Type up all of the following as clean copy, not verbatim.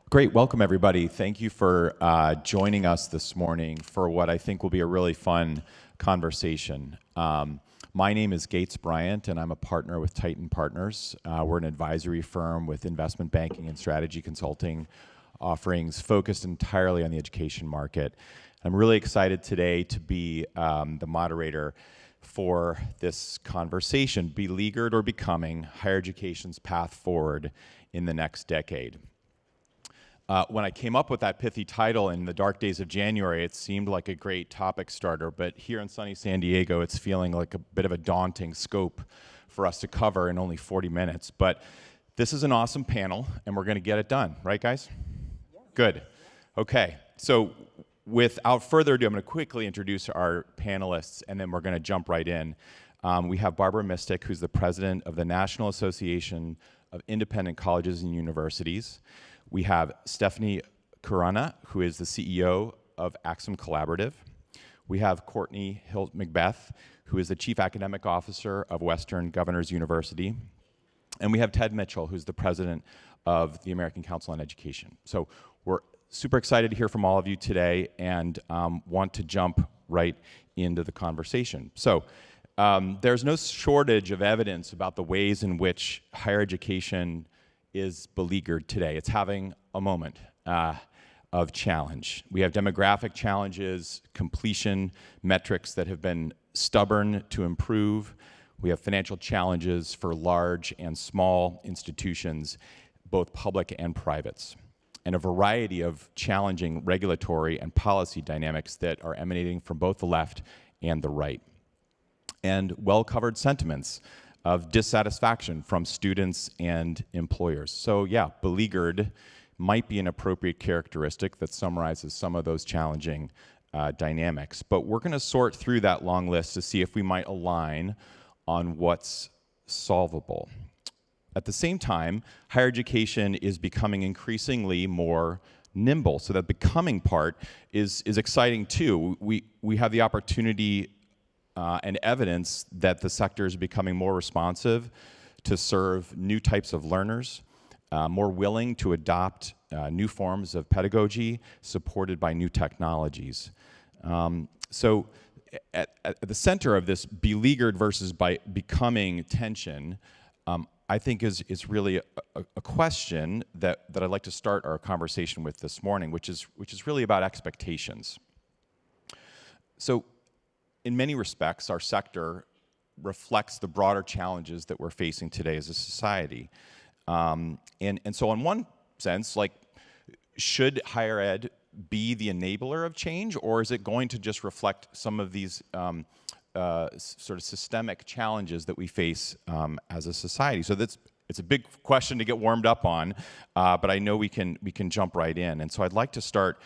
Great, welcome everybody. Thank you for joining us this morning for what I think will be a really fun conversation. My name is Gates Bryant, and I'm a partner with Titan Partners. We're an advisory firm with investment banking and strategy consulting offerings focused entirely on the education market. I'm really excited today to be the moderator for this conversation, Beleaguered or Becoming, Higher Education's Path Forward in the Next Decade. When I came up with that pithy title in the dark days of January, it seemed like a great topic starter, but here in sunny San Diego, it's feeling like a bit of a daunting scope for us to cover in only 40 minutes. But this is an awesome panel, and we're going to get it done. Right, guys? Yeah. Good. Okay. So without further ado, I'm going to quickly introduce our panelists, and then we're going to jump right in. We have Barbara Mistick, who's the president of the National Association of Independent Colleges and Universities. We have Stephanie Khurana, who is the CEO of Axum Collaborative. We have Courtney McBeth, who is the Chief Academic Officer of Western Governors University. And we have Ted Mitchell, who's the president of the American Council on Education. So we're super excited to hear from all of you today and want to jump right into the conversation. So there's no shortage of evidence about the ways in which higher education is beleaguered today. It's having a moment of challenge. We have demographic challenges, completion metrics that have been stubborn to improve. We have financial challenges for large and small institutions, both public and privates, and a variety of challenging regulatory and policy dynamics that are emanating from both the left and the right, and well-covered sentiments of dissatisfaction from students and employers. So yeah, beleaguered might be an appropriate characteristic that summarizes some of those challenging dynamics. But we're going to sort through that long list to see if we might align on what's solvable. At the same time, higher education is becoming increasingly more nimble. So that becoming part is exciting too. We have the opportunity and evidence that the sector is becoming more responsive to serve new types of learners, more willing to adopt new forms of pedagogy supported by new technologies. So at the center of this beleaguered versus becoming tension, I think is really a question that I'd like to start our conversation with this morning, which is really about expectations. So in many respects, our sector reflects the broader challenges that we're facing today as a society. And so in one sense, like, should higher ed be the enabler of change, or is it going to just reflect some of these sort of systemic challenges that we face as a society? So it's a big question to get warmed up on, but I know we can jump right in. And so I'd like to start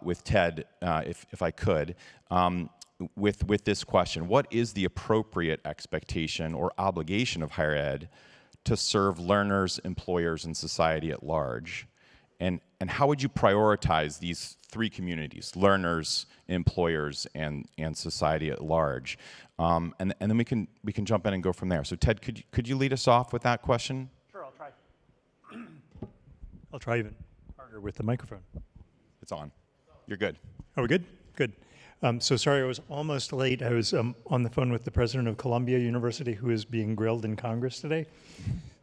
with Ted, if I could. With this question: what is the appropriate expectation or obligation of higher ed to serve learners, employers, and society at large? And how would you prioritize these three communities: learners, employers, and society at large? And then we can jump in and go from there. So Ted, could you lead us off with that question? Sure, I'll try. I'll try even harder with the microphone. It's on. You're good. Are we good? Good. So sorry I was almost late. I was on the phone with the president of Columbia University, who is being grilled in Congress today.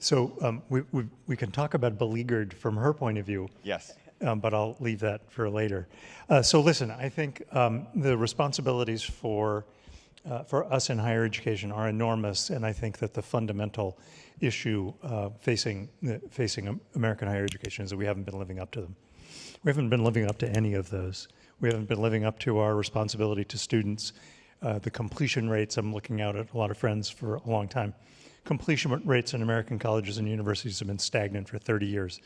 So we can talk about beleaguered from her point of view. Yes. But I'll leave that for later. So listen, I think the responsibilities for us in higher education are enormous, and I think that the fundamental issue facing American higher education is that we haven't been living up to them. We haven't been living up to any of those. We haven't been living up to our responsibility to students. The completion rates, I'm looking out at a lot of friends for a long time. Completion rates in American colleges and universities have been stagnant for 30 years.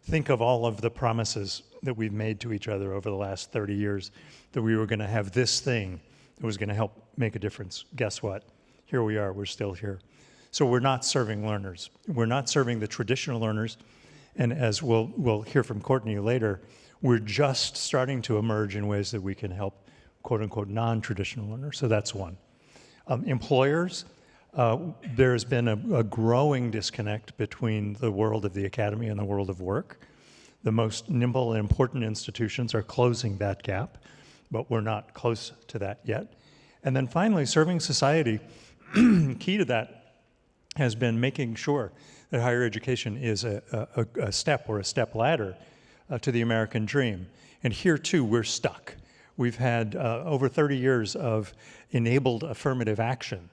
Think of all of the promises that we've made to each other over the last 30 years that we were going to have this thing that was going to help make a difference. Guess what? Here we are. We're still here. So we're not serving learners. We're not serving the traditional learners. And as we'll hear from Courtney later, we're just starting to emerge in ways that we can help, quote unquote, non-traditional learners. So that's one. Employers, there's been a growing disconnect between the world of the academy and the world of work. The most nimble and important institutions are closing that gap, but we're not close to that yet. And then finally, serving society, key to that has been making sure that higher education is a step or a step ladder to the American dream. And here too, we're stuck. We've had over 30 years of enabled affirmative action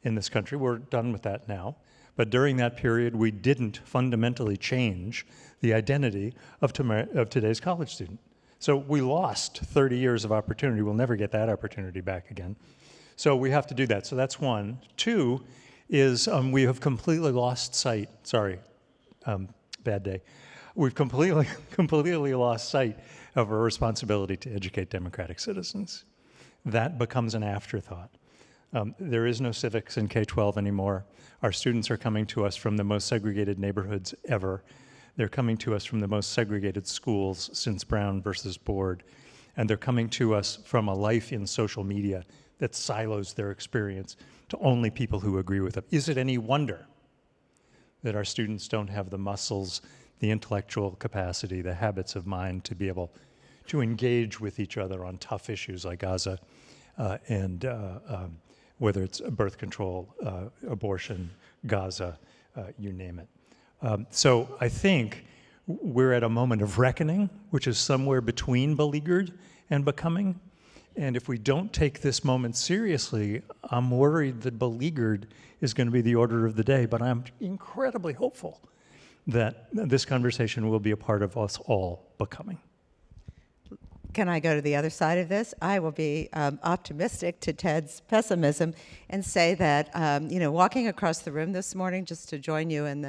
in this country. We're done with that now. But during that period, we didn't fundamentally change the identity of today's college student. So we lost 30 years of opportunity. We'll never get that opportunity back again. So we have to do that. So that's one. Two is we have completely lost sight. Sorry, bad day. We've completely lost sight of our responsibility to educate democratic citizens. That becomes an afterthought. There is no civics in K-12 anymore. Our students are coming to us from the most segregated neighborhoods ever. They're coming to us from the most segregated schools since Brown versus Board. And they're coming to us from a life in social media that silos their experience to only people who agree with them. Is it any wonder that our students don't have the muscles, the intellectual capacity, the habits of mind to be able to engage with each other on tough issues like Gaza and whether it's birth control, abortion, Gaza, you name it. So I think we're at a moment of reckoning, which is somewhere between beleaguered and becoming. And if we don't take this moment seriously, I'm worried that beleaguered is going to be the order of the day. But I'm incredibly hopeful that this conversation will be a part of us all becoming. Can I go to the other side of this? I will be optimistic to Ted's pessimism and say that, walking across the room this morning just to join you in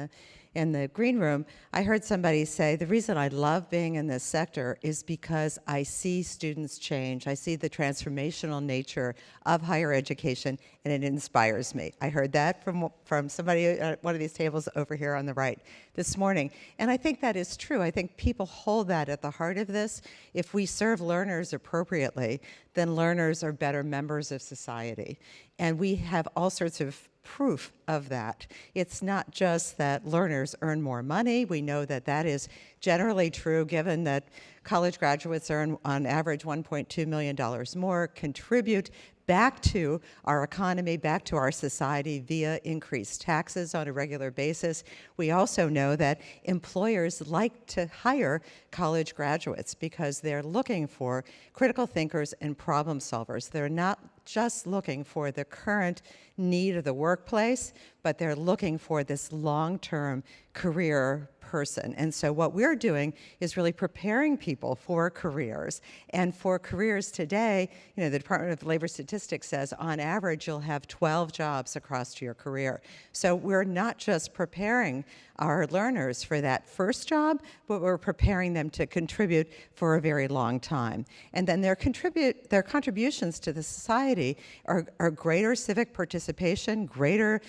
the green room, I heard somebody say, the reason I love being in this sector is because I see students change. I see the transformational nature of higher education, and it inspires me. I heard that from somebody at one of these tables over here on the right this morning. And I think that is true. I think people hold that at the heart of this. If we serve learners appropriately, then learners are better members of society. And we have all sorts of proof of that. It's not just that learners earn more money. We know that that is generally true, given that college graduates earn on average $1.2 million more, contribute back to our economy, back to our society via increased taxes on a regular basis. We also know that employers like to hire college graduates because they're looking for critical thinkers and problem solvers. They're not just looking for the current need of the workplace, but they're looking for this long-term career person. And so what we're doing is really preparing people for careers. And for careers today, the Department of Labor Statistics says on average you'll have 12 jobs across your career. So we're not just preparing our learners for that first job, but we're preparing them to contribute for a very long time. And then their contributions to the society are greater civic participation, greater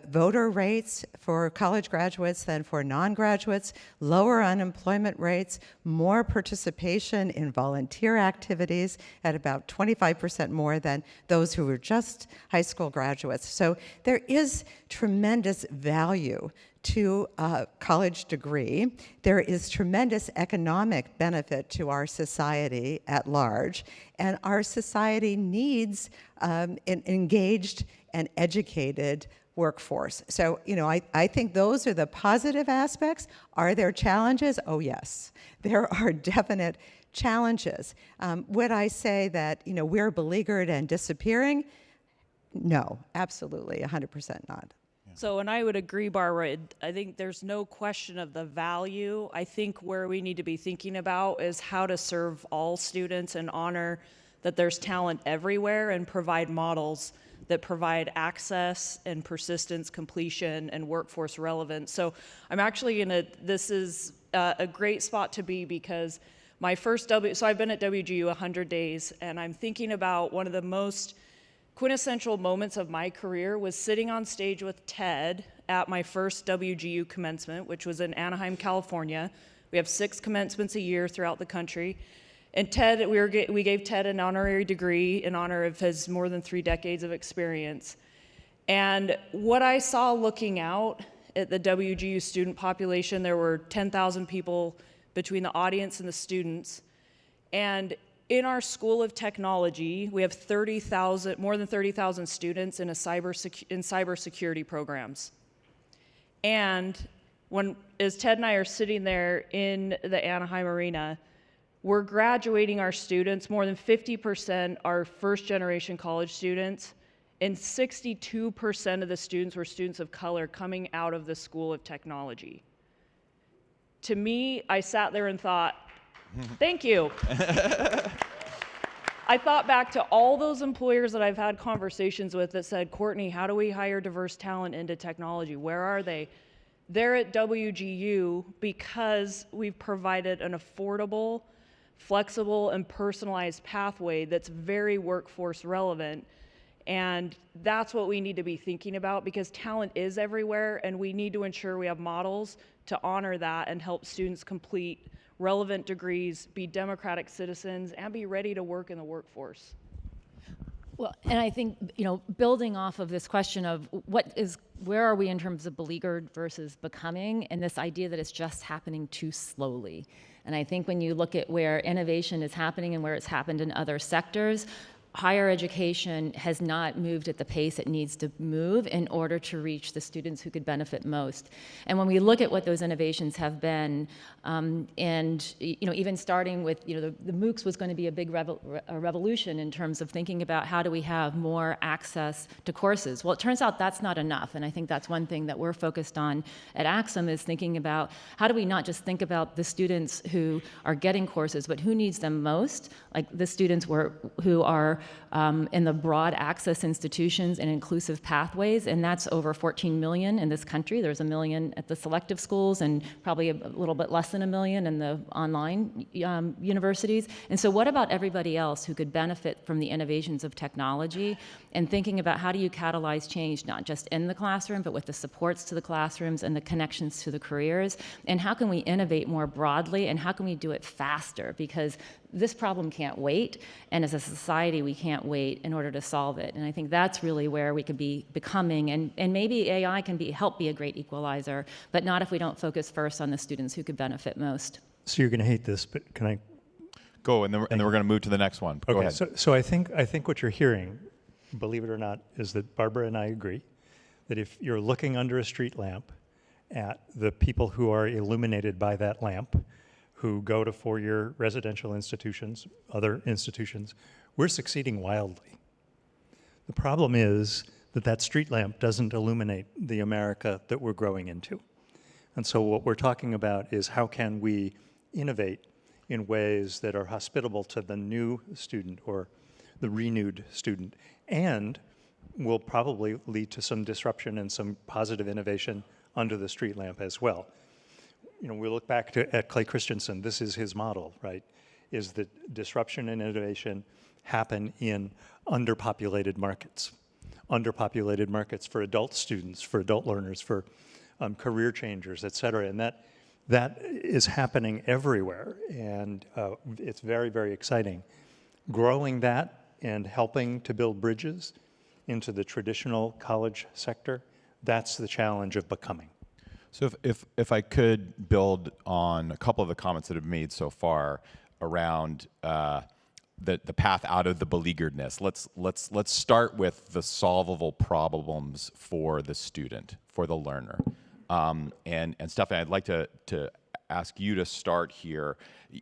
voter rates for college graduates than for non-graduates, lower unemployment rates, more participation in volunteer activities at about 25% more than those who were just high school graduates. So there is tremendous value to a college degree. There is tremendous economic benefit to our society at large, and our society needs an engaged and educated workforce. So, I think those are the positive aspects. Are there challenges? Oh, yes. There are definite challenges. Would I say that, we're beleaguered and disappearing? No, absolutely, 100% not. So, and I would agree, Barbara, I think there's no question of the value. I think where we need to be thinking about is how to serve all students and honor that there's talent everywhere and provide models that provide access and persistence, completion, and workforce relevance. So I'm actually this is a great spot to be because my first so I've been at WGU 100 days, and I'm thinking about one of the most quintessential moments of my career was sitting on stage with Ted at my first WGU commencement, which was in Anaheim, California. We have 6 commencements a year throughout the country. And Ted, we gave Ted an honorary degree in honor of his more than 3 decades of experience. And what I saw looking out at the WGU student population, there were 10,000 people between the audience and the students. And in our School of Technology, we have more than 30,000 students in cybersecurity programs. And as Ted and I are sitting there in the Anaheim Arena, we're graduating our students. More than 50% are first-generation college students, and 62% of the students were students of color coming out of the School of Technology. To me, I sat there and thought, thank you. I thought back to all those employers that I've had conversations with that said, Courtney, how do we hire diverse talent into technology? Where are they? They're at WGU because we've provided an affordable, flexible, and personalized pathway that's very workforce relevant. And that's what we need to be thinking about, because talent is everywhere, and we need to ensure we have models to honor that and help students complete relevant degrees, be democratic citizens, and be ready to work in the workforce. Well, and I think, building off of this question of where are we in terms of beleaguered versus becoming, and this idea that it's just happening too slowly. And I think when you look at where innovation is happening and where it's happened in other sectors, higher education has not moved at the pace it needs to move in order to reach the students who could benefit most. And when we look at what those innovations have been, and even starting with the MOOCs was going to be a big revolution in terms of thinking about how do we have more access to courses. Well, it turns out that's not enough, and I think that's one thing that we're focused on at Axum, is thinking about how do we not just think about the students who are getting courses, but who needs them most, like the students who are in the broad access institutions and inclusive pathways, and that's over 14 million in this country. There's 1 million at the selective schools and probably a little bit less than 1 million in the online universities. And so what about everybody else who could benefit from the innovations of technology, and thinking about how do you catalyze change, not just in the classroom, but with the supports to the classrooms and the connections to the careers, and how can we innovate more broadly, and how can we do it faster? Because this problem can't wait, and as a society, we can't wait in order to solve it. And I think that's really where we could be becoming, and maybe AI can help be a great equalizer, but not if we don't focus first on the students who could benefit most. So you're going to hate this, but can I? Go, and then we're going to move to the next one. Go ahead. So I think what you're hearing, believe it or not, is that Barbara and I agree that if you're looking under a street lamp at the people who are illuminated by that lamp, who go to four-year residential institutions, other institutions, we're succeeding wildly. The problem is that that street lamp doesn't illuminate the America that we're growing into. And so what we're talking about is how can we innovate in ways that are hospitable to the new student or the renewed student, and will probably lead to some disruption and some positive innovation under the street lamp as well. We look back at Clay Christensen. This is his model, right? Is that disruption and innovation happen in underpopulated markets for adult students, for adult learners, for career changers, et cetera. And that is happening everywhere, and it's very, very exciting. Growing that and helping to build bridges into the traditional college sector, that's the challenge of becoming. So if I could build on a couple of the comments that have been made so far around the path out of the beleagueredness, let's start with the solvable problems for the student, for the learner. And Stephanie, I'd like to ask you to start here.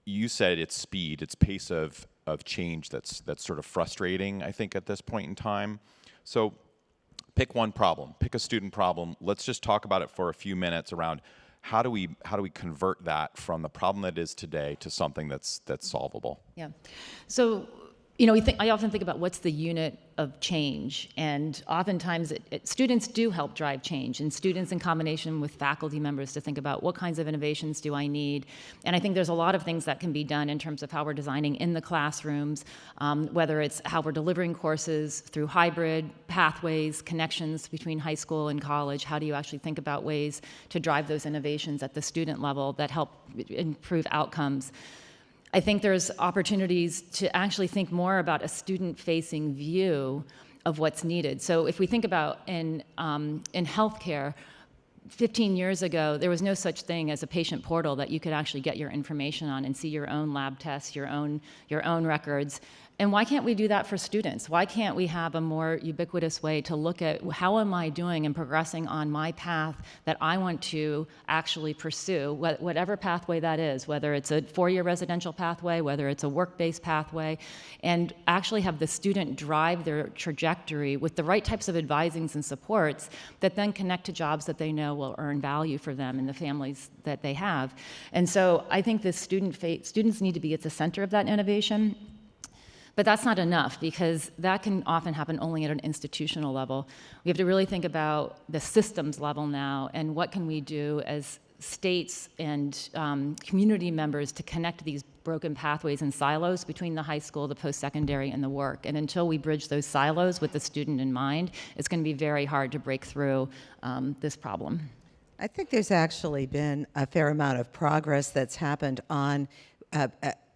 You said it's speed, it's pace of change that's sort of frustrating, I think, at this point in time. So pick one problem, pick a student problem. Let's just talk about it for a few minutes around how do we convert that from the problem that is today to something that's solvable. Yeah. So, I often think about what's the unit of change, and oftentimes students do help drive change, and students in combination with faculty members to think about what kinds of innovations do I need. And I think there's a lot of things that can be done in terms of how we're designing in the classrooms, whether it's how we're delivering courses through hybrid pathways, connections between high school and college. How do you actually think about ways to drive those innovations at the student level that help improve outcomes? I think there's opportunities to actually think more about a student-facing view of what's needed. So if we think about in healthcare, 15 years ago, there was no such thing as a patient portal that you could actually get your information on and see your own lab tests, your own records. And why can't we do that for students? Why can't we have a more ubiquitous way to look at how am I doing and progressing on my path that I want to actually pursue, whatever pathway that is, whether it's a 4-year residential pathway, whether it's a work-based pathway, and actually have the student drive their trajectory with the right types of advisings and supports that then connect to jobs that they know will earn value for them and the families that they have. And so I think the students need to be at the center of that innovation. But that's not enough, because that can often happen only at an institutional level. We have to really think about the systems level now, and what can we do as states and community members to connect these broken pathways and silos between the high school, the post-secondary, and the work. And until we bridge those silos with the student in mind, it's going to be very hard to break through this problem. I think there's actually been a fair amount of progress that's happened on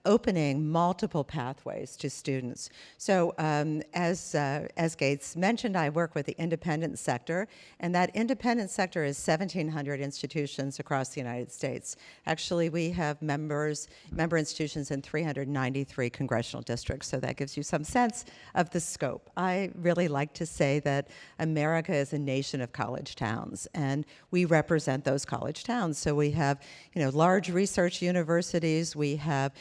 opening multiple pathways to students. So as Gates mentioned, I work with the independent sector, and that independent sector is 1,700 institutions across the United States. Actually, we have member institutions in 393 congressional districts, so that gives you some sense of the scope. I really like to say that America is a nation of college towns, and we represent those college towns. So we have, large research universities, we have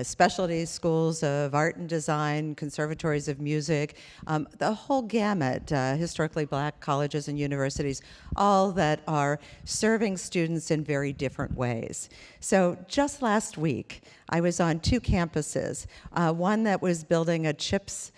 specialty schools of art and design, conservatories of music, the whole gamut, historically black colleges and universities, all that are serving students in very different ways. So just last week, I was on 2 campuses, one that was building a CHIPS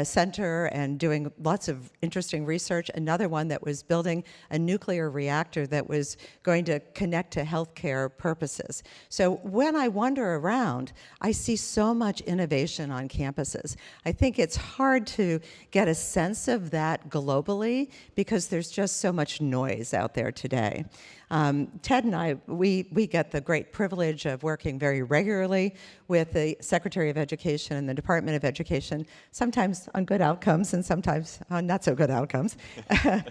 center and doing lots of interesting research, another one that was building a nuclear reactor that was going to connect to healthcare purposes. So when I wander around, I see so much innovation on campuses. I think it's hard to get a sense of that globally because there's just so much noise out there today. Ted and I, we get the great privilege of working very regularly with the Secretary of Education and the Department of Education, sometimes on good outcomes and sometimes on not so good outcomes.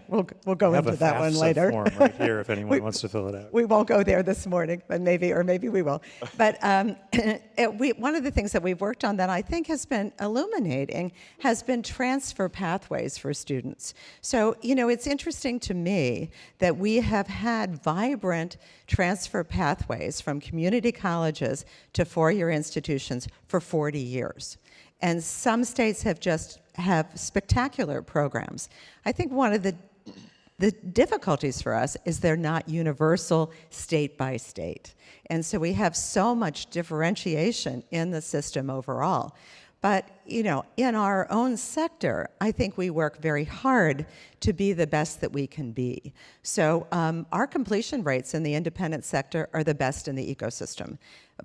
We'll go into that one later. Form right here if anyone wants to fill it out. We won't go there this morning, but maybe we will. But one of the things that we've worked on that I think has been illuminating has been transfer pathways for students. So, it's interesting to me that we have had vibrant transfer pathways from community colleges to 4-year institutions for 40 years. And some states have spectacular programs. I think one of the difficulties for us is they're not universal state by state. And so we have so much differentiation in the system overall. But, in our own sector, I think we work very hard to be the best that we can be. So our completion rates in the independent sector are the best in the ecosystem.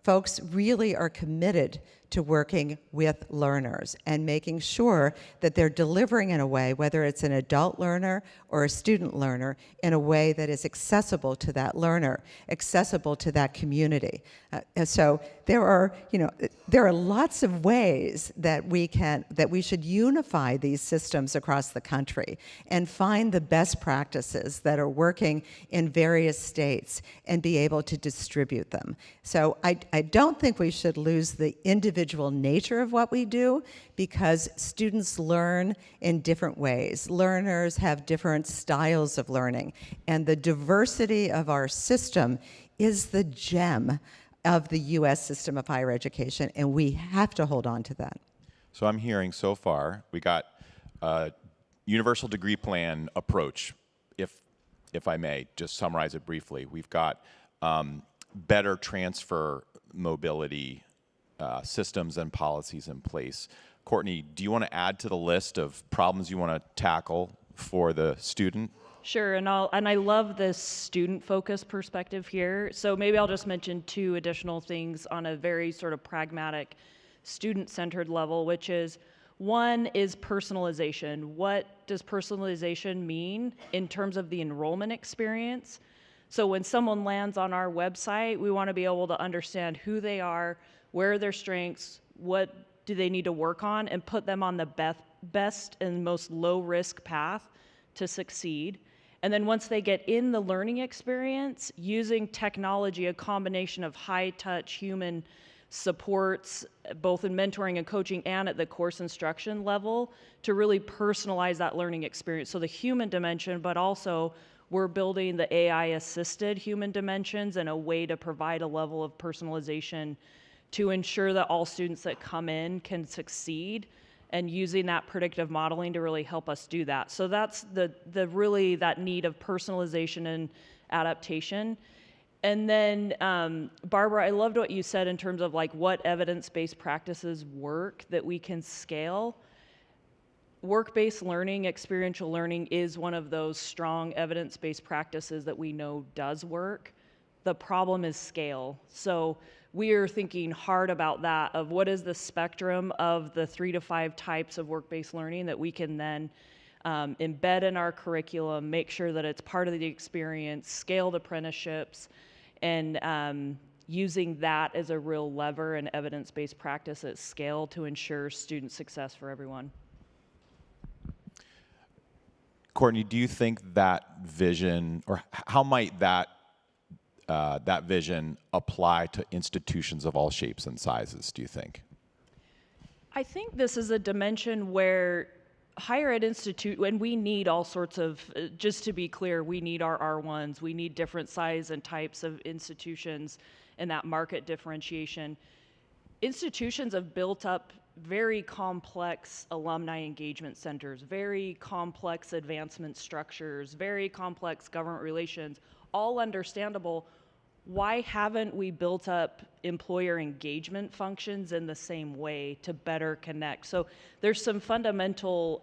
Folks really are committed to working with learners and making sure that they're delivering in a way, whether it's an adult learner or a student learner, in a way that is accessible to that learner, accessible to that community. So there are lots of ways that we should unify these systems across the country and find the best practices that are working in various states and be able to distribute them. So I don't think we should lose the individual nature of what we do, because students learn in different ways. Learners have different styles of learning, and the diversity of our system is the gem of the U.S. system of higher education, and we have to hold on to that. So I'm hearing so far, we got a universal degree plan approach, if I may, just summarize it briefly. We've got better transfer mobility systems and policies in place. Courtney, do you want to add to the list of problems you want to tackle for the student? Sure, and I love this student-focused perspective here. So maybe I'll just mention 2 additional things on a very sort of pragmatic, student-centered level, which is, one is personalization. What does personalization mean in terms of the enrollment experience? So when someone lands on our website, we want to be able to understand who they are, where are their strengths, what do they need to work on, and put them on the best and most low-risk path to succeed. And then once they get in the learning experience, using technology, a combination of high-touch human supports, both in mentoring and coaching and at the course instruction level, to really personalize that learning experience. So the human dimension, but also we're building the AI-assisted human dimensions and a way to provide a level of personalization to ensure that all students that come in can succeed, and using that predictive modeling to really help us do that. So that's the really that need of personalization and adaptation. And then, Barbara, I loved what you said in terms of like what evidence-based practices work that we can scale. Work-based learning, experiential learning is one of those strong evidence-based practices that we know does work. The problem is scale. So we are thinking hard about that, of what is the spectrum of the 3 to 5 types of work-based learning that we can then embed in our curriculum, make sure that it's part of the experience, scaled apprenticeships, and using that as a real lever and evidence-based practice at scale to ensure student success for everyone. Courtney, do you think that vision, or how might that vision apply to institutions of all shapes and sizes, do you think? I think this is a dimension where higher ed and we need all sorts of, just to be clear, we need our R1s, we need different size and types of institutions and that market differentiation. Institutions have built up very complex alumni engagement centers, very complex advancement structures, very complex government relations, all understandable. Why haven't we built up employer engagement functions in the same way to better connect? So there's some fundamental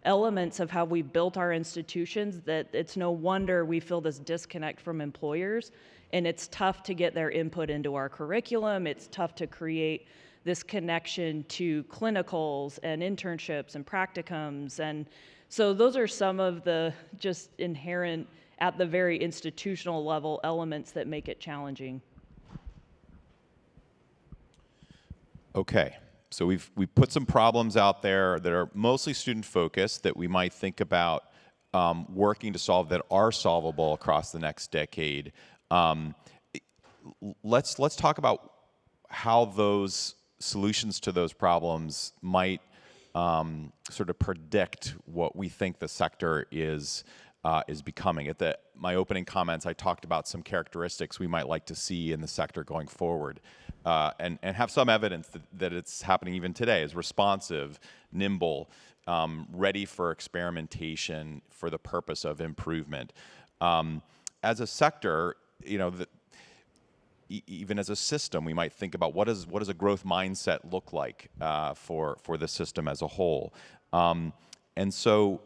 elements of how we built our institutions that it's no wonder we feel this disconnect from employers, and it's tough to get their input into our curriculum. It's tough to create this connection to clinicals and internships and practicums. And so those are some of the just inherent, at the very institutional level, elements that make it challenging. Okay, so we've put some problems out there that are mostly student focused that we might think about working to solve, that are solvable across the next decade. Let's talk about how those solutions to those problems might sort of predict what we think the sector is becoming. At my opening comments, I talked about some characteristics we might like to see in the sector going forward, and have some evidence that it's happening even today, is responsive, nimble, ready for experimentation for the purpose of improvement. As a sector, you know, even as a system, we might think about what does a growth mindset look like for the system as a whole. And so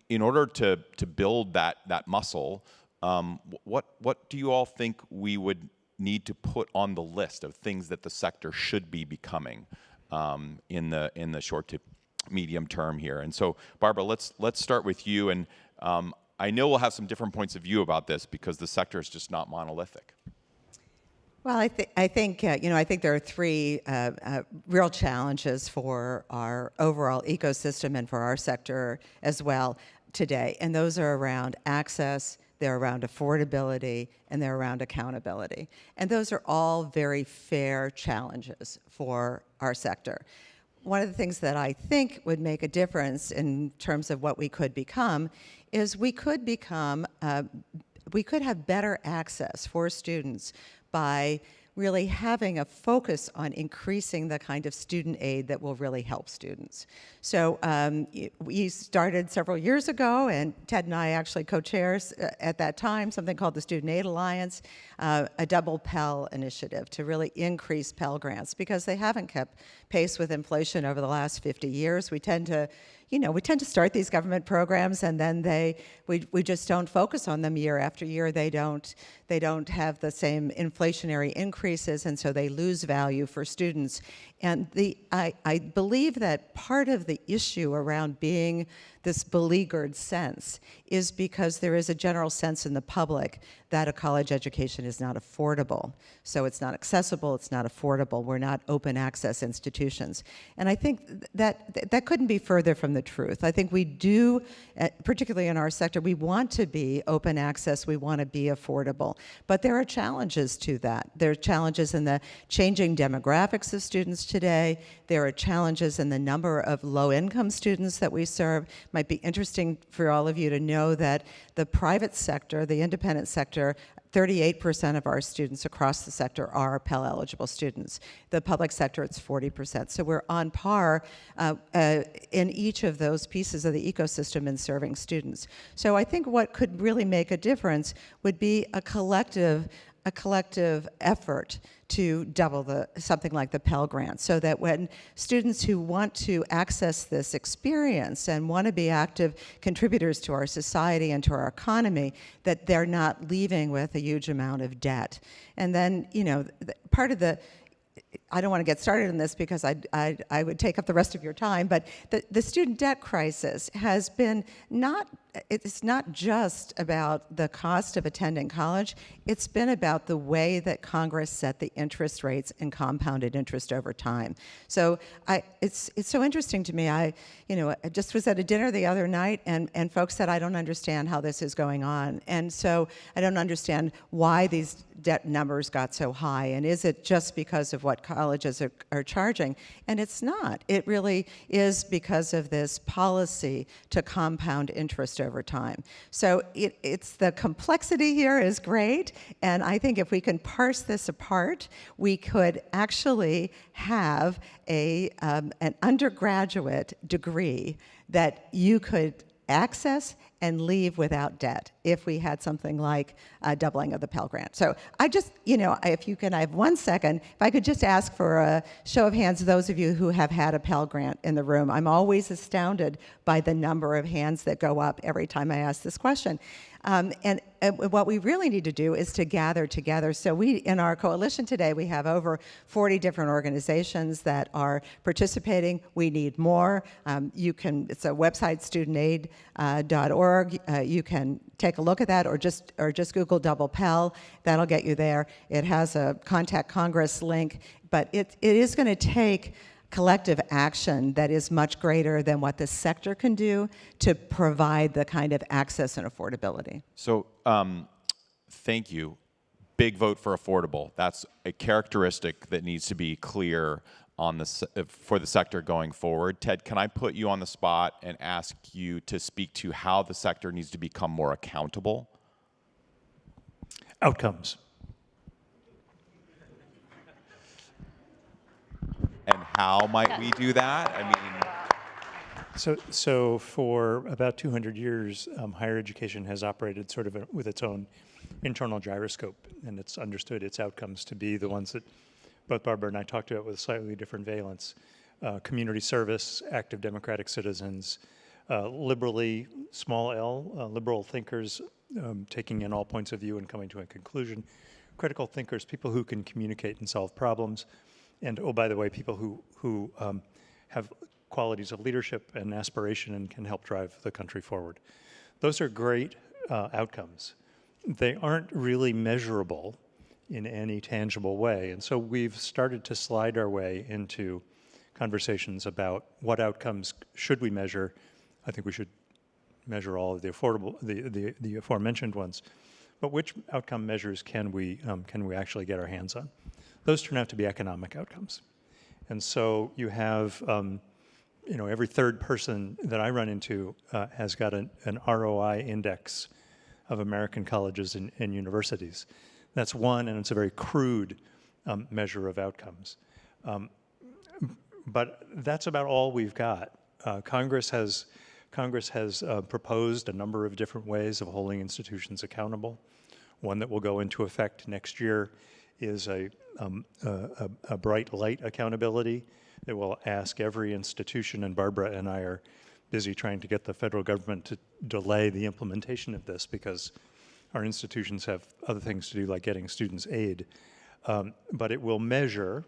in order to build that muscle, what do you all think we would need to put on the list of things that the sector should be becoming in the short to medium term here? And so, Barbara, let's start with you. And I know we'll have some different points of view about this because the sector is just not monolithic. Well, I think there are 3 real challenges for our overall ecosystem and for our sector as well today, and those are around access, they're around affordability, and they're around accountability. And those are all very fair challenges for our sector. One of the things that I think would make a difference in terms of what we could become is we could have better access for students by really having a focus on increasing the kind of student aid that will really help students. So we started several years ago, and Ted and I actually co-chairs at that time something called the Student Aid Alliance, a double Pell initiative to really increase Pell grants because they haven't kept pace with inflation over the last 50 years. We tend to start these government programs and then we just don't focus on them year after year. They don't have the same inflationary increases, and so they lose value for students. And I believe that part of the issue around being this beleaguered sense, is because there is a general sense in the public that a college education is not affordable. So it's not accessible, it's not affordable, we're not open access institutions. And I think that couldn't be further from the truth. I think we do, particularly in our sector, we want to be open access, we want to be affordable. But there are challenges to that. There are challenges in the changing demographics of students today. There are challenges in the number of low-income students that we serve. It might be interesting for all of you to know that the private sector, the independent sector, 38% of our students across the sector are Pell-eligible students. The public sector, it's 40%. So we're on par in each of those pieces of the ecosystem in serving students. So I think what could really make a difference would be a collective effort to double something like the Pell Grant, so that when students who want to access this experience and want to be active contributors to our society and to our economy, that they're not leaving with a huge amount of debt. And then, you know, part of the, I don't want to get started on this because I would take up the rest of your time, but the student debt crisis has been it's not just about the cost of attending college, it's been about the way that Congress set the interest rates and compounded interest over time. So it's so interesting to me. I just was at a dinner the other night and folks said, I don't understand how this is going on. And so I don't understand why these debt numbers got so high, and is it just because of what colleges are charging? And it's not. It really is because of this policy to compound interest over time. So it's the complexity here is great, and I think if we can parse this apart, we could actually have an undergraduate degree that you could access and leave without debt if we had something like a doubling of the Pell Grant. So I just, if you can, I have 1 second, if I could just ask for a show of hands, those of you who have had a Pell Grant in the room. I'm always astounded by the number of hands that go up every time I ask this question. And what we really need to do is to gather together. So in our coalition today, we have over 40 different organizations that are participating. We need more. It's a website, studentaid.org. You can take a look at that, or just Google Double Pell. That'll get you there. It has a Contact Congress link, but it is going to take collective action that is much greater than what the sector can do to provide the kind of access and affordability. So thank you. Big vote for affordable. That's a characteristic that needs to be clear on for the sector going forward. Ted, can I put you on the spot and ask you to speak to how the sector needs to become more accountable? Outcomes. And how might we do that? I mean, So for about 200 years, higher education has operated sort of with its own internal gyroscope, and it's understood its outcomes to be the ones that both Barbara and I talked about with slightly different valence. Community service, active democratic citizens, liberally, small l, liberal thinkers, taking in all points of view and coming to a conclusion, critical thinkers, people who can communicate and solve problems, and, oh, by the way, people who have qualities of leadership and aspiration and can help drive the country forward. Those are great outcomes. They aren't really measurable in any tangible way, and so we've started to slide our way into conversations about what outcomes should we measure. I think we should measure all of the aforementioned ones, but which outcome measures can we actually get our hands on? Those turn out to be economic outcomes. And so you have, every third person that I run into has got an ROI index of American colleges and universities. That's one, and it's a very crude measure of outcomes. But that's about all we've got. Congress has proposed a number of different ways of holding institutions accountable. One that will go into effect next year is a bright light accountability that will ask every institution, and Barbara and I are busy trying to get the federal government to delay the implementation of this because our institutions have other things to do, like getting students aid. But it will measure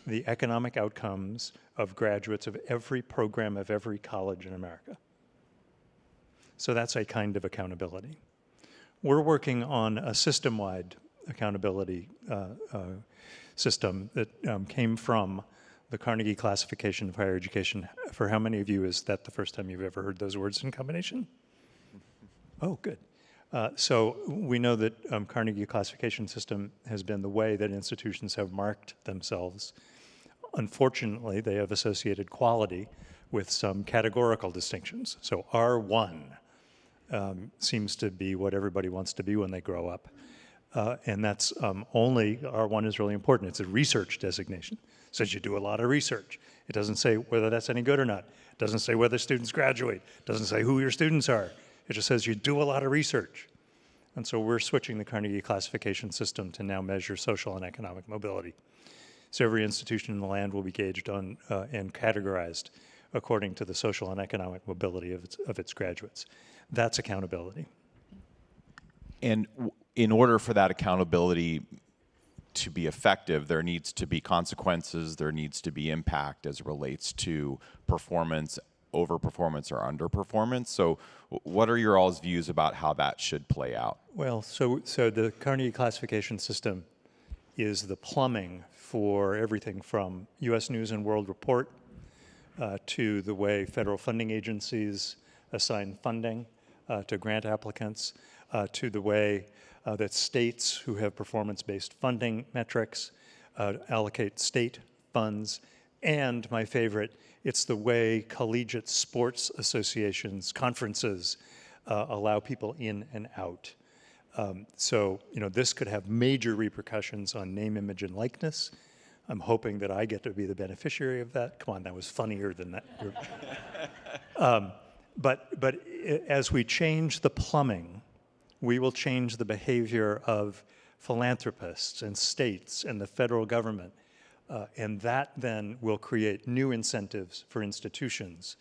the economic outcomes of graduates of every program of every college in America. So that's a kind of accountability. We're working on a system-wide accountability system that came from the Carnegie Classification of Higher Education. For how many of you is that the first time you've ever heard those words in combination? Oh, good. So we know that Carnegie Classification System has been the way that institutions have marked themselves. Unfortunately, they have associated quality with some categorical distinctions. So R1 seems to be what everybody wants to be when they grow up. And that's only, R1 is really important. It's a research designation. It says you do a lot of research. It doesn't say whether that's any good or not. It doesn't say whether students graduate. It doesn't say who your students are. It just says you do a lot of research. And so we're switching the Carnegie classification system to now measure social and economic mobility. So every institution in the land will be gauged on and categorized according to the social and economic mobility of its graduates. That's accountability. And in order for that accountability to be effective, there needs to be consequences, there needs to be impact as it relates to performance, overperformance, or underperformance. So what are your all's views about how that should play out? Well, so the Carnegie classification system is the plumbing for everything from U.S. News and World Report to the way federal funding agencies assign funding to grant applicants, to the way that states who have performance-based funding metrics allocate state funds, and my favorite, it's the way collegiate sports associations, conferences, allow people in and out. So, this could have major repercussions on name, image, and likeness. I'm hoping that I get to be the beneficiary of that. Come on, that was funnier than that. But as we change the plumbing, we will change the behavior of philanthropists and states and the federal government. And that then will create new incentives for institutions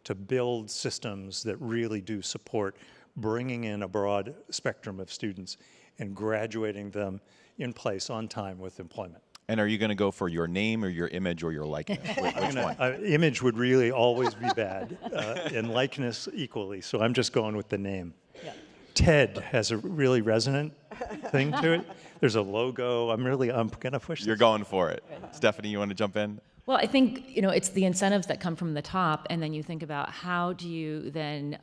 to build systems that really do support bringing in a broad spectrum of students and graduating them in place on time with employment. And are you going to go for your name or your image or your likeness? Which one? Image would really always be bad, and likeness equally, so I'm just going with the name. Yeah. TED has a really resonant thing to it. There's a logo. I'm going to push this. You're going for it. Stephanie, you want to jump in? Well, I think, it's the incentives that come from the top, and then you think about how do you then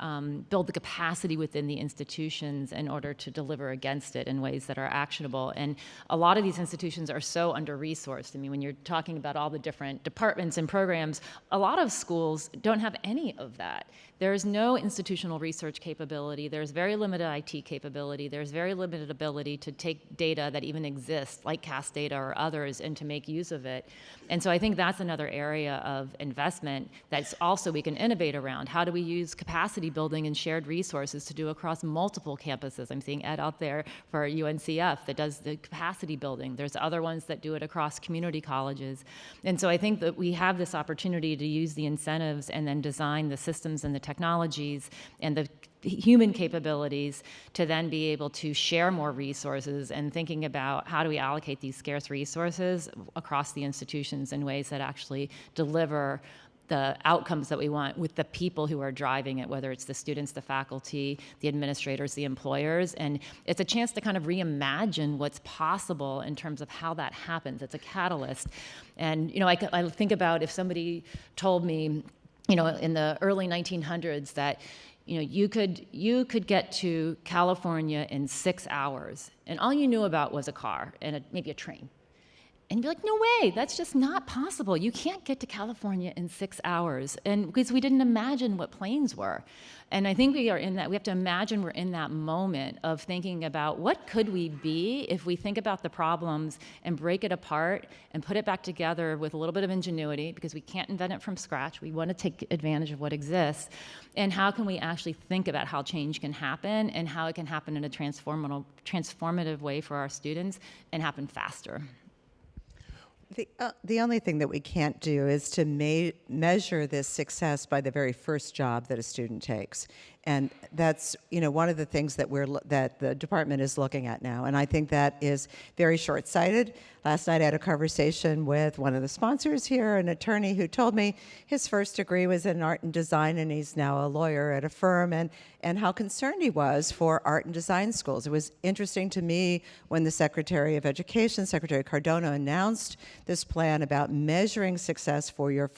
build the capacity within the institutions in order to deliver against it in ways that are actionable. And a lot of these institutions are so under-resourced. I mean, when you're talking about all the different departments and programs, a lot of schools don't have any of that. There's no institutional research capability. There's very limited IT capability. There's very limited ability to take data that even exists, like CAST data or others, and to make use of it. And so I think that's another area of investment that's also we can innovate around. How do we use capacity building and shared resources to do across multiple campuses? I'm seeing Ed out there for UNCF that does the capacity building. There's other ones that do it across community colleges. And so I think that we have this opportunity to use the incentives and then design the systems and the technologies and the human capabilities to then be able to share more resources and thinking about how do we allocate these scarce resources across the institutions in ways that actually deliver the outcomes that we want with the people who are driving it, whether it's the students, the faculty, the administrators, the employers. And it's a chance to kind of reimagine what's possible in terms of how that happens. It's a catalyst. And, I think about if somebody told me, in the early 1900s that, you could get to California in 6 hours, and all you knew about was a car and maybe a train. And you'd be like, no way, that's just not possible. You can't get to California in 6 hours. And because we didn't imagine what planes were. And I think we have to imagine we're in that moment of thinking about what could we be if we think about the problems and break it apart and put it back together with a little bit of ingenuity, because we can't invent it from scratch. We want to take advantage of what exists. And how can we actually think about how change can happen and how it can happen in a transformative way for our students and happen faster? The only thing that we can't do is to measure this success by the very first job that a student takes, and that's one of the things that that the department is looking at now, and I think that is very short-sighted. Last night I had a conversation with one of the sponsors here, an attorney who told me his first degree was in art and design, and he's now a lawyer at a firm, and how concerned he was for art and design schools. It was interesting to me when the Secretary of Education, Secretary Cardona, announced this plan about measuring success for your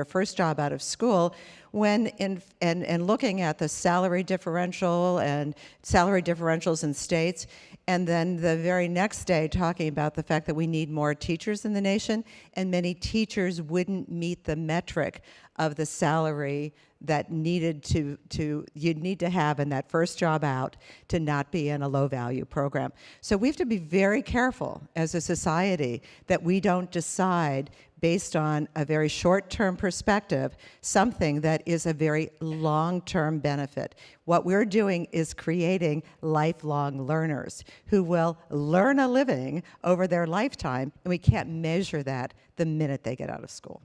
first job out of school, and looking at the salary differential and salary differentials in states, and then the very next day talking about the fact that we need more teachers in the nation, and many teachers wouldn't meet the metric of the salary that you'd need to have in that first job out to not be in a low-value program. So we have to be very careful as a society that we don't decide based on a very short-term perspective, something that is a very long-term benefit. What we're doing is creating lifelong learners who will learn a living over their lifetime, and we can't measure that the minute they get out of school.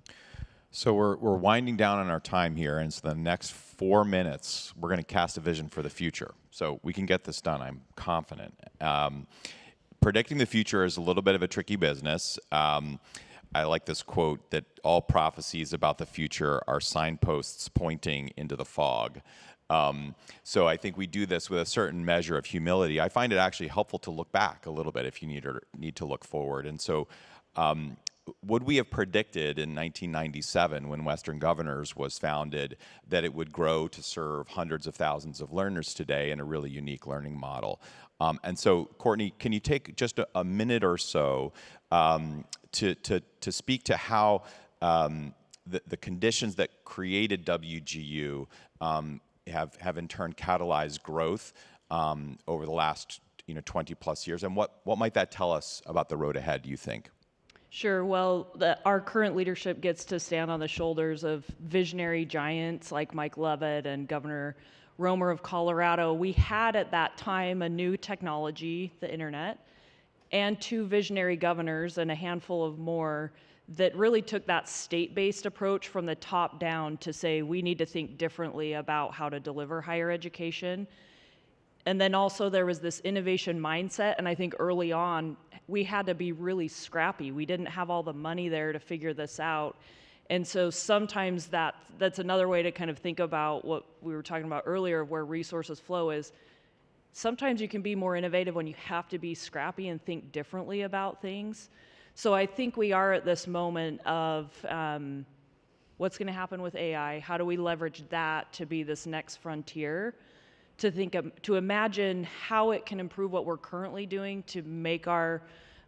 So we're winding down on our time here, and so the next 4 minutes, we're going to cast a vision for the future. So we can get this done, I'm confident. Predicting the future is a little bit of a tricky business. I like this quote that all prophecies about the future are signposts pointing into the fog. So I think we do this with a certain measure of humility. I find it actually helpful to look back a little bit if you need to look forward. And so would we have predicted in 1997, when Western Governors was founded, that it would grow to serve hundreds of thousands of learners today in a really unique learning model? And so, Courtney, can you take just a minute or so to speak to how the conditions that created WGU have in turn catalyzed growth over the last 20 plus years, and what might that tell us about the road ahead, do you think? Sure. Well, our current leadership gets to stand on the shoulders of visionary giants like Mike Leavitt and Governor Romer of Colorado. We had at that time a new technology, the internet, and 2 visionary governors and a handful of more that really took that state-based approach from the top down to say we need to think differently about how to deliver higher education. And then also there was this innovation mindset, and I think early on we had to be really scrappy. We didn't have all the money there to figure this out. And so sometimes that's another way to kind of think about what we were talking about earlier, where resources flow is sometimes you can be more innovative when you have to be scrappy and think differently about things. So I think we are at this moment of what's going to happen with AI? How do we leverage that to be this next frontier? To imagine how it can improve what we're currently doing to make our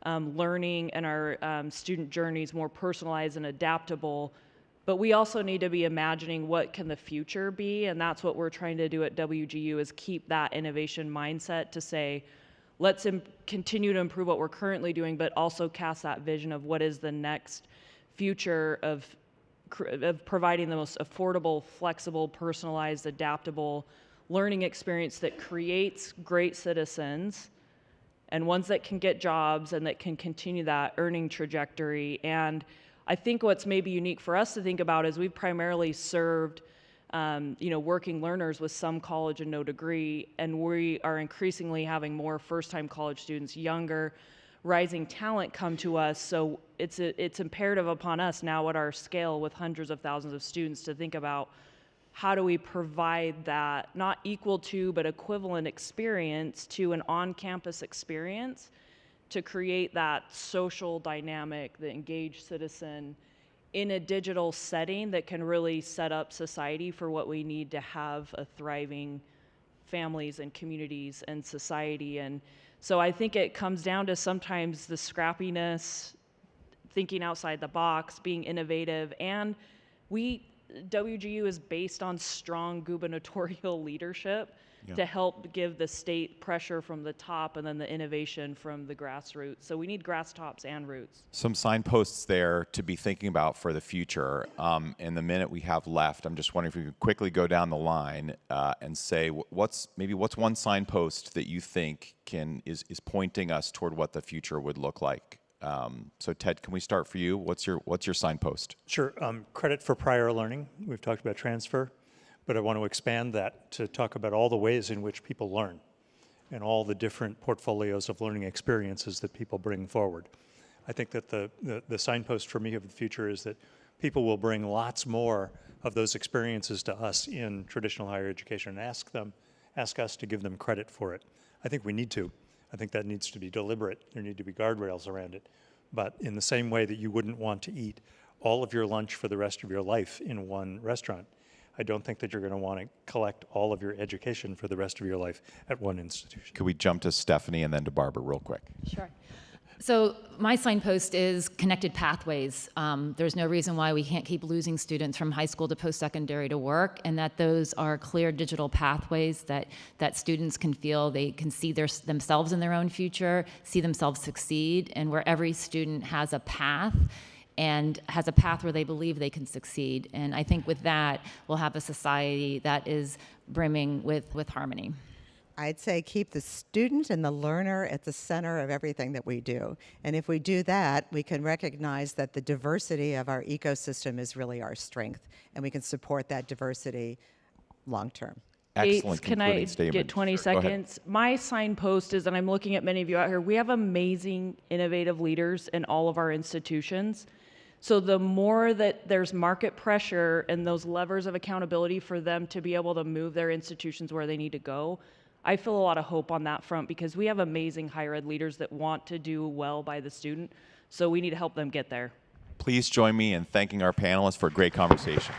learning and our student journeys more personalized and adaptable. But we also need to be imagining what can the future be, and that's what we're trying to do at WGU, is keep that innovation mindset to say, let's continue to improve what we're currently doing, but also cast that vision of what is the next future of providing the most affordable, flexible, personalized, adaptable learning experience that creates great citizens and ones that can get jobs and that can continue that earning trajectory. And I think what's maybe unique for us to think about is we've primarily served working learners with some college and no degree, and we are increasingly having more first-time college students, younger, rising talent come to us. So it's imperative upon us now at our scale with hundreds of thousands of students to think about how do we provide that not equal to but equivalent experience to an on-campus experience to create that social dynamic, the engaged citizen in a digital setting that can really set up society for what we need to have a thriving families and communities and society. And so I think it comes down to sometimes the scrappiness, thinking outside the box, being innovative, and WGU is based on strong gubernatorial leadership to help give the state pressure from the top and then the innovation from the grassroots. So we need grass tops and roots. Some signposts there to be thinking about for the future. In the minute we have left, I'm just wondering if we could quickly go down the line and say what's one signpost that you think is pointing us toward what the future would look like So Ted, can we start for you? What's your signpost? Sure. Credit for prior learning. We've talked about transfer, but I want to expand that to talk about all the ways in which people learn and all the different portfolios of learning experiences that people bring forward. I think that the signpost for me of the future is that people will bring lots more of those experiences to us in traditional higher education and ask us to give them credit for it. I think we need to. I think that needs to be deliberate. There need to be guardrails around it. But in the same way that you wouldn't want to eat all of your lunch for the rest of your life in one restaurant, I don't think that you're going to want to collect all of your education for the rest of your life at one institution. Could we jump to Stephanie and then to Barbara real quick? Sure. So my signpost is connected pathways. There's no reason why we can't keep losing students from high school to post-secondary to work, and that those are clear digital pathways that students can feel they can see themselves in their own future, see themselves succeed, and where every student has a path and has a path where they believe they can succeed. And I think with that, we'll have a society that is brimming with harmony. I'd say keep the student and the learner at the center of everything that we do. And if we do that, we can recognize that the diversity of our ecosystem is really our strength, and we can support that diversity long term. Excellent. Can I concluding statement. get 20 Sure, go ahead. seconds? My signpost is, and I'm looking at many of you out here, we have amazing, innovative leaders in all of our institutions. So the more that there's market pressure and those levers of accountability for them to be able to move their institutions where they need to go, I feel a lot of hope on that front because we have amazing higher ed leaders that want to do well by the student. So we need to help them get there. Please join me in thanking our panelists for a great conversation.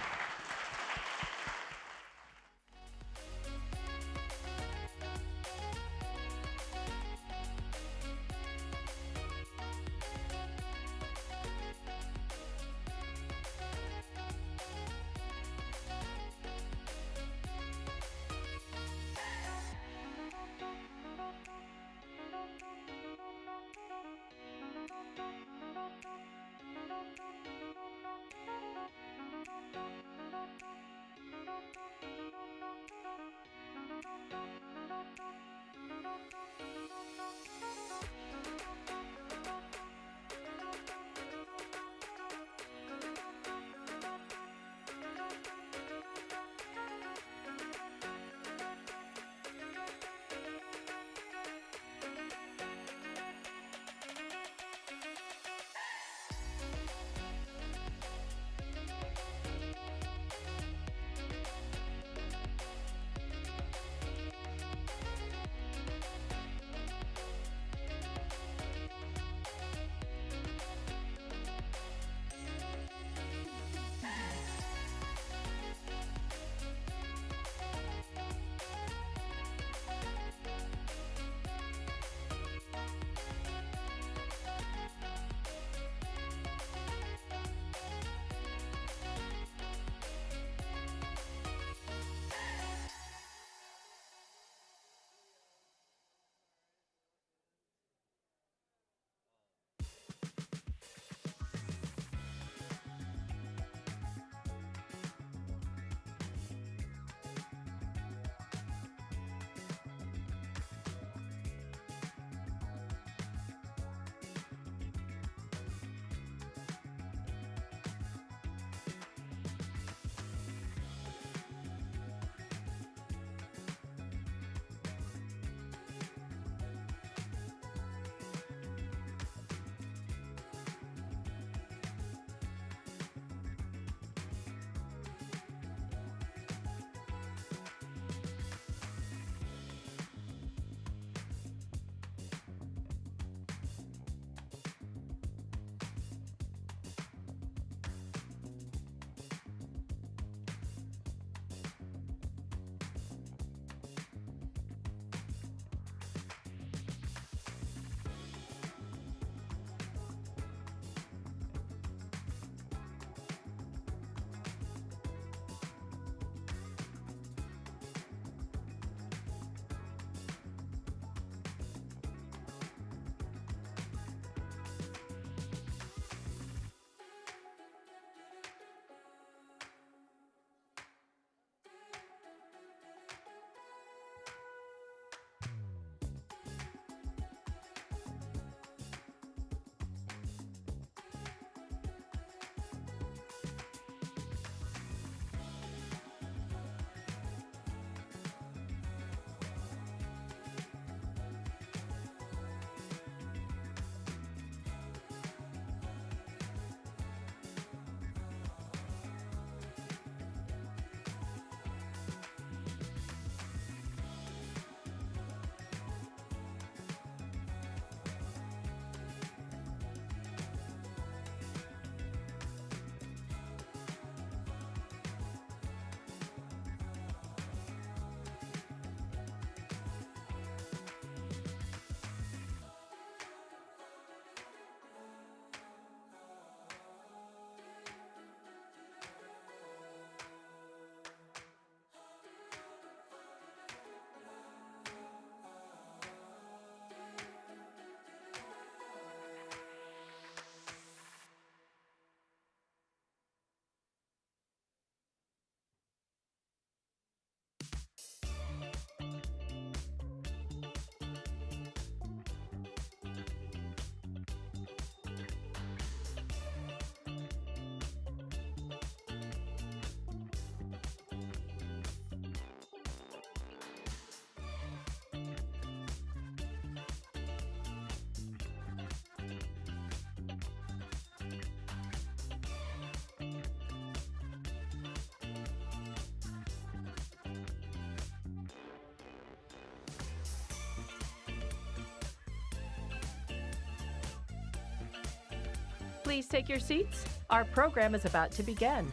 Please take your seats. Our program is about to begin.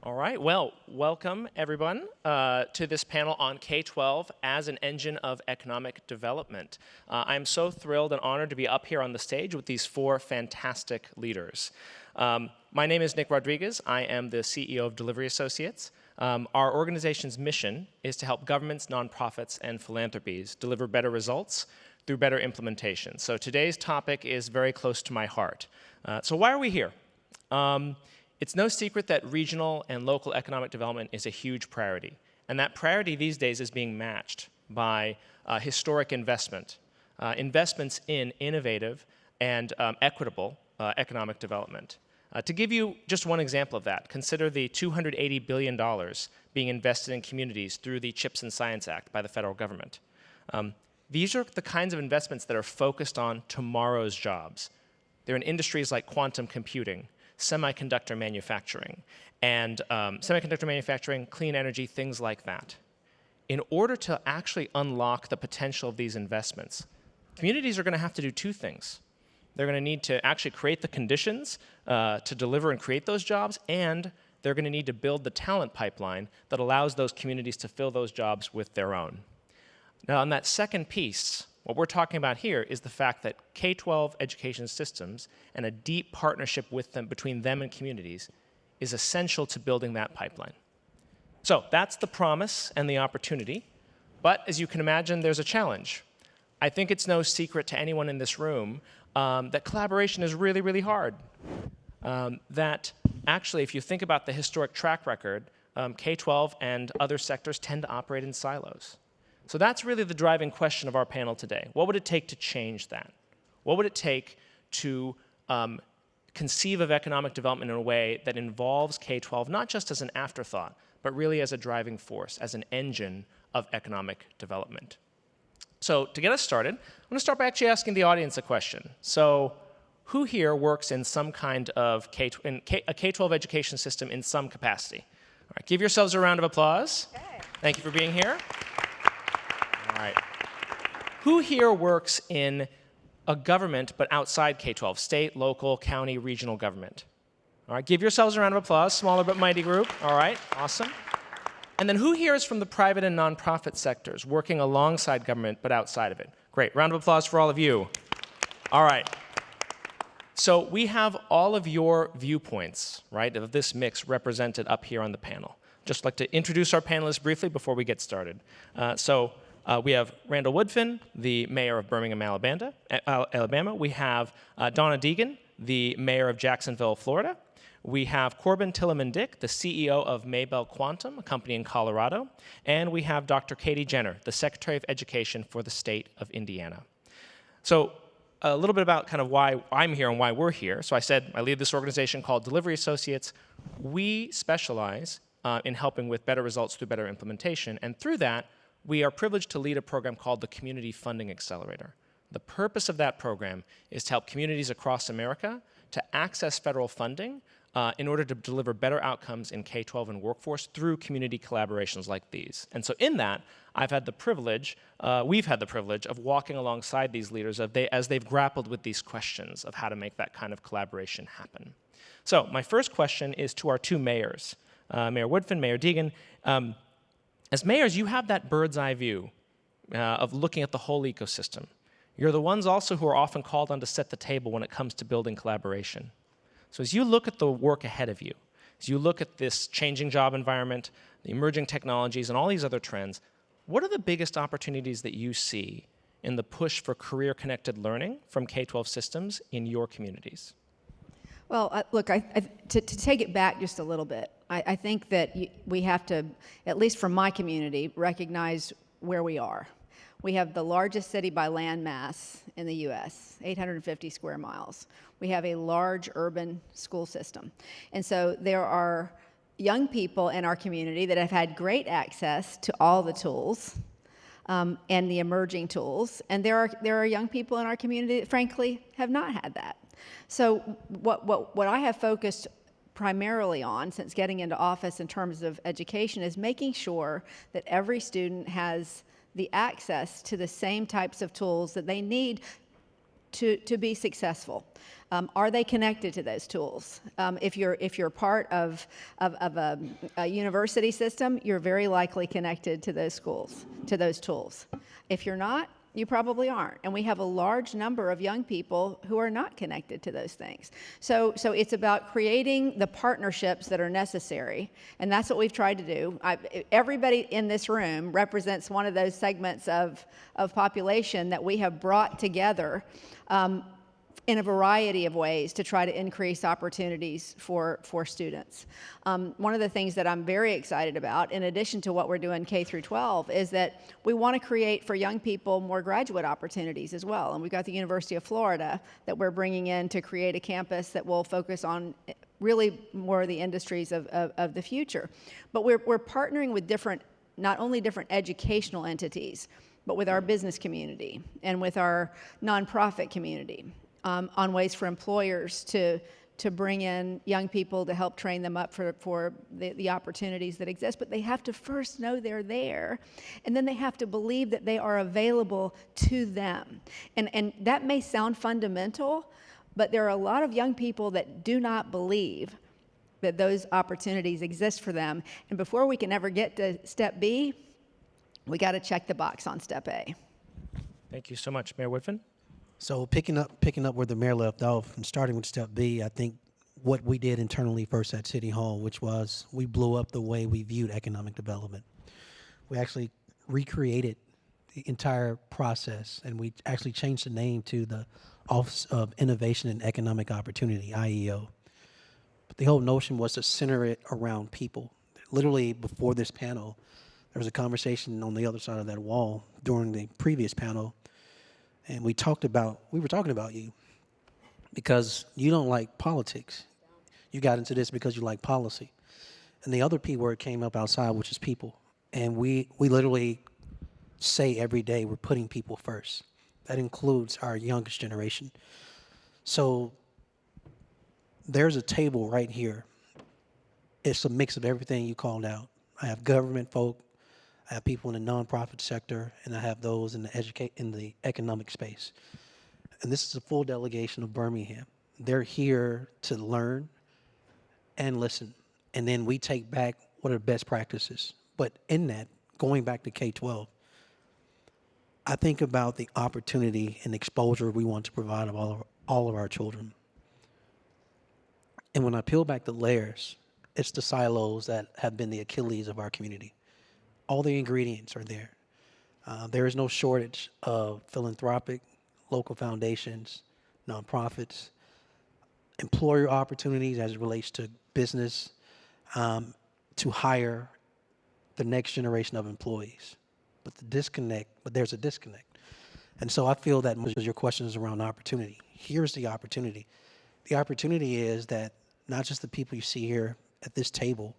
All right, well, welcome everyone to this panel on K-12 as an engine of economic development. I'm so thrilled and honored to be up here on the stage with these four fantastic leaders. My name is Nick Rodriguez. I am the CEO of Delivery Associates. Our organization's mission is to help governments, nonprofits, and philanthropies deliver better results through better implementation. So today's topic is very close to my heart. So why are we here? It's no secret that regional and local economic development is a huge priority. And that priority these days is being matched by historic investment, investments in innovative and equitable economic development. To give you just one example of that, consider the $280 billion being invested in communities through the CHIPS and Science Act by the federal government. These are the kinds of investments that are focused on tomorrow's jobs. They're in industries like quantum computing, semiconductor manufacturing, clean energy, things like that. In order to actually unlock the potential of these investments, communities are going to have to do two things. They're going to need to actually create the conditions to deliver and create those jobs, and they're going to need to build the talent pipeline that allows those communities to fill those jobs with their own. Now, on that second piece, what we're talking about here is the fact that K-12 education systems and a deep partnership with them, between them and communities, is essential to building that pipeline. So that's the promise and the opportunity. But as you can imagine, there's a challenge. I think it's no secret to anyone in this room that collaboration is really, really hard. That actually, if you think about the historic track record, K-12 and other sectors tend to operate in silos. So that's really the driving question of our panel today. What would it take to change that? What would it take to conceive of economic development in a way that involves K-12 not just as an afterthought, but really as a driving force, as an engine of economic development? So to get us started, I'm going to start by actually asking the audience a question. So who here works in some kind of a K-12 education system in some capacity? All right, give yourselves a round of applause. Okay. Thank you for being here. All right. Who here works in a government but outside K-12, state, local, county, regional government? All right, give yourselves a round of applause, smaller but mighty group. All right, awesome. And then who here is from the private and nonprofit sectors, working alongside government but outside of it? Great, round of applause for all of you. All right. So we have all of your viewpoints, right, of this mix represented up here on the panel. Just like to introduce our panelists briefly before we get started. We have Randall Woodfin, the mayor of Birmingham, Alabama. We have Donna Deegan, the mayor of Jacksonville, Florida. We have Corban Tillemann-Dick, the CEO of Maybell Quantum, a company in Colorado. And we have Dr. Katie Jenner, the Secretary of Education for the state of Indiana. So a little bit about kind of why I'm here and why we're here. So I said I lead this organization called Delivery Associates. We specialize in helping with better results through better implementation. And through that, we are privileged to lead a program called the Community Funding Accelerator. The purpose of that program is to help communities across America to access federal funding in order to deliver better outcomes in K-12 and workforce through community collaborations like these. And so in that, we've had the privilege of walking alongside these leaders as they've grappled with these questions of how to make that kind of collaboration happen. So my first question is to our two mayors, Mayor Woodfin, Mayor Deegan. As mayors, you have that bird's eye view of looking at the whole ecosystem. You're the ones also who are often called on to set the table when it comes to building collaboration. So as you look at the work ahead of you, as you look at this changing job environment, the emerging technologies, and all these other trends, what are the biggest opportunities that you see in the push for career-connected learning from K-12 systems in your communities? Well, look, to take it back just a little bit, I think that we have to, at least from my community, recognize where we are. We have the largest city by land mass in the U.S., 850 square miles. We have a large urban school system. And so there are young people in our community that have had great access to all the tools and the emerging tools. And there are young people in our community that, frankly, have not had that. So what I have focused primarily on since getting into office in terms of education is making sure that every student has the access to the same types of tools that they need to be successful. Are they connected to those tools? If you're part of a university system, you're very likely connected to those schools, to those tools. If you're not, you probably aren't. And we have a large number of young people who are not connected to those things. So it's about creating the partnerships that are necessary, and that's what we've tried to do. Everybody in this room represents one of those segments of population that we have brought together in a variety of ways to try to increase opportunities for students. One of the things that I'm very excited about, in addition to what we're doing K through 12, is that we want to create for young people more graduate opportunities as well. And we've got the University of Florida that we're bringing in to create a campus that will focus on really more of the industries of the future. But we're partnering with not only different educational entities, but with our business community and with our nonprofit community. On ways for employers to bring in young people to help train them up for the opportunities that exist. But they have to first know they're there, and then they have to believe that they are available to them. And that may sound fundamental, but there are a lot of young people that do not believe that those opportunities exist for them. And before we can ever get to step B, we got to check the box on step A. Thank you so much, Mayor Woodfin. So picking up where the mayor left off and starting with step B, I think what we did internally first at City Hall, which was we blew up the way we viewed economic development. We actually recreated the entire process, and we actually changed the name to the Office of Innovation and Economic Opportunity, IEO. But the whole notion was to center it around people. Literally before this panel, there was a conversation on the other side of that wall during the previous panel. And we were talking about you because you don't like politics. You got into this because you like policy. And the other P word came up outside, which is people. And we literally say every day we're putting people first. That includes our youngest generation. So there's a table right here. It's a mix of everything you called out. I have government folk, I have people in the nonprofit sector, and I have those in the economic space. And this is a full delegation of Birmingham. They're here to learn and listen. And then we take back what are the best practices. But in that, going back to K-12, I think about the opportunity and exposure we want to provide of all of our children. And when I peel back the layers, it's the silos that have been the Achilles of our community. All the ingredients are there. There is no shortage of philanthropic, local foundations, nonprofits, employer opportunities as it relates to business, to hire the next generation of employees. But there's a disconnect. And so I feel that most of your question is around opportunity. Here's the opportunity. The opportunity is that not just the people you see here at this table,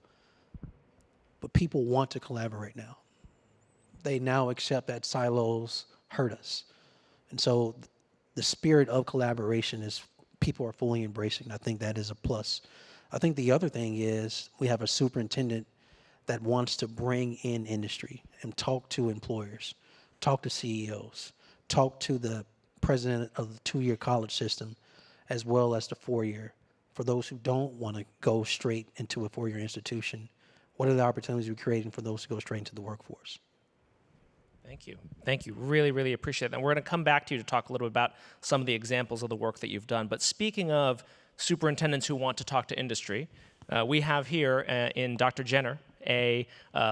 but people want to collaborate now. They now accept that silos hurt us. And so the spirit of collaboration is people are fully embracing. I think that is a plus. I think the other thing is we have a superintendent that wants to bring in industry and talk to employers, talk to CEOs, talk to the president of the 2-year college system, as well as the 4-year. For those who don't want to go straight into a 4-year institution, what are the opportunities we're creating for those to go straight into the workforce? Thank you. Thank you. Really, really appreciate that. And we're going to come back to you to talk a little bit about some of the examples of the work that you've done. But speaking of superintendents who want to talk to industry, we have here in Dr. Jenner, a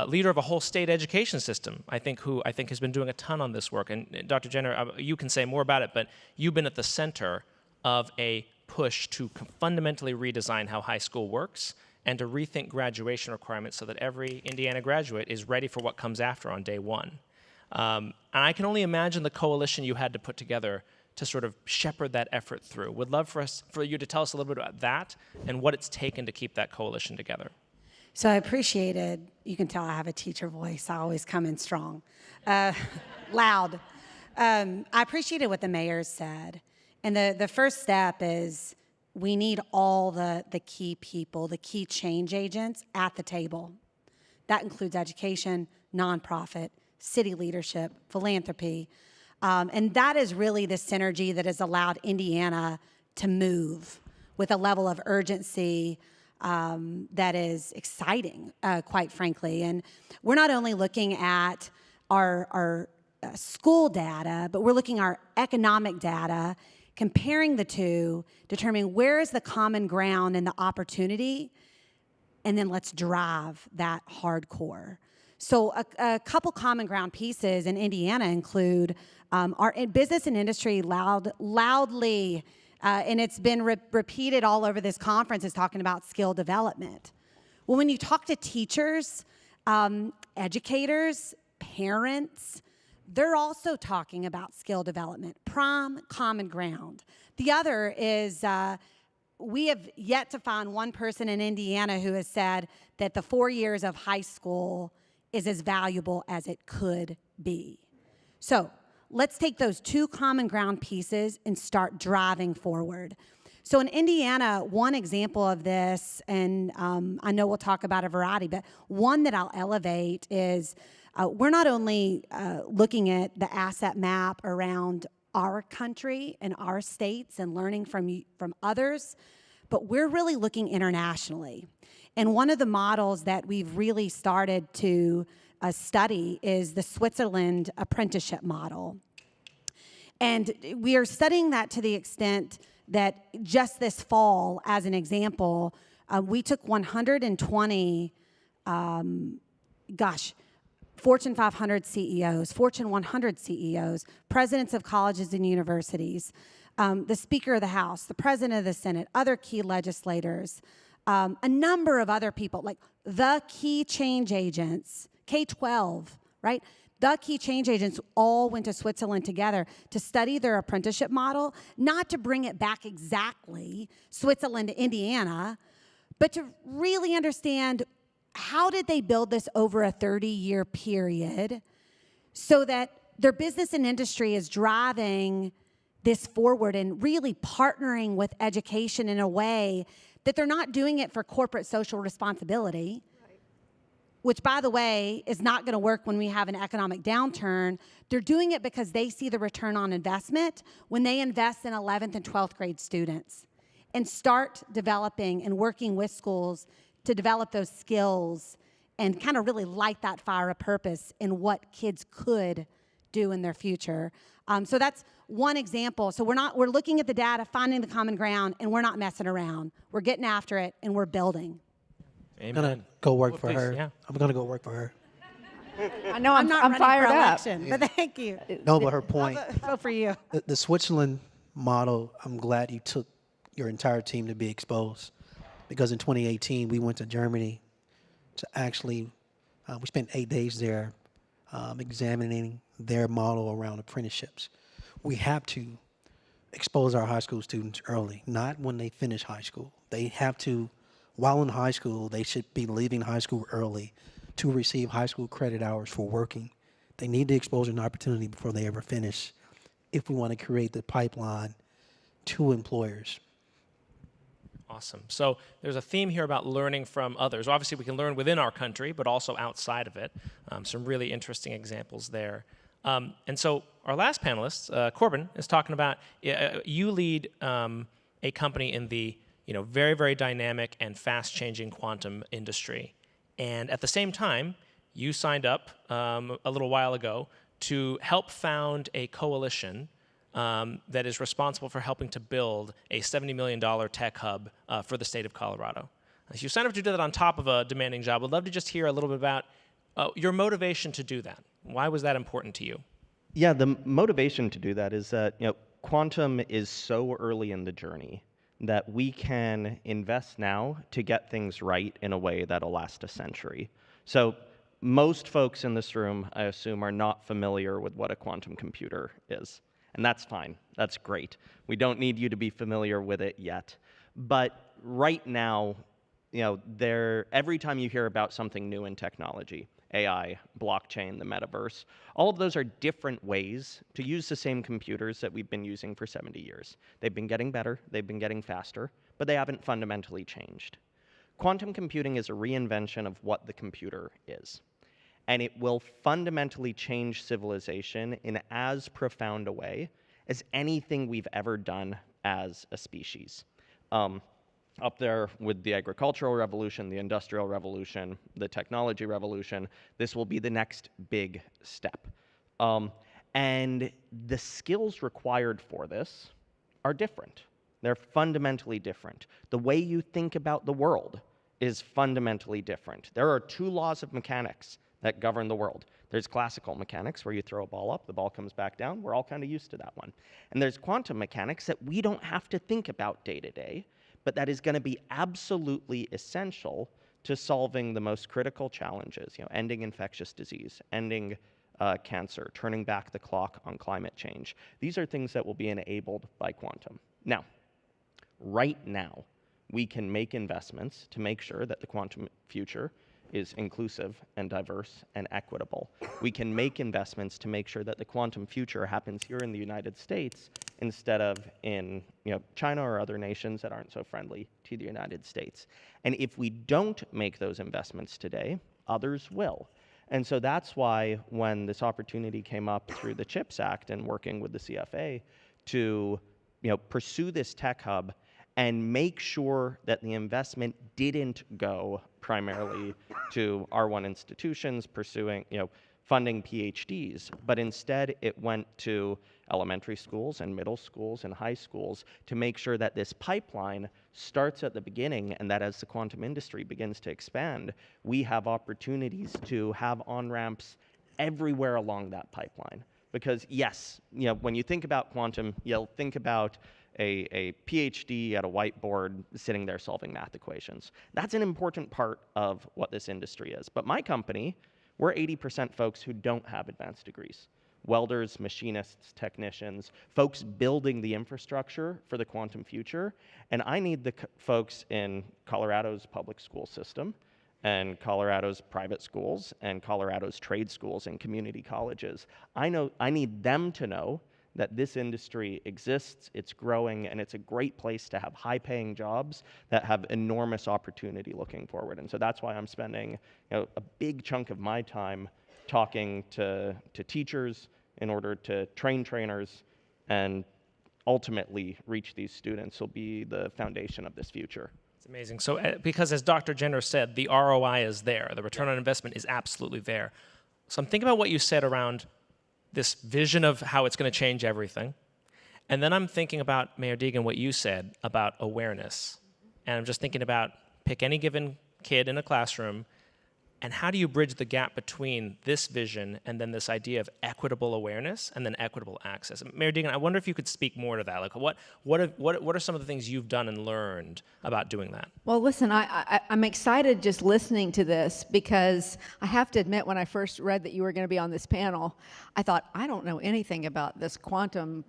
leader of a whole state education system, who has been doing a ton on this work. And Dr. Jenner, you can say more about it, but you've been at the center of a push to fundamentally redesign how high school works and to rethink graduation requirements so that every Indiana graduate is ready for what comes after on day one. And I can only imagine the coalition you had to put together to sort of shepherd that effort through. Would love for you to tell us a little bit about that and what it's taken to keep that coalition together. So I appreciated, you can tell I have a teacher voice. I always come in strong, loud. I appreciated what the mayor said. And the first step is we need all the key people, the key change agents at the table. That includes education, nonprofit, city leadership, philanthropy. And that is really the synergy that has allowed Indiana to move with a level of urgency that is exciting, quite frankly. And we're not only looking at our school data, but we're looking at our economic data, comparing the two, determining where is the common ground and the opportunity, and then let's drive that hardcore. So a couple common ground pieces in Indiana include our business and industry loudly, and it's been repeated all over this conference, is talking about skill development. Well, when you talk to teachers, educators, parents, they're also talking about skill development, common ground. The other is we have yet to find one person in Indiana who has said that the 4 years of high school is as valuable as it could be. So let's take those two common ground pieces and start driving forward. So in Indiana, one example of this, and I know we'll talk about a variety, but one that I'll elevate is we're not only looking at the asset map around our country and our states and learning from others, but we're really looking internationally. And one of the models that we've really started to study is the Switzerland apprenticeship model. And we are studying that to the extent that just this fall, as an example, we took 120, Fortune 500 CEOs, Fortune 100 CEOs, presidents of colleges and universities, the Speaker of the House, the President of the Senate, other key legislators, a number of other people, like the key change agents, K-12, right? The key change agents all went to Switzerland together to study their apprenticeship model, not to bring it back exactly, Switzerland to Indiana, but to really understand how did they build this over a 30-year period so that their business and industry is driving this forward and really partnering with education in a way that they're not doing it for corporate social responsibility, which, by the way, is not going to work when we have an economic downturn. They're doing it because they see the return on investment when they invest in 11th and 12th grade students and start developing and working with schools to develop those skills and kind of really light that fire of purpose in what kids could do in their future. So that's one example. So we're looking at the data, finding the common ground, and we're not messing around. We're getting after it, and we're building. I'm going to go work for please, her. yeah. I'm going to go work for her. I know I'm not I'm running fired for up. election, but thank you. No, but her point, Vote for you. the Switzerland model, I'm glad you took your entire team to be exposed, because in 2018, we went to Germany to actually, we spent 8 days there examining their model around apprenticeships. We have to expose our high school students early, not when they finish high school. They have to, while in high school, they should be leaving high school early to receive high school credit hours for working. They need the exposure and opportunity before they ever finish if we want to create the pipeline to employers. Awesome. So there's a theme here about learning from others. Obviously, we can learn within our country, but also outside of it. Some really interesting examples there. And so our last panelist, Corban, is talking about you lead a company in the very, very dynamic and fast-changing quantum industry. And at the same time, you signed up a little while ago to help found a coalition that is responsible for helping to build a $70 million tech hub for the state of Colorado. So you signed up to do that on top of a demanding job. I'd love to just hear a little bit about your motivation to do that. Why was that important to you? Yeah, the motivation to do that is that quantum is so early in the journey that we can invest now to get things right in a way that'll last a century. So most folks in this room, I assume, are not familiar with what a quantum computer is. And that's fine. That's great. We don't need you to be familiar with it yet. But right now, every time you hear about something new in technology, AI, blockchain, the metaverse, all of those are different ways to use the same computers that we've been using for 70 years. They've been getting better, they've been getting faster, but they haven't fundamentally changed. Quantum computing is a reinvention of what the computer is. And it will fundamentally change civilization in as profound a way as anything we've ever done as a species. Up there with the agricultural revolution, the industrial revolution, the technology revolution, this will be the next big step. And the skills required for this are different. They're fundamentally different. The way you think about the world is fundamentally different. There are two laws of mechanics that govern the world. There's classical mechanics, where you throw a ball up, the ball comes back down. We're all kind of used to that one. And there's quantum mechanics that we don't have to think about day to day, but that is going to be absolutely essential to solving the most critical challenges, ending infectious disease, ending cancer, turning back the clock on climate change. These are things that will be enabled by quantum. Now, right now, we can make investments to make sure that the quantum future is inclusive and diverse and equitable. We can make investments to make sure that the quantum future happens here in the United States instead of in China or other nations that aren't so friendly to the United States. And if we don't make those investments today, others will. And so that's why when this opportunity came up through the CHIPS Act and working with the CFA to pursue this tech hub and make sure that the investment didn't go primarily to R1 institutions pursuing, funding PhDs, but instead it went to elementary schools and middle schools and high schools to make sure that this pipeline starts at the beginning, and that as the quantum industry begins to expand, we have opportunities to have on-ramps everywhere along that pipeline. Because yes, when you think about quantum, you'll think about a PhD at a whiteboard sitting there solving math equations. That's an important part of what this industry is. But my company, we're 80% folks who don't have advanced degrees. Welders, machinists, technicians, folks building the infrastructure for the quantum future. And I need the folks in Colorado's public school system and Colorado's private schools and Colorado's trade schools and community colleges. I need them to know that this industry exists, it's growing, and it's a great place to have high-paying jobs that have enormous opportunity looking forward. And so that's why I'm spending a big chunk of my time talking to teachers in order to train trainers and ultimately reach these students will be the foundation of this future. It's amazing. So because as Dr. Jenner said, the ROI is there. The return on investment is absolutely there. So I'm thinking about what you said around this vision of how it's going to change everything. And then I'm thinking about, Mayor Deegan, what you said about awareness. And I'm just thinking about pick any given kid in a classroom, and how do you bridge the gap between this vision and then this idea of equitable awareness and then equitable access? Mayor Deegan, I wonder if you could speak more to that. Like, what are some of the things you've done and learned about doing that? Well, listen, I'm excited just listening to this because I have to admit, when I first read that you were going to be on this panel, I thought, I don't know anything about this quantum,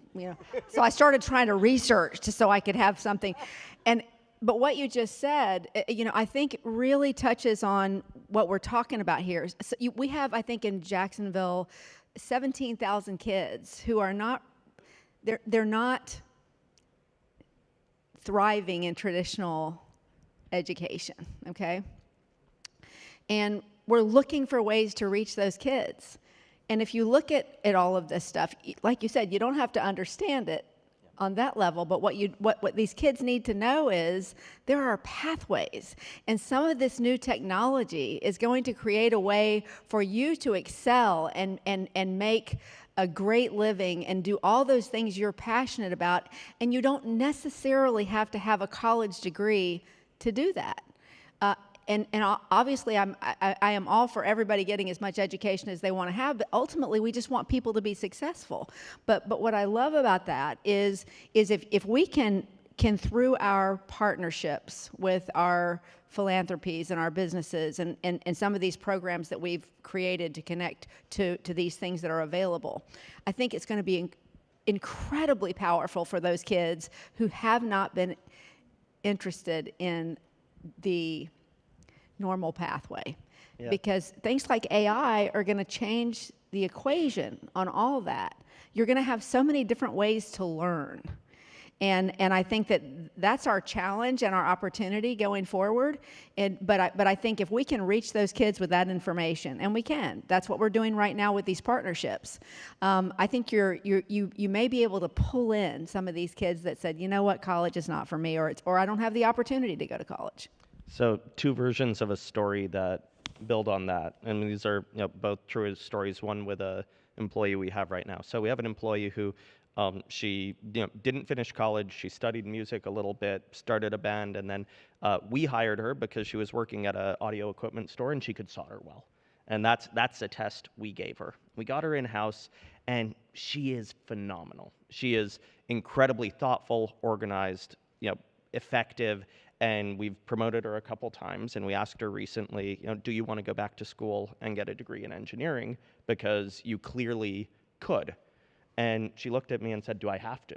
So I started trying to research so I could have something. But what you just said, I think really touches on what we're talking about here. So we have, I think, in Jacksonville, 17,000 kids who are not, they're not thriving in traditional education, okay? And we're looking for ways to reach those kids. And if you look at all of this stuff, like you said, you don't have to understand it on that level, but what these kids need to know is there are pathways. And some of this new technology is going to create a way for you to excel and make a great living and do all those things you're passionate about. And you don't necessarily have to have a college degree to do that. And obviously, I am all for everybody getting as much education as they want to have, but ultimately, we just want people to be successful. But what I love about that is if we can through our partnerships with our philanthropies and our businesses and some of these programs that we've created to connect to these things that are available, I think it's going to be incredibly powerful for those kids who have not been interested in the normal pathway. Yeah. Because things like AI are going to change the equation on all that. You're going to have so many different ways to learn. And I think that's our challenge and our opportunity going forward. But I think if we can reach those kids with that information, and we can, that's what we're doing right now with these partnerships. I think you may be able to pull in some of these kids that said, you know what, college is not for me, or I don't have the opportunity to go to college. So 2 versions of a story that build on that, and these are both true stories. One with a employee we have right now. So we have an employee who she didn't finish college. She studied music a little bit, started a band, and then we hired her because she was working at an audio equipment store and she could solder well. And that's a test we gave her. We got her in-house, and she is phenomenal. She is incredibly thoughtful, organized, effective. And we've promoted her a couple times, and we asked her recently, do you want to go back to school and get a degree in engineering? Because you clearly could. And she looked at me and said, do I have to?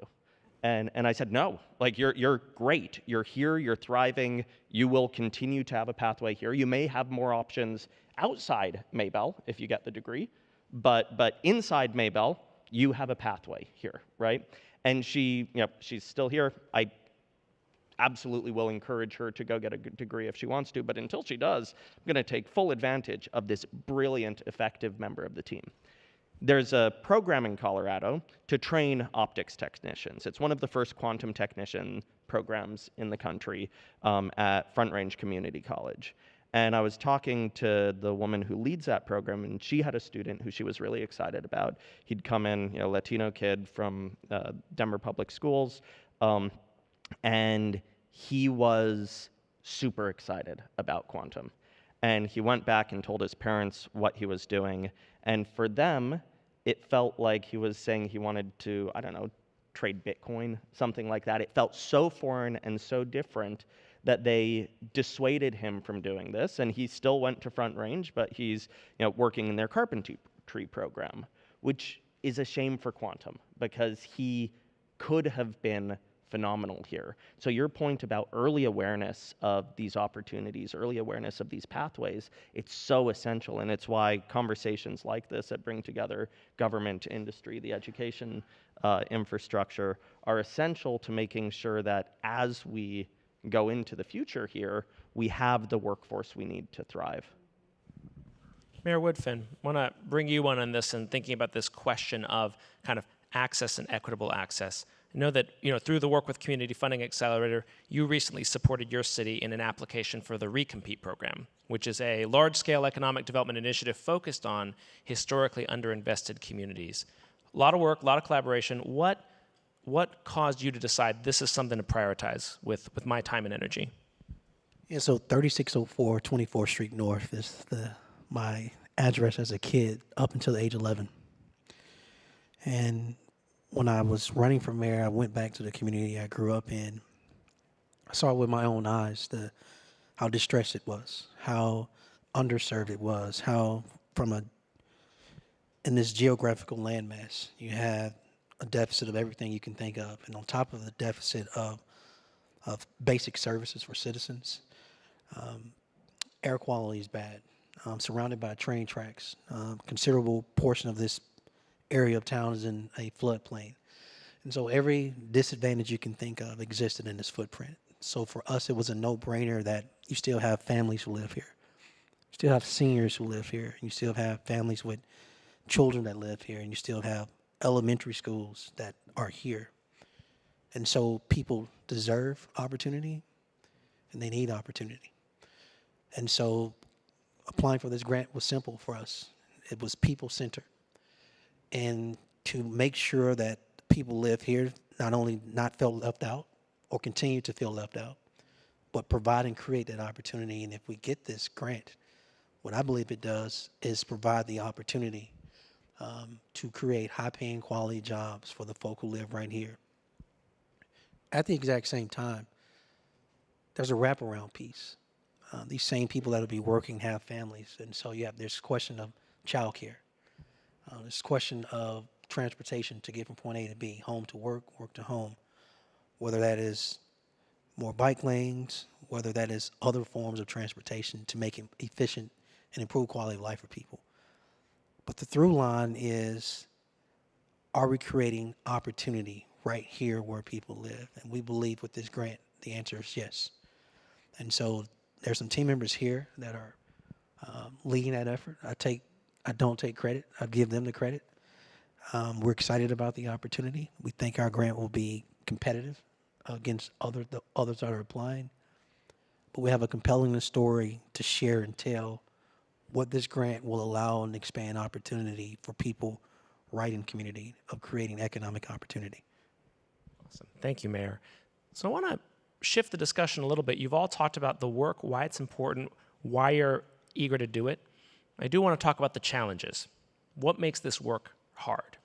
And I said, no, like you're great. You're here, you're thriving. You will continue to have a pathway here. You may have more options outside Maybell if you get the degree, but inside Maybell, you have a pathway here, right? And she's still here. I absolutely will encourage her to go get a good degree if she wants to, but until she does, I'm going to take full advantage of this brilliant, effective member of the team. There's a program in Colorado to train optics technicians. It's one of the first quantum technician programs in the country at Front Range Community College. And I was talking to the woman who leads that program, and she had a student who she was really excited about. He'd come in, Latino kid from Denver Public Schools, and he was super excited about quantum. And he went back and told his parents what he was doing. And for them, it felt like he was saying he wanted to, I don't know, trade Bitcoin, something like that. It felt so foreign and so different that they dissuaded him from doing this. And he still went to Front Range, but he's working in their carpentry program, which is a shame for quantum because he could have been phenomenal here. So your point about early awareness of these opportunities, early awareness of these pathways, it's so essential, and it's why conversations like this that bring together government, industry, the education infrastructure are essential to making sure that as we go into the future here, we have the workforce we need to thrive. Mayor Woodfin, want to bring you on this and thinking about this question of kind of access and equitable access. I know that through the work with Community Funding Accelerator, you recently supported your city in an application for the Recompete program, which is a large-scale economic development initiative focused on historically underinvested communities. A lot of work, a lot of collaboration. What caused you to decide this is something to prioritize with my time and energy? Yeah, so 3604 24th Street North is my address as a kid up until the age 11. And when I was running for mayor, I went back to the community I grew up in. I saw with my own eyes how distressed it was, how underserved it was, how in this geographical landmass, you have a deficit of everything you can think of. And on top of the deficit of basic services for citizens, air quality is bad. Surrounded by train tracks. Considerable portion of this area of town is in a floodplain. And so every disadvantage you can think of existed in this footprint. So for us, it was a no-brainer that you still have families who live here. You still have seniors who live here. You still have families with children that live here. And you still have elementary schools that are here. And so people deserve opportunity, and they need opportunity. And so applying for this grant was simple for us. It was people-centered. And to make sure that people live here not only not felt left out or continue to feel left out, but provide and create that opportunity. And if we get this grant, what I believe it does is provide the opportunity to create high-paying quality jobs for the folk who live right here. At the exact same time, there's a wraparound piece. These same people that will be working have families, and so you have this question of childcare, this question of transportation to get from point A to B, home to work, work to home, whether that is more bike lanes, whether that is other forms of transportation to make it efficient and improve quality of life for people. But the through line is, are we creating opportunity right here where people live? And we believe with this grant, the answer is yes. And so there's some team members here that are leading that effort. I don't take credit. I give them the credit. We're excited about the opportunity. We think our grant will be competitive against others that are applying. But we have a compelling story to share and tell what this grant will allow and expand opportunity for people right in community of creating economic opportunity. Awesome. Thank you, Mayor. So I want to shift the discussion a little bit. You've all talked about the work, why it's important, why you're eager to do it. I do want to talk about the challenges. What makes this work hard?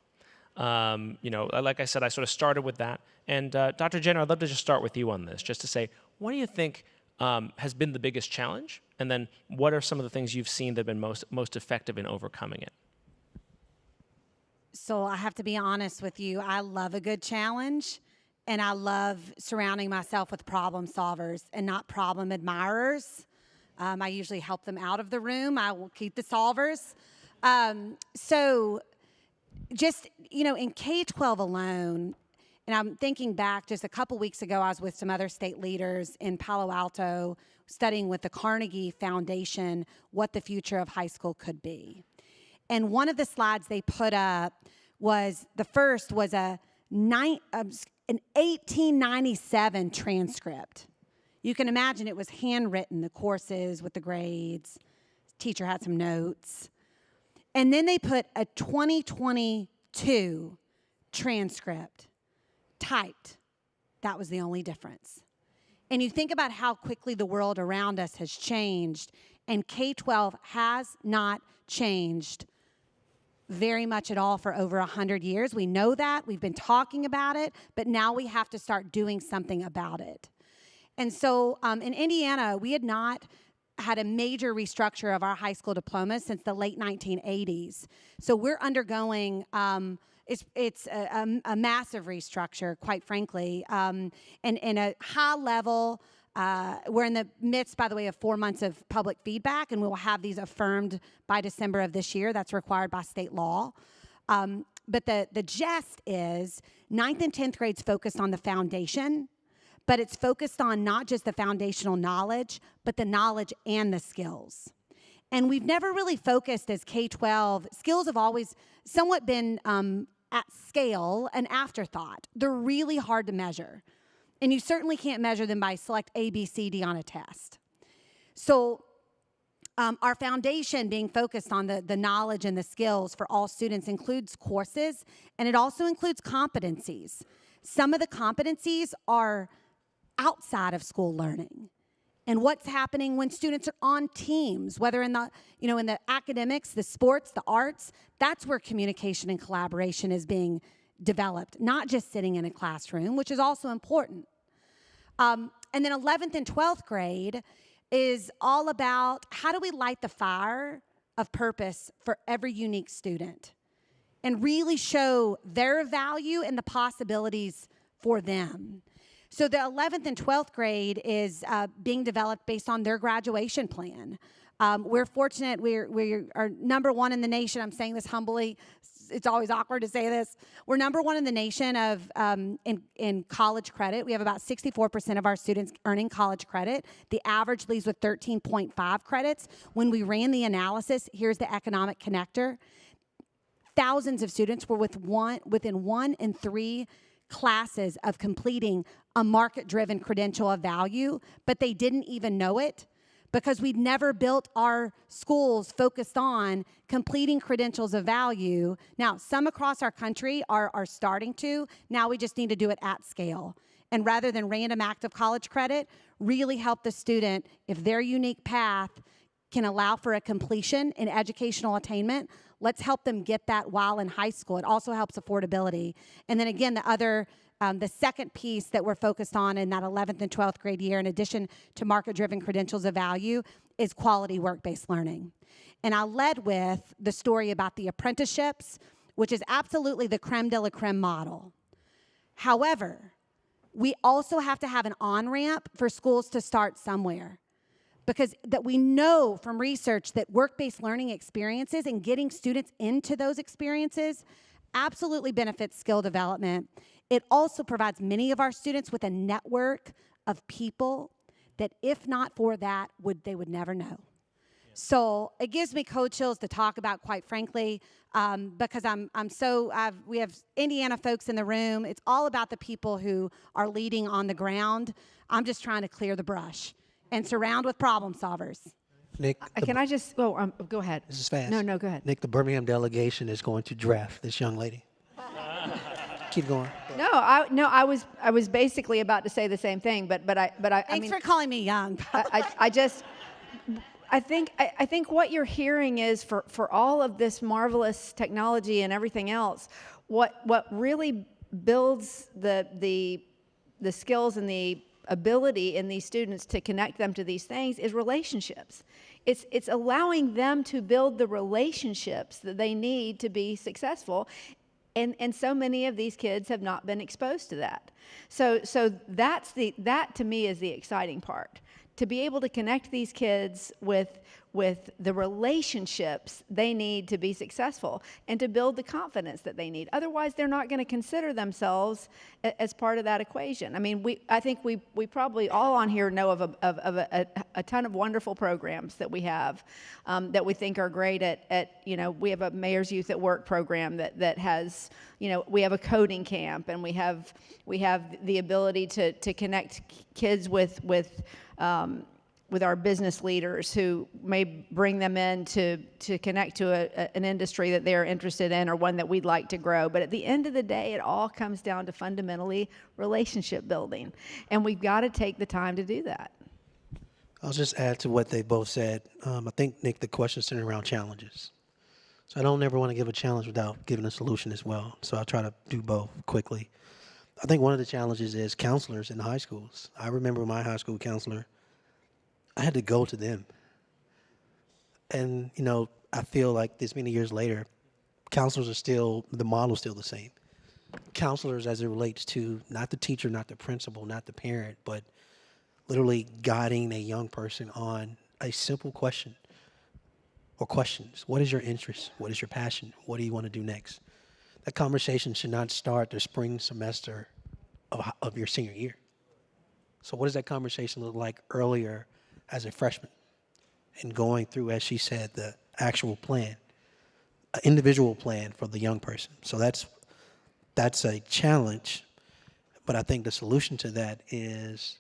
Like I said, I sort of started with that. And Dr. Jenner, I'd love to just start with you on this, just to say, what do you think has been the biggest challenge? And then what are some of the things you've seen that have been most effective in overcoming it? So I have to be honest with you. I love a good challenge, and I love surrounding myself with problem solvers and not problem admirers. I usually help them out of the room. I will keep the solvers. So just, in K-12 alone, and I'm thinking back just a couple weeks ago, I was with some other state leaders in Palo Alto studying with the Carnegie Foundation what the future of high school could be. And one of the slides they put up was, the first was an 1897 transcript. You can imagine it was handwritten, the courses with the grades. Teacher had some notes. And then they put a 2022 transcript typed. That was the only difference. And you think about how quickly the world around us has changed, and K-12 has not changed very much at all for over 100 years. We know that. We've been talking about it, but now we have to start doing something about it. And so in Indiana, we had not had a major restructure of our high school diplomas since the late 1980s. So we're undergoing, it's a massive restructure, quite frankly, and a high level. We're in the midst, by the way, of 4 months of public feedback, and we will have these affirmed by December of this year. That's required by state law. But the gist is 9th and 10th grades focused on the foundation, but it's focused on not just the foundational knowledge, but the knowledge and the skills. And we've never really focused as K-12. Skills have always somewhat been at scale an afterthought. They're really hard to measure. And you certainly can't measure them by select A, B, C, D on a test. So our foundation being focused on the knowledge and the skills for all students includes courses, and it also includes competencies. Some of the competencies are outside of school learning. And what's happening when students are on teams, whether in the, in the academics, the sports, the arts, that's where communication and collaboration is being developed, not just sitting in a classroom, which is also important. And then 11th and 12th grade is all about how do we light the fire of purpose for every unique student and really show their value and the possibilities for them. So the 11th and 12th grade is being developed based on their graduation plan. We're fortunate. We are number one in the nation. I'm saying this humbly. it's always awkward to say this. We're number one in the nation of in college credit. We have about 64% of our students earning college credit. The average leaves with 13.5 credits. When we ran the analysis, here's the economic connector. Thousands of students were within 1 in 3 classes of completing a market-driven credential of value, but they didn't even know it because we'd never built our schools focused on completing credentials of value. Now, some across our country are starting to. Now we just need to do it at scale. And rather than random active college credit, really help the student, if their unique path can allow for a completion in educational attainment, let's help them get that while in high school. It also helps affordability. And then again, the second piece that we're focused on in that 11th and 12th grade year, in addition to market-driven credentials of value, is quality work-based learning. And I led with the story about the apprenticeships, which is absolutely the creme de la creme model. However, we also have to have an on-ramp for schools to start somewhere. Because that we know from research that work-based learning experiences and getting students into those experiences absolutely benefits skill development. It also provides many of our students with a network of people that if not for that, they would never know. Yeah. So it gives me cold chills to talk about, quite frankly, because we have Indiana folks in the room. It's all about the people who are leading on the ground. I'm just trying to clear the brush and surround with problem solvers. Nick, Can I just go ahead. This is fast. No, go ahead. Nick, the Birmingham delegation is going to draft this young lady. Keep going. I was basically about to say the same thing, but I Thanks for calling me young. I think what you're hearing is for all of this marvelous technology and everything else, what really builds the skills and the ability in these students to connect them to these things is relationships. It's allowing them to build the relationships that they need to be successful. And so many of these kids have not been exposed to that. So that to me is the exciting part. To be able to connect these kids with the relationships they need to be successful and to build the confidence that they need. Otherwise, they're not going to consider themselves as part of that equation. I mean, I think we probably all on here know of a ton of wonderful programs that we have that we think are great at we have a Mayor's Youth at Work program that has, we have a coding camp, and we have the ability to connect kids with our business leaders who may bring them in to connect to an industry that they're interested in or one that we'd like to grow. But at the end of the day, it all comes down to fundamentally relationship building. And we've got to take the time to do that. I'll just add to what they both said. I think, Nick, the question centered around challenges. So I don't ever want to give a challenge without giving a solution as well. So I'll try to do both quickly. I think one of the challenges is counselors in high schools. I remember my high school counselor, I had to go to them. And, I feel like this many years later, counselors the model's still the same. Counselors as it relates to not the teacher, not the principal, not the parent, but literally guiding a young person on a simple question or questions. What is your interest? What is your passion? What do you want to do next? That conversation should not start the spring semester of your senior year. So what does that conversation look like earlier as a freshman, and going through, as she said, the actual plan, an individual plan for the young person? So that's a challenge, but I think the solution to that is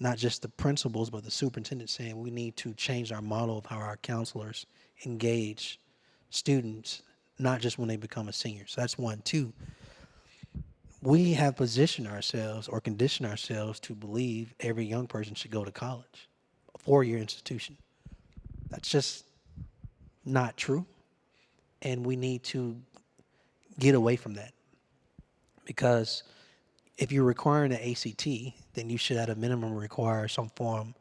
not just the principals, but the superintendent saying we need to change our model of how our counselors engage students, not just when they become a senior. So that's one. Two, we have positioned ourselves or conditioned ourselves to believe every young person should go to college, a four-year institution. That's just not true. And we need to get away from that. Because if you're requiring an ACT, then you should at a minimum require some form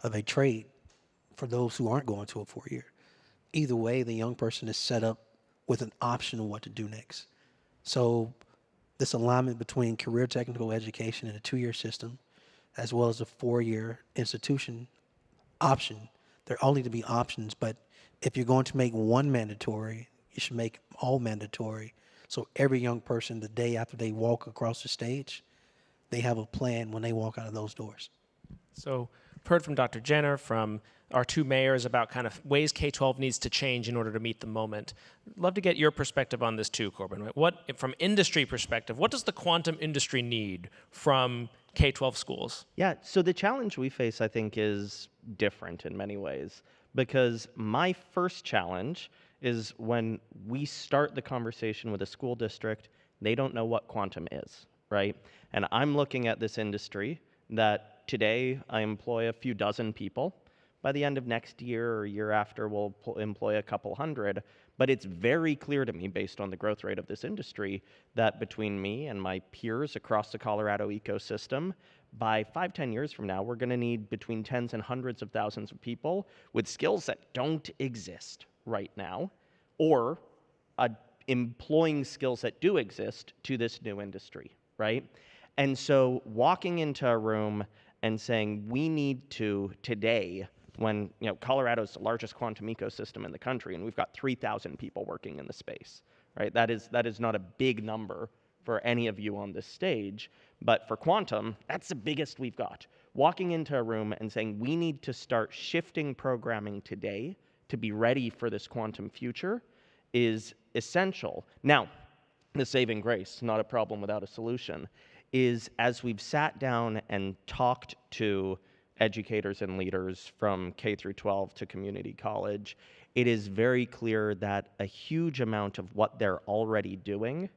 of a trade for those who aren't going to a four-year. Either way, the young person is set up with an option of what to do next. So this alignment between career technical education and a two-year system, as well as a four-year institution option, there all need to be options, but if you're going to make one mandatory, You should make all mandatory. So every young person, the day after they walk across the stage, they have a plan when they walk out of those doors. So I've heard from Dr. Jenner, from our two mayors about kind of ways K-12 needs to change in order to meet the moment. I'd love to get your perspective on this too, Corban. What, from industry perspective, what does the quantum industry need from K-12 schools? Yeah, so the challenge we face, I think, is different in many ways, because my first challenge is when we start the conversation with a school district, they don't know what quantum is, right? And I'm looking at this industry that today I employ a few dozen people. By the end of next year or year after, we'll employ a couple hundred. But it's very clear to me, based on the growth rate of this industry, that between me and my peers across the Colorado ecosystem, by 5-10 years from now, we're going to need between tens and hundreds of thousands of people with skills that don't exist right now, or employing skills that do exist to this new industry, right? And so walking into a room and saying, we need to today, when Colorado's the largest quantum ecosystem in the country, and we've got 3,000 people working in the space, right? That is not a big number for any of you on this stage, but for quantum, that's the biggest we've got. Walking into a room and saying, we need to start shifting programming today to be ready for this quantum future is essential. Now, the saving grace, not a problem without a solution, is as we've sat down and talked to educators and leaders from K through 12 to community college, it is very clear that a huge amount of what they're already doing,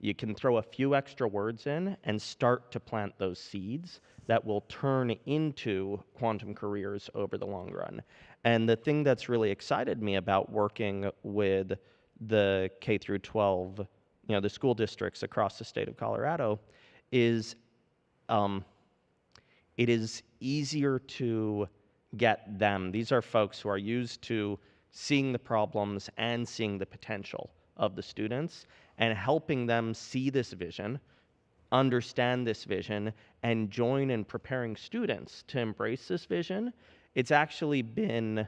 you can throw a few extra words in and start to plant those seeds that will turn into quantum careers over the long run. And the thing that's really excited me about working with the K through 12, the school districts across the state of Colorado, is it is easier to get them. These are folks who are used to seeing the problems and seeing the potential of the students and helping them see this vision, understand this vision, and join in preparing students to embrace this vision. It's actually been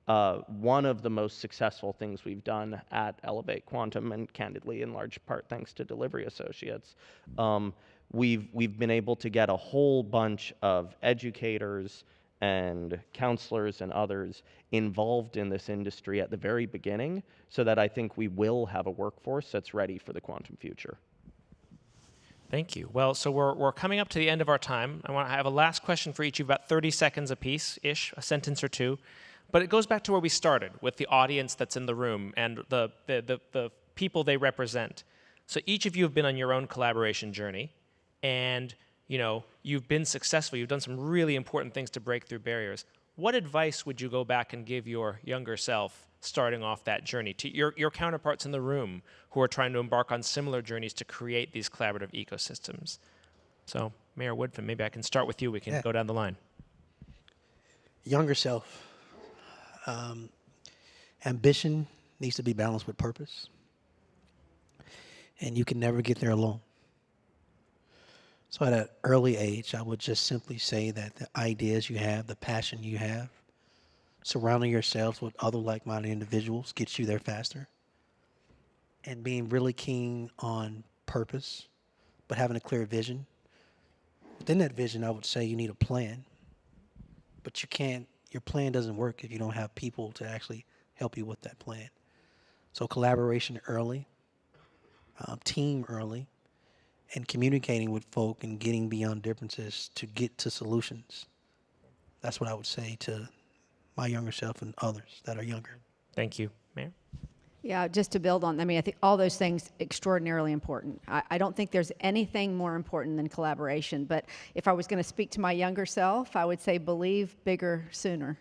one of the most successful things we've done at Elevate Quantum, and candidly, in large part, thanks to Delivery Associates. We've been able to get a whole bunch of educators and counselors and others involved in this industry at the very beginning, so that I think we will have a workforce that's ready for the quantum future. Thank you. Well, so we're coming up to the end of our time. I want to have a last question for each of you, about 30 seconds apiece-ish, a sentence or two. But it goes back to where we started, with the audience that's in the room and the people they represent. So each of you have been on your own collaboration journey, and you've been successful. You've done some really important things to break through barriers. What advice would you go back and give your younger self starting off that journey, to your counterparts in the room who are trying to embark on similar journeys to create these collaborative ecosystems? So, Mayor Woodfin, maybe I can start with you. We can go down the line. Younger self. Ambition needs to be balanced with purpose. And you can never get there alone. So at an early age, I would just simply say that the ideas you have, the passion you have, surrounding yourselves with other like-minded individuals gets you there faster. And being really keen on purpose, but having a clear vision. Within that vision, I would say you need a plan. But your plan doesn't work if you don't have people to actually help you with that plan. So collaboration early, team early, and communicating with folk and getting beyond differences to get to solutions. That's what I would say to my younger self and others that are younger. Thank you. Mayor? Yeah, just to build on, I think all those things extraordinarily important. I don't think there's anything more important than collaboration, but if I was going to speak to my younger self, I would say believe bigger sooner.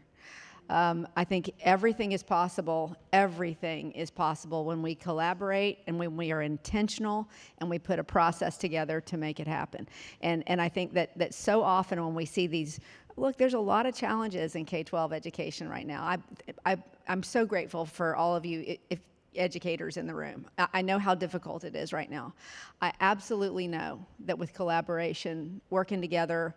I think everything is possible. Everything is possible when we collaborate and when we are intentional and we put a process together to make it happen. And I think that so often when we see these, look, there's a lot of challenges in K-12 education right now. I'm so grateful for all of you. educators in the room. I know how difficult it is right now. I absolutely know that with collaboration, working together,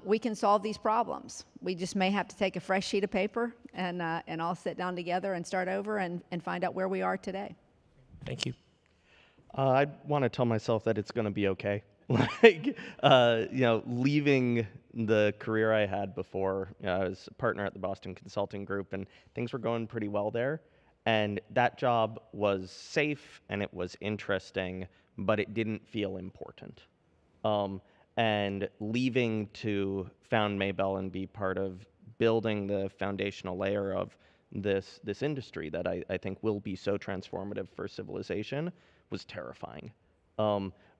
we can solve these problems. We just may have to take a fresh sheet of paper and all sit down together and start over and find out where we are today. Thank you. I want to tell myself that it's going to be okay. Like, leaving the career I had before, I was a partner at the Boston Consulting Group, and things were going pretty well there. And that job was safe and it was interesting, but it didn't feel important. And leaving to found Maybell and be part of building the foundational layer of this industry that I think will be so transformative for civilization was terrifying.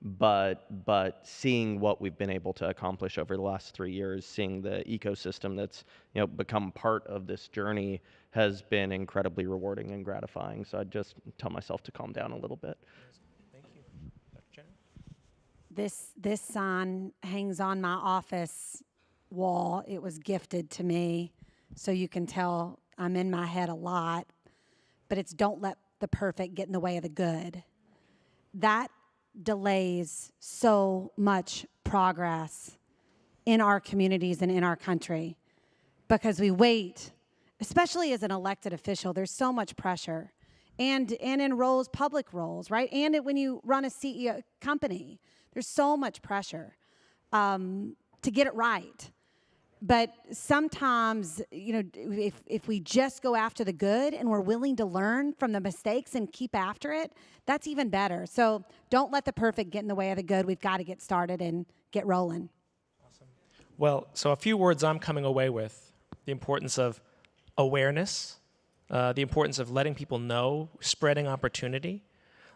But seeing what we've been able to accomplish over the last 3 years, seeing the ecosystem that's become part of this journey has been incredibly rewarding and gratifying. So I'd just tell myself to calm down a little bit. Thank you. Dr. Jeanne? This sign hangs on my office wall. It was gifted to me, so you can tell I'm in my head a lot. But it's don't let the perfect get in the way of the good. That delays so much progress in our communities and in our country because we wait, especially as an elected official. There's so much pressure, and in roles, public roles, right? And when you run a CEO company, there's so much pressure to get it right. But sometimes, if we just go after the good and we're willing to learn from the mistakes and keep after it, that's even better. So don't let the perfect get in the way of the good. We've got to get started and get rolling. Awesome. Well, so a few words I'm coming away with: the importance of awareness, the importance of letting people know, spreading opportunity,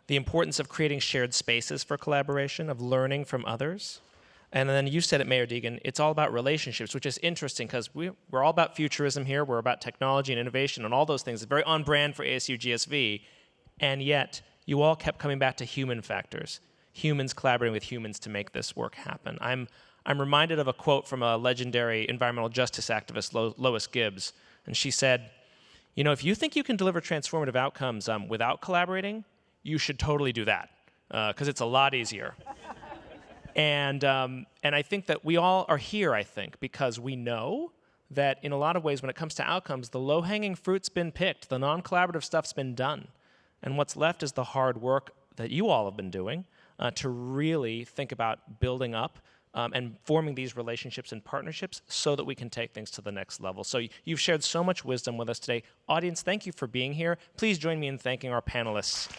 the importance of creating shared spaces for collaboration, of learning from others. And then you said it, Mayor Deegan, it's all about relationships, which is interesting because we're all about futurism here. We're about technology and innovation and all those things. It's very on brand for ASU GSV. And yet, you all kept coming back to human factors, humans collaborating with humans to make this work happen. I'm reminded of a quote from a legendary environmental justice activist, Lois Gibbs. And she said, if you think you can deliver transformative outcomes without collaborating, you should totally do that because it's a lot easier. And I think that we all are here, because we know that in a lot of ways when it comes to outcomes, the low-hanging fruit's been picked, the non-collaborative stuff's been done. And what's left is the hard work that you all have been doing to really think about building up and forming these relationships and partnerships so that we can take things to the next level. So you've shared so much wisdom with us today. Audience, thank you for being here. Please join me in thanking our panelists.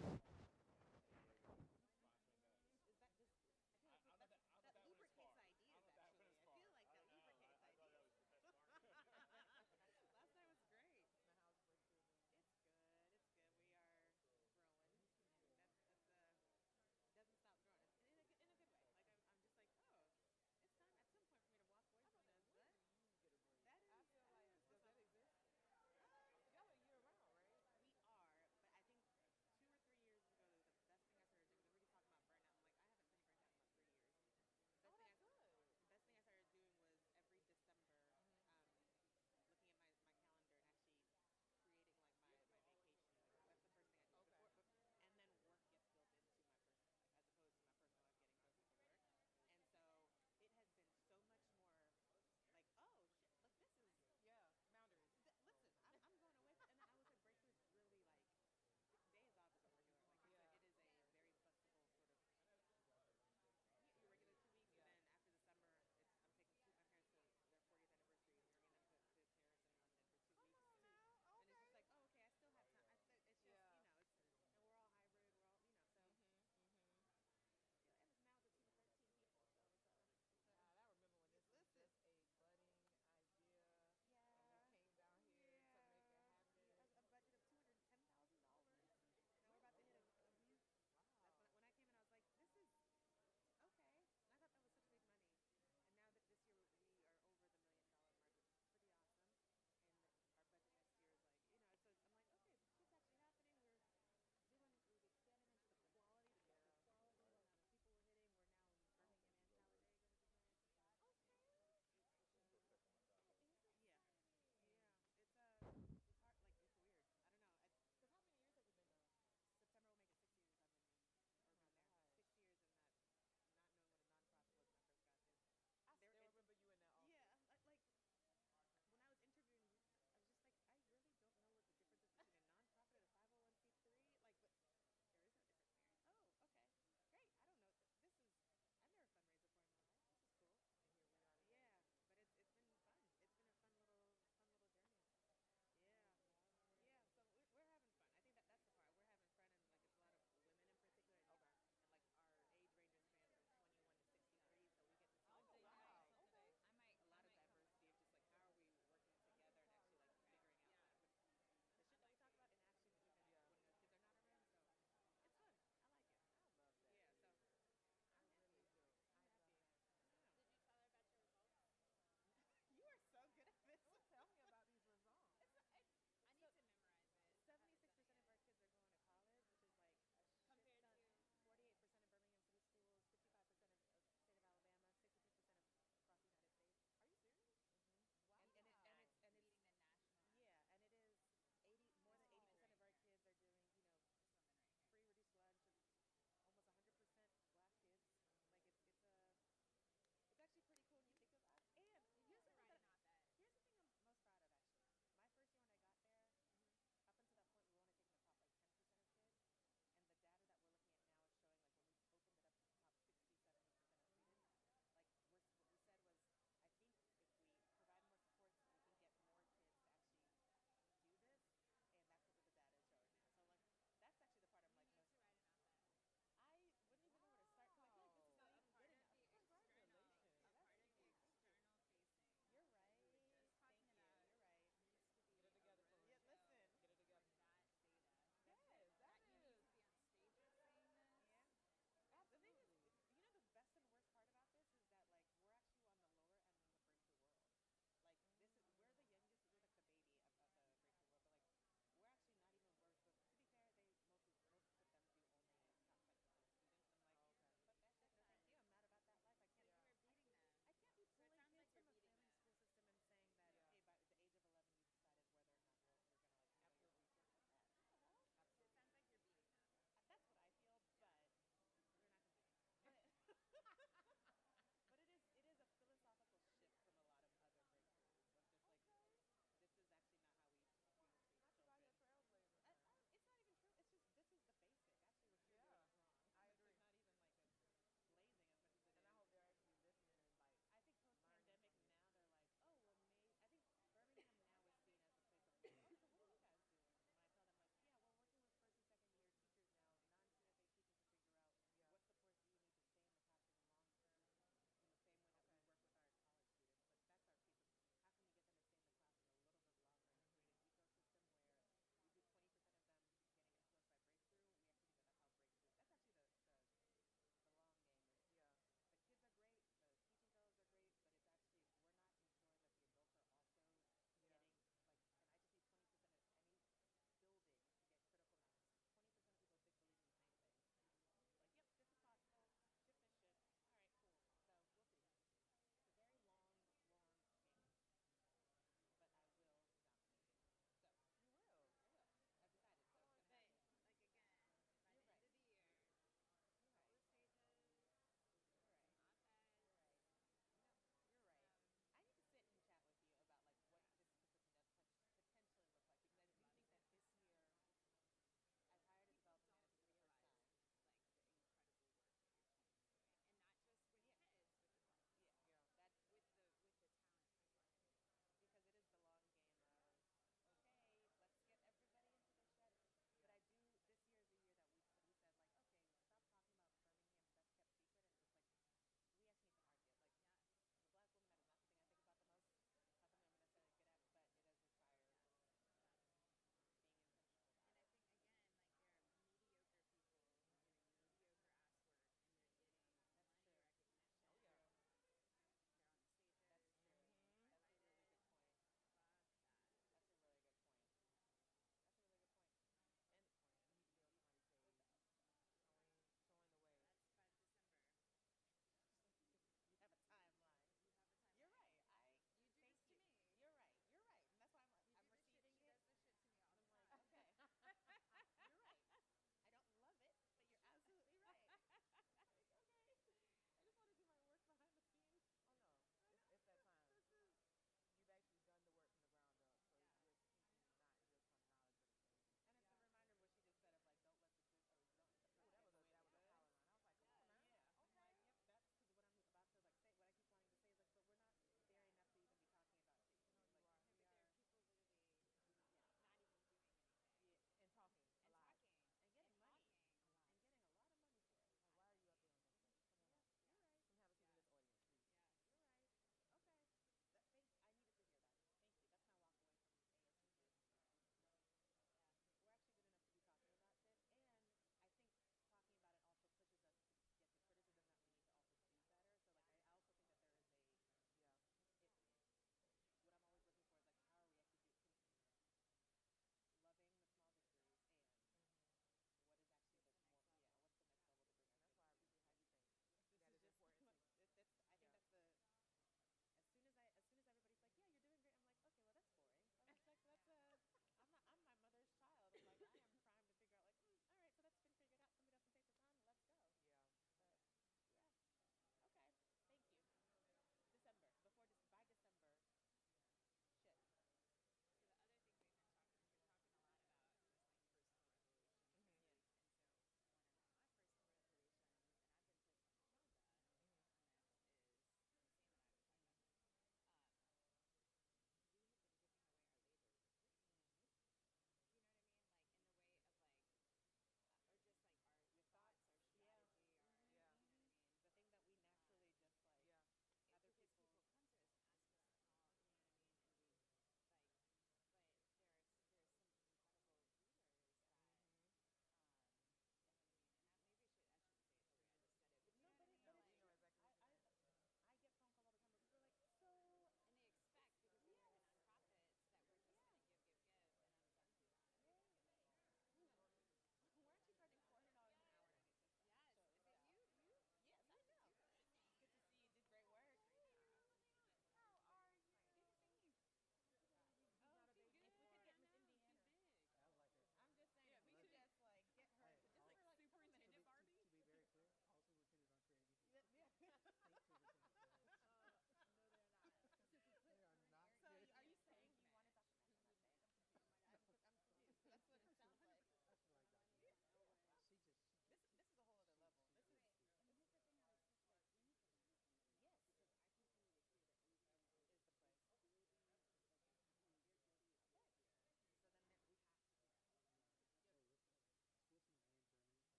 Last night was great. It's good. It's good. We are growing, and that's doesn't stop growing. It's in a good way. Like I'm just like, oh, it's time at some point for me to walk away from this. But that is. I feel like does that exist? Y'all are year round, right? We are, but I think 2 or 3 years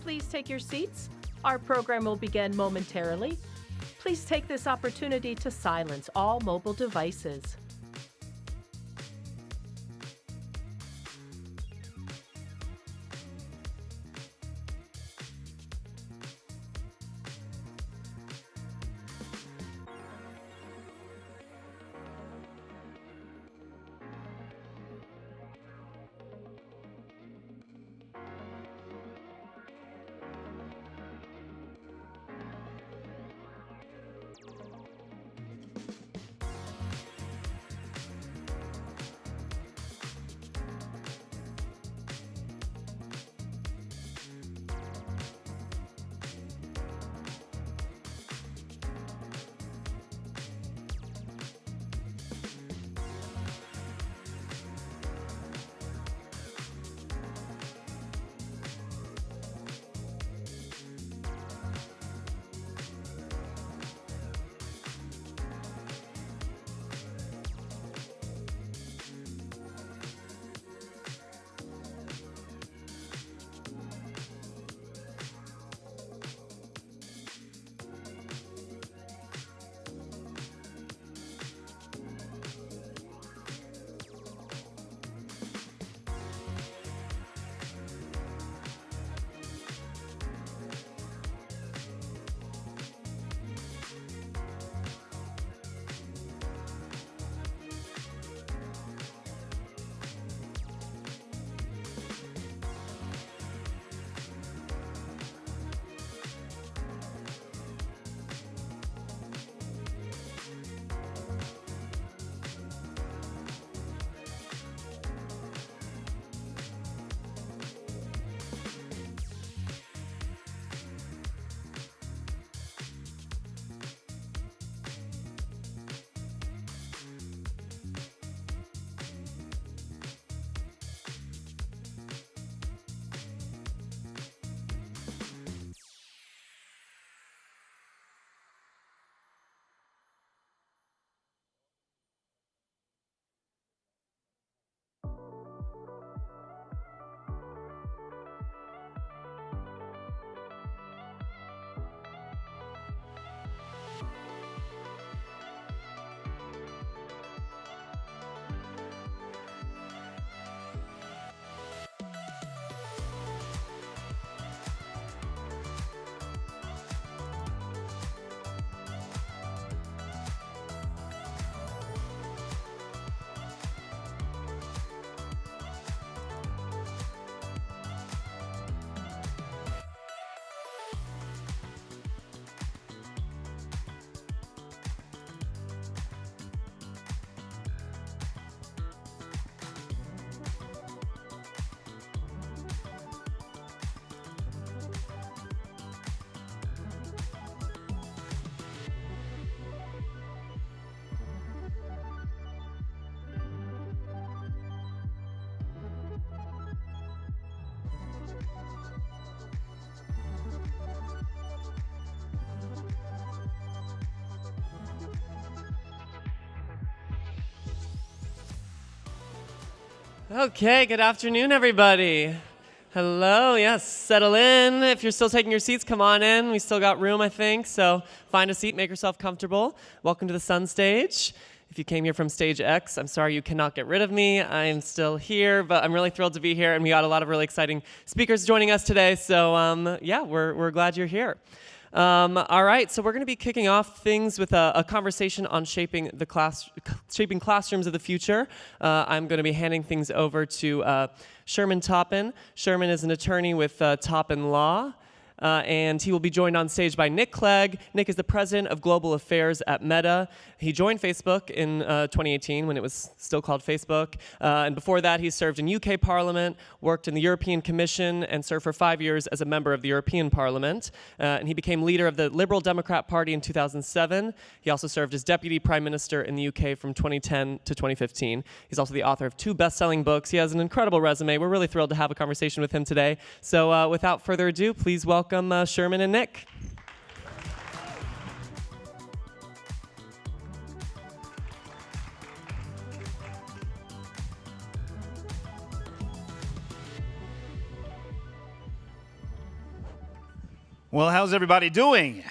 please take your seats? Our program will begin momentarily. Please take this opportunity to silence all mobile devices. Okay, good afternoon, everybody. Hello, yes, settle in. If you're still taking your seats, come on in. We still got room, I think, so find a seat, make yourself comfortable. Welcome to the Sun Stage. If you came here from Stage X, I'm sorry you cannot get rid of me. I'm still here, but I'm really thrilled to be here, and we got a lot of really exciting speakers joining us today, so yeah, we're glad you're here. All right, so we're going to be kicking off things with a conversation on shaping classrooms of the future. I'm going to be handing things over to Sherman Toppin. Sherman is an attorney with Toppin Law. And he will be joined on stage by Nick Clegg. Nick is the president of global affairs at Meta. He joined Facebook in 2018 when it was still called Facebook. And before that, he served in UK Parliament, worked in the European Commission, and served for 5 years as a member of the European Parliament. And he became leader of the Liberal Democrat Party in 2007. He also served as deputy prime minister in the UK from 2010 to 2015. He's also the author of 2 best-selling books. He has an incredible resume. We're really thrilled to have a conversation with him today. So without further ado, please welcome Sherman and Nick. Well, how's everybody doing?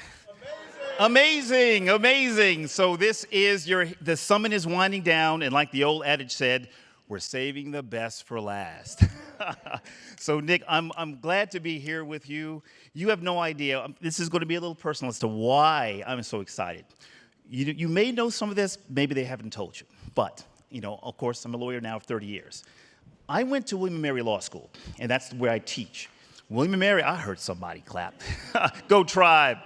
Amazing, amazing. So this is the summit is winding down, and like the old adage said, we're saving the best for last. So Nick, I'm glad to be here with you. You have no idea. This is going to be a little personal as to why I'm so excited. You may know some of this, maybe they haven't told you, but of course, I'm a lawyer now for 30 years. I went to William & Mary Law School, and that's where I teach. William & Mary, I heard somebody clap. Go Tribe.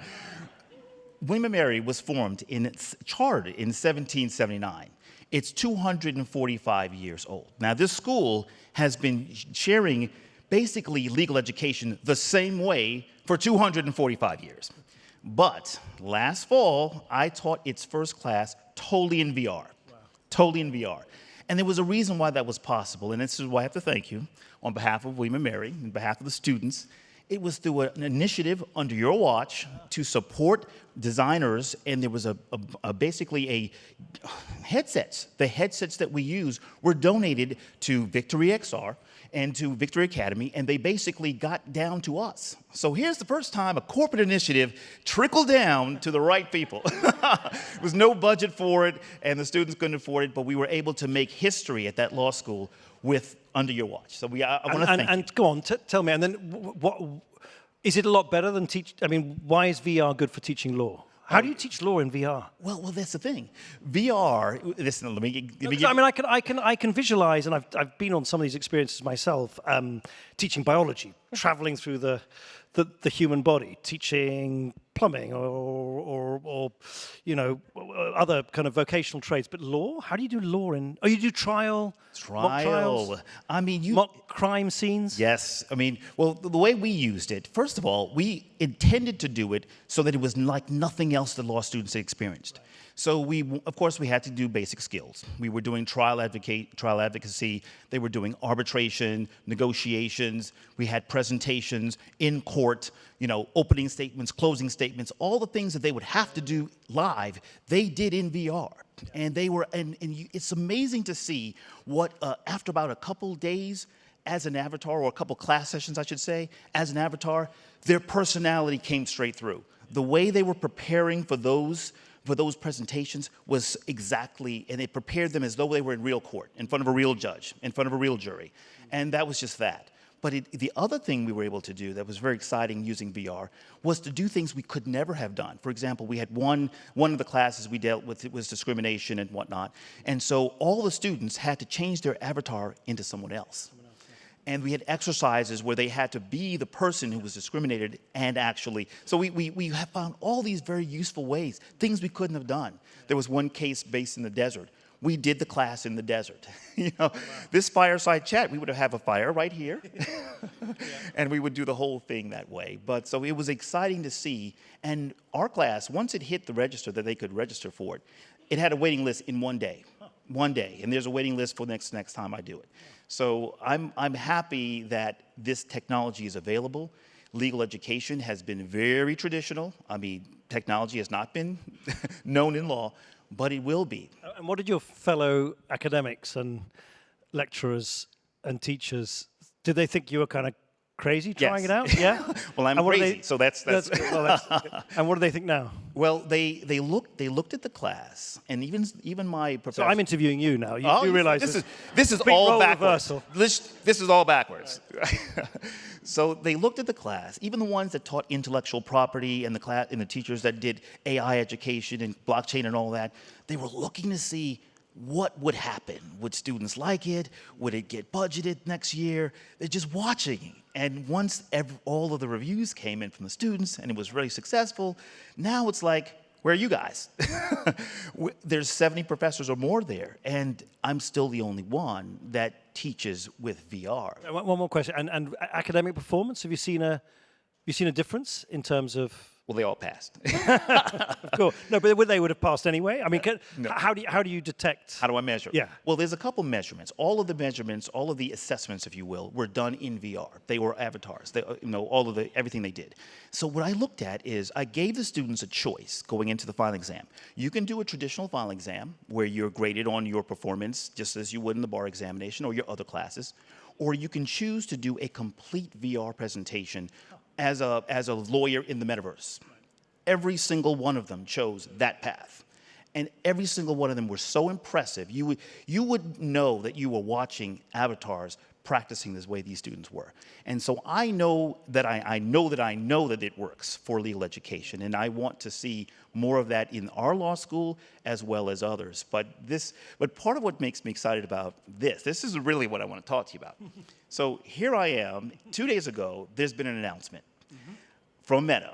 William & Mary was chartered in 1779. It's 245 years old. Now, this school has been sharing basically legal education the same way for 245 years. But last fall, I taught its first class totally in VR. Wow. Totally in VR. And there was a reason why that was possible, and this is why I have to thank you on behalf of William & Mary, on behalf of the students. It was through an initiative under your watch to support designers, and there was basically headsets. The headsets that we use were donated to Victory XR and to Victory Academy, and they basically got down to us. So here's the first time a corporate initiative trickled down to the right people. There was no budget for it, and the students couldn't afford it, but we were able to make history at that law school under your watch. So I want to thank you. And go on, tell me, and then what is it a lot better than why is VR good for teaching law? How do you teach law in VR? Well, that's the thing. VR. Listen, let me give. I can visualize, and I've been on some of these experiences myself, teaching biology, traveling through the human body, teaching plumbing or other kind of vocational trades. But law? How do you do law in? Oh, you do mock trials? Mock crime scenes? Yes. Well, the way we used it, first of all, we intended to do it so that it was like nothing else that law students had experienced. So of course, we had to do basic skills. We were doing trial advocacy. They were doing arbitration, negotiations. We had presentations in court, opening statements, closing statements, all the things that they would have to do live, they did in VR. And it's amazing to see what, after about a couple days as an avatar, or a couple class sessions, I should say, as an avatar, their personality came straight through. The way they were preparing for those presentations was exactly, and it prepared them as though they were in real court, in front of a real judge, in front of a real jury. And that was just that. But the other thing we were able to do that was very exciting using VR was to do things we could never have done. For example, we had one of the classes we dealt with, it was discrimination and whatnot. And so all the students had to change their avatar into someone else. And we had exercises where they had to be the person who was discriminated and actually, so we have found all these very useful ways, things we couldn't have done. There was one case based in the desert. We did the class in the desert. This fireside chat, we would have a fire right here, and we would do the whole thing that way. But so it was exciting to see, and our class, once it hit the register that they could register for it, it had a waiting list in one day, and there's a waiting list for next time I do it. So I'm happy that this technology is available. Legal education has been very traditional. Technology has not been known in law, but it will be. And what did your fellow academics and lecturers and teachers, did they think you were kind of crazy trying it out? Yeah. Well, I'm crazy, so that's. And what do they think now? Well, they looked at the class, and even my professor. So I'm interviewing you now. You realize this is all backwards. This is all backwards. So they looked at the class, even the ones that taught intellectual property and the teachers that did AI education and blockchain and all that. They were looking to see what would happen. Would students like it? Would it get budgeted next year? They're just watching. And once all of the reviews came in from the students and it was really successful, now it's like, where are you guys? There's 70 professors or more there, and I'm still the only one that teaches with VR. One more question. And academic performance, have you seen a difference in terms of? Well, they all passed. Of course. No, but they would have passed anyway. No. How do you detect? How do I measure? Yeah. Well, there's a couple measurements. All of the measurements, all of the assessments, if you will, were done in VR. They were avatars. Everything they did. So what I looked at is I gave the students a choice going into the final exam. You can do a traditional final exam where you're graded on your performance, just as you would in the bar examination or your other classes, or you can choose to do a complete VR presentation as a lawyer in the metaverse. Every single one of them chose that path. And every single one of them were so impressive. You would know that you were watching avatars practicing this way these students were. And so I know that I know that it works for legal education, and I want to see more of that in our law school as well as others. But part of what makes me excited about this is really what I want to talk to you about. So here I am. 2 days ago, there's been an announcement from Meta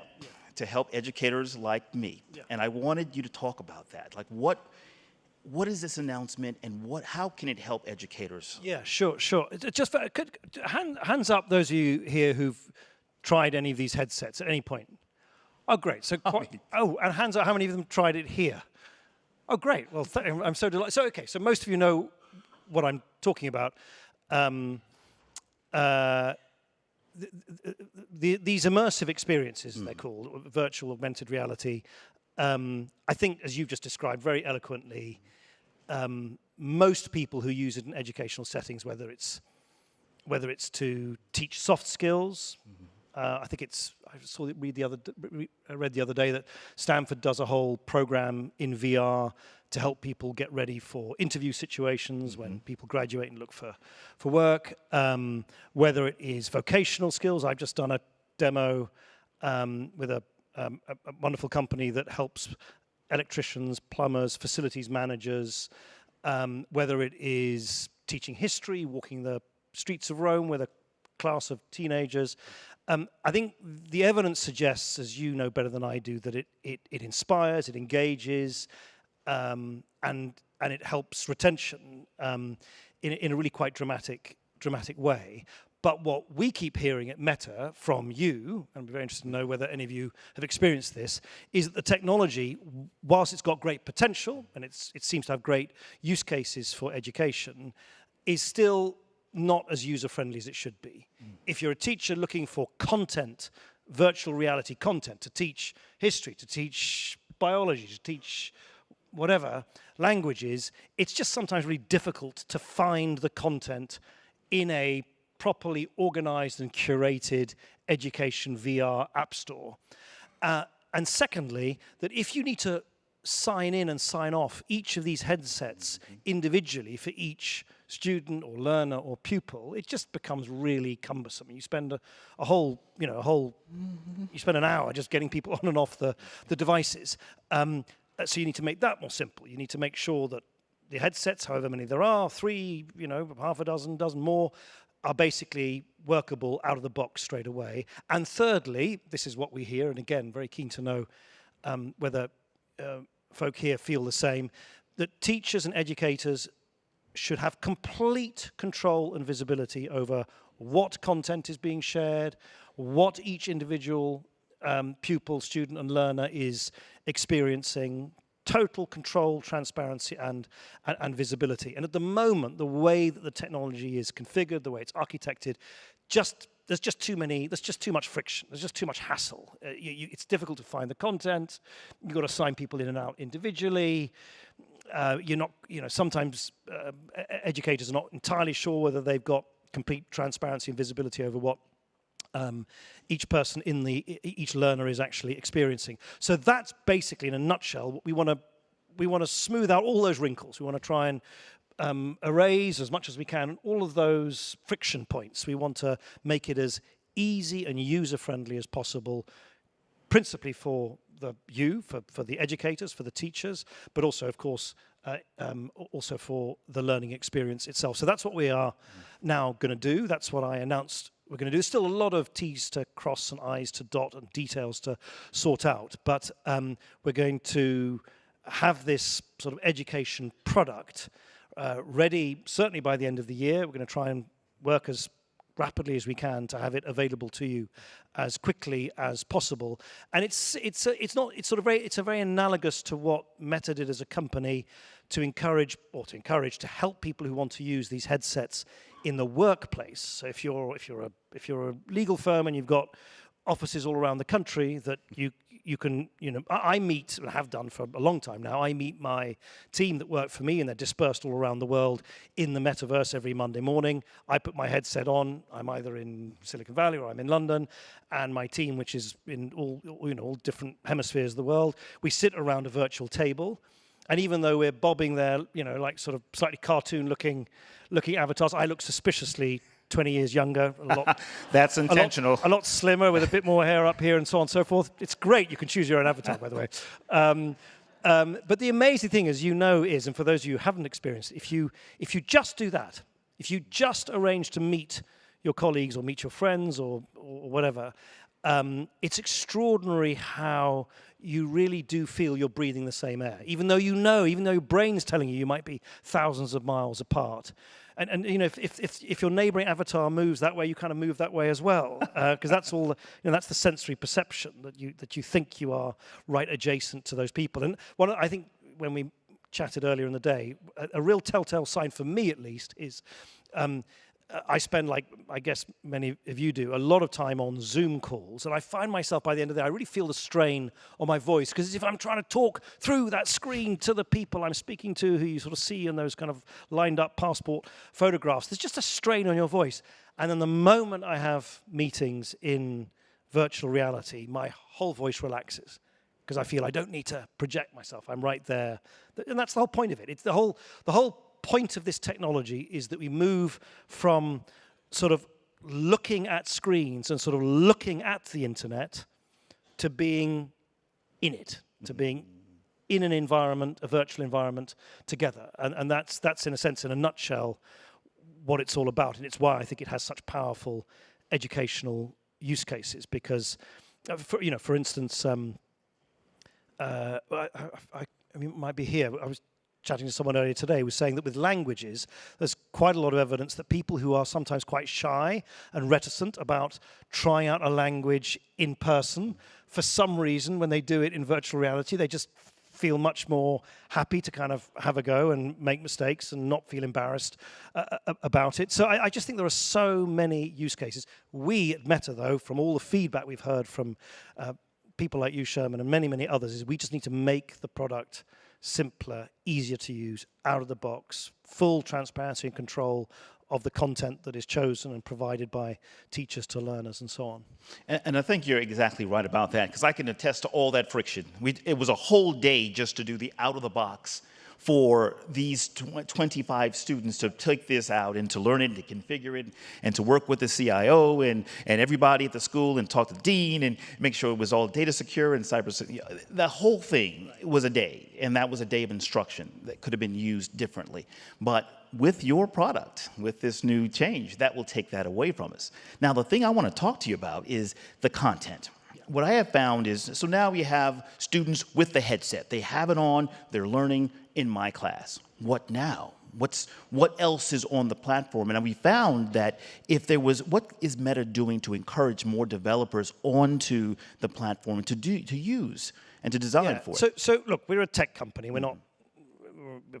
to help educators like me. And I wanted you to talk about that. Like, what is this announcement, and how can it help educators? Yeah, sure. Just hands up those of you here who've tried any of these headsets at any point. Oh, great. So, and hands up how many of them tried it here. Oh, great. Well, I'm so delighted. So, okay, so most of you know what I'm talking about. These immersive experiences, they're called, virtual augmented reality, I think, as you've just described very eloquently, most people who use it in educational settings, whether it's to teach soft skills, I read the other day that Stanford does a whole program in VR to help people get ready for interview situations when people graduate and look for work, whether it is vocational skills. I've just done a demo with a wonderful company that helps electricians, plumbers, facilities managers, whether it is teaching history, walking the streets of Rome with a class of teenagers. I think the evidence suggests, as you know better than I do, that it inspires, it engages, and it helps retention in a really quite dramatic way. But what we keep hearing at Meta from you, and we're very interested to know whether any of you have experienced this, is that the technology, whilst it's got great potential, and it seems to have great use cases for education, is still not as user-friendly as it should be. If you're a teacher looking for content, virtual reality content, to teach history, to teach biology, to teach whatever languages, it's just sometimes really difficult to find the content in a properly organized and curated education VR app store. And secondly, that if you need to sign in and sign off each of these headsets individually for each student or learner or pupil, it just becomes really cumbersome. You spend you spend an hour just getting people on and off the devices. So you need to make that more simple. You need to make sure that the headsets, however many there are, 3, half a dozen more, are basically workable out of the box straight away. And thirdly, this is what we hear, and again, very keen to know whether folk here feel the same, that teachers and educators should have complete control and visibility over what content is being shared, what each individual pupil, student, and learner is experiencing. Total control, transparency, and visibility. And at the moment, the way that the technology is configured, the way it's architected, there's just too much friction. There's just too much hassle. It's difficult to find the content. You've got to sign people in and out individually. Sometimes educators are not entirely sure whether they've got complete transparency and visibility over what each person each learner is actually experiencing. So that's basically, in a nutshell, what we want to smooth out all those wrinkles. We want to try and erase as much as we can all of those friction points. We want to make it as easy and user-friendly as possible, principally for the educators, for the teachers, but also, of course, also for the learning experience itself. So that's what we are now going to do. That's what I announced we're going to do. There's still a lot of T's to cross and I's to dot and details to sort out, but we're going to have this sort of education product ready certainly by the end of the year. We're going to try and work as rapidly as we can to have it available to you as quickly as possible. And it's very analogous to what Meta did as a company to encourage to help people who want to use these headsets in the workplace. So if you're a legal firm and you've got offices all around the country that you can, I meet, and have done for a long time now, I meet my team that work for me, and they're dispersed all around the world in the metaverse every Monday morning. I put my headset on, I'm either in Silicon Valley or I'm in London, and my team, which is in all different hemispheres of the world, we sit around a virtual table. And even though we're bobbing there, like sort of slightly cartoon-looking avatars, I look suspiciously 20 years younger. A lot, That's intentional. A lot slimmer with a bit more hair up here and so on and so forth. It's great. You can choose your own avatar, by the way. But the amazing thing, as you know, is, and for those of you who haven't experienced it, if you just do that, if you just arrange to meet your colleagues or meet your friends or whatever, it's extraordinary how you really do feel you're breathing the same air, even though your brain's telling you might be thousands of miles apart. And if your neighboring avatar moves that way, you kind of move that way as well, because that's all. That's the sensory perception that you think you are right adjacent to those people. And I think when we chatted earlier in the day, a real telltale sign for me at least is. I spend, like I guess many of you do, a lot of time on Zoom calls, and I find myself by the end of the day, I really feel the strain on my voice, because as if I'm trying to talk through that screen to the people I'm speaking to, who you sort of see in those kind of lined up passport photographs. There's just a strain on your voice. And then the moment I have meetings in virtual reality, my whole voice relaxes, because I feel I don't need to project myself. I'm right there. And that's the whole point of it. It's the whole point of this technology is that we move from sort of looking at screens and sort of looking at the internet to being in it, to being in an environment, a virtual environment together. And that's in a sense, in a nutshell, what it's all about. And it's why I think it has such powerful educational use cases, because, for instance, I mean, it might be here. I was chatting to someone earlier today, was saying that with languages, there's quite a lot of evidence that people who are sometimes quite shy and reticent about trying out a language in person, for some reason, when they do it in virtual reality, they just feel much more happy to kind of have a go and make mistakes and not feel embarrassed about it. So I just think there are so many use cases. We at Meta, though, from all the feedback we've heard from people like you, Sherman, and many, many others, is we just need to make the product simpler, easier to use, out of the box, full transparency and control of the content that is chosen and provided by teachers to learners and so on. And I think you're exactly right about that, because I can attest to all that friction. It was a whole day just to do the out-of-the-box for these 25 students to take this out and to learn it, to configure it, and to work with the CIO and everybody at the school and talk to the dean and make sure it was all data secure and cyber secure. The whole thing was a day, and that was a day of instruction that could have been used differently. But with your product, with this new change, that will take that away from us. Now, the thing I want to talk to you about is the content. What I have found is, so now you have students with the headset. They have it on, they're learning in my class. What now? What else is on the platform? And we found that if there was, what is Meta doing to encourage more developers onto the platform to use and to design for it? So look, we're a tech company. We're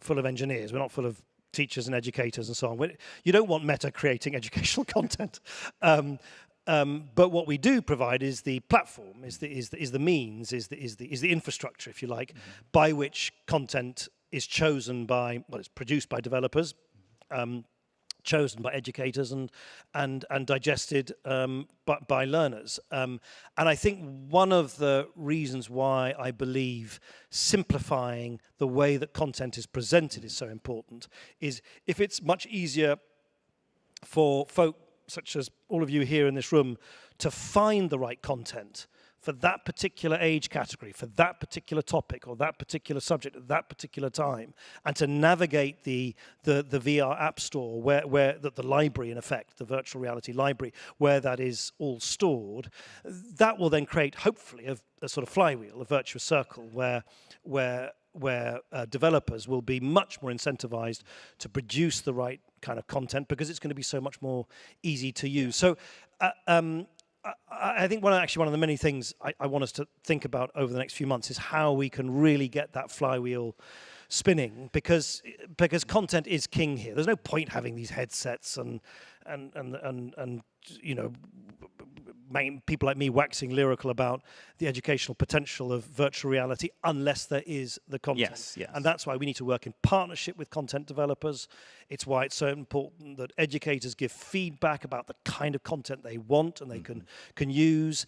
full of engineers. We're not full of teachers and educators and so on. You don't want Meta creating educational content. But what we do provide is the platform, is the means, is the infrastructure, if you like, by which content is chosen by, well, it's produced by developers, chosen by educators, and digested by learners. And I think one of the reasons why I believe simplifying the way that content is presented is so important is if it's much easier for folk such as all of you here in this room, to find the right content for that particular age category, for that particular topic or that particular subject at that particular time, and to navigate the VR app store where the library, in effect, the virtual reality library, where that is all stored, that will then create, hopefully, a sort of flywheel, a virtuous circle where developers will be much more incentivized to produce the right kind of content, because it's going to be so much more easy to use. So I think one of the many things I want us to think about over the next few months is how we can really get that flywheel spinning, because content is king here. There's no point having these headsets and people like me waxing lyrical about the educational potential of virtual reality unless there is the content. Yes, yes. And that's why we need to work in partnership with content developers. It's why it's so important that educators give feedback about the kind of content they want and they can use.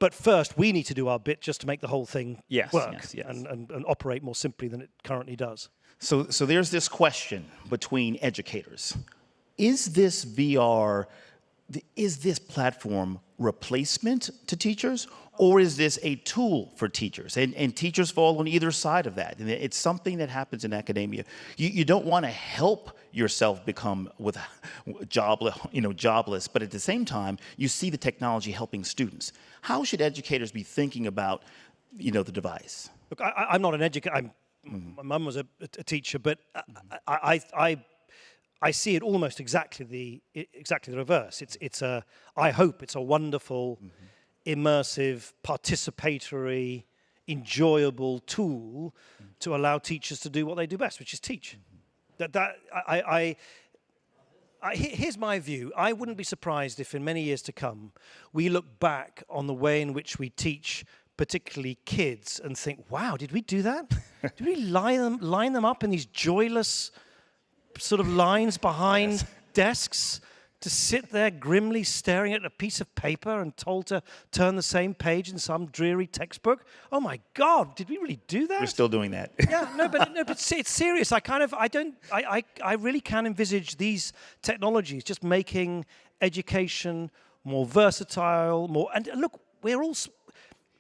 But first, we need to do our bit just to make the whole thing work and operate more simply than it currently does. So there's this question between educators. Is this VR, is this platform replacement to teachers, or is this a tool for teachers? And teachers fall on either side of that. And it's something that happens in academia. You don't want to help yourself become jobless, but at the same time, you see the technology helping students. How should educators be thinking about, the device? Look, I'm not an educator. My mum was a teacher, but I see it almost exactly the reverse. I hope it's a wonderful, immersive, participatory, enjoyable tool to allow teachers to do what they do best, which is teach. Here's my view. I wouldn't be surprised if in many years to come, we look back on the way in which we teach particularly kids and think, wow, did we do that? Did we line them up in these joyless sort of lines behind desks to sit there grimly staring at a piece of paper and told to turn the same page in some dreary textbook? Oh my God, did we really do that? We're still doing that. Yeah, but it's serious. I really can envisage these technologies just making education more versatile, and look, we're all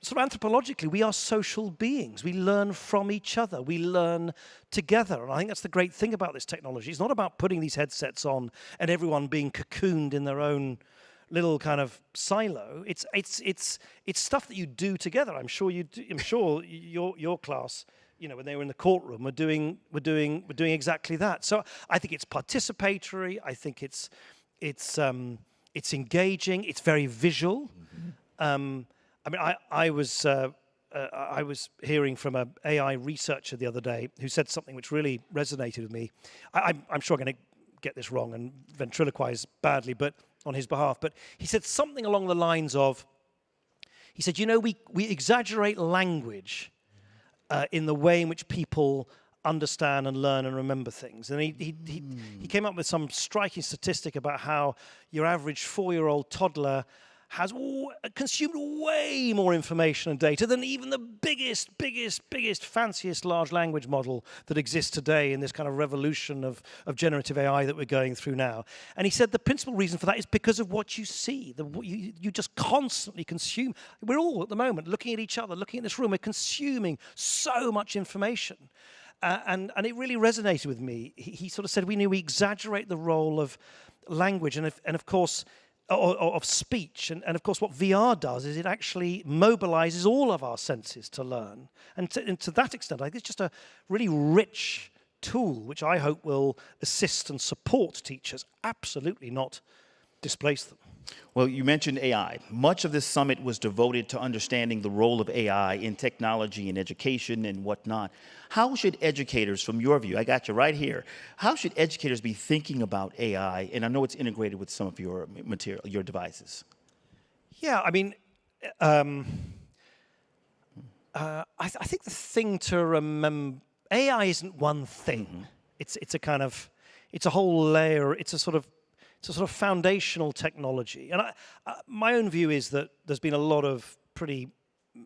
sort of anthropologically, we are social beings. We learn from each other. We learn together. And I think that's the great thing about this technology. It's not about putting these headsets on and everyone being cocooned in their own little kind of silo. It's stuff that you do together. I'm sure your class, when they were in the courtroom, were doing exactly that. So I think it's participatory. I think it's engaging. It's very visual. I was hearing from an AI researcher the other day who said something which really resonated with me. I'm sure I'm going to get this wrong and ventriloquize badly, but on his behalf. But he said something along the lines of, he said, we exaggerate language in the way in which people understand and learn and remember things. And he came up with some striking statistic about how your average 4-year-old toddler has consumed way more information and data than even the biggest, fanciest large language model that exists today in this kind of revolution of generative AI that we're going through now. And he said the principal reason for that is because of what you see. You just constantly consume. We're all, at the moment, looking at each other, looking at this room, we're consuming so much information. And it really resonated with me. He sort of said we exaggerate the role of language and of course, of speech. And of course, what VR does is it actually mobilizes all of our senses to learn. And to that extent, I think it's just a really rich tool, which I hope will assist and support teachers, absolutely not displace them. Well, you mentioned AI. Much of this summit was devoted to understanding the role of AI in technology and education and whatnot. How should educators, from your view, I got you right here, how should educators be thinking about AI? And I know it's integrated with some of your material, your devices. Yeah, I mean, I think the thing to remember, AI isn't one thing. Mm-hmm. It's a whole layer, it's a sort of foundational technology. And my own view is that there's been a lot of pretty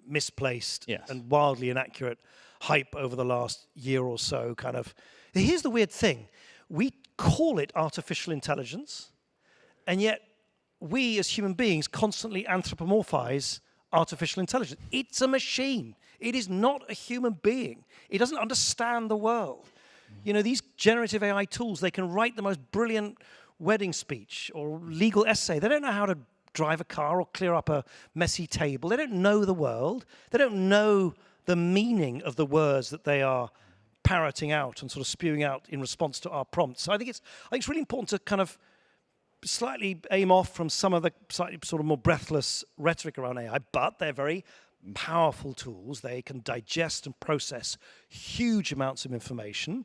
misplaced and wildly inaccurate hype over the last year or so. Here's the weird thing. We call it artificial intelligence, and yet we as human beings constantly anthropomorphize artificial intelligence. It's a machine. It is not a human being. It doesn't understand the world. These generative AI tools, they can write the most brilliant wedding speech or legal essay. They don't know how to drive a car or clear up a messy table. They don't know the world. They don't know the meaning of the words that they are parroting out and sort of spewing out in response to our prompts. So I think it's really important to kind of slightly aim off from some of the slightly sort of more breathless rhetoric around AI, but they're very powerful tools. They can digest and process huge amounts of information.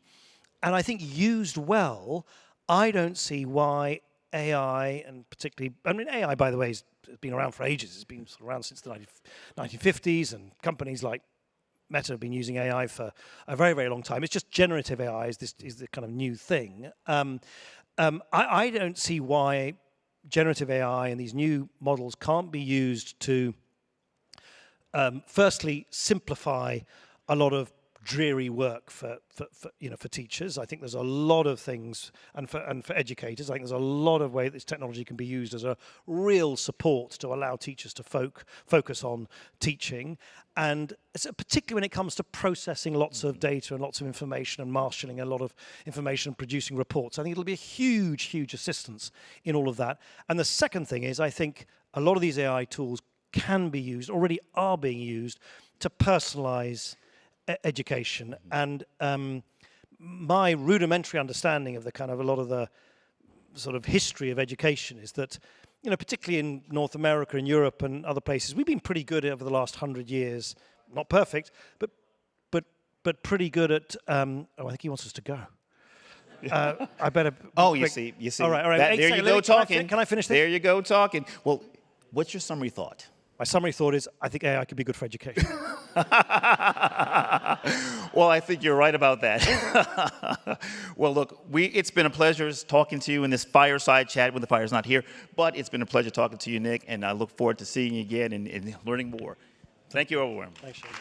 And I think used well, I don't see why AI, and particularly, I mean, AI, by the way, has been around for ages. It's been around since the 1950s, and companies like Meta have been using AI for a very, very long time. It's just generative AI is the kind of new thing. I don't see why generative AI and these new models can't be used to, firstly, simplify a lot of dreary work for teachers. I think there's a lot of things, and for educators, I think there's a lot of way this technology can be used as a real support to allow teachers to focus on teaching, and particularly when it comes to processing lots of data and lots of information and marshalling a lot of information and producing reports. I think it'll be a huge, huge assistance in all of that. And the second thing is, I think a lot of these AI tools can be used, already are being used, to personalize education. And my rudimentary understanding of a lot of the sort of history of education is that, particularly in North America and Europe and other places, we've been pretty good over the last 100 years, not perfect, but pretty good at, I think he wants us to go. I better. Oh, you see. All right. There you go talking. Can I finish this? There you go talking. Well, what's your summary thought? My summary thought is, I think AI could be good for education. Well, I think you're right about that. Well, look, it's been a pleasure talking to you in this fireside chat when the fire's not here, but it's been a pleasure talking to you, Nick, and I look forward to seeing you again and learning more. Thank you, everyone. Thanks, Sherman.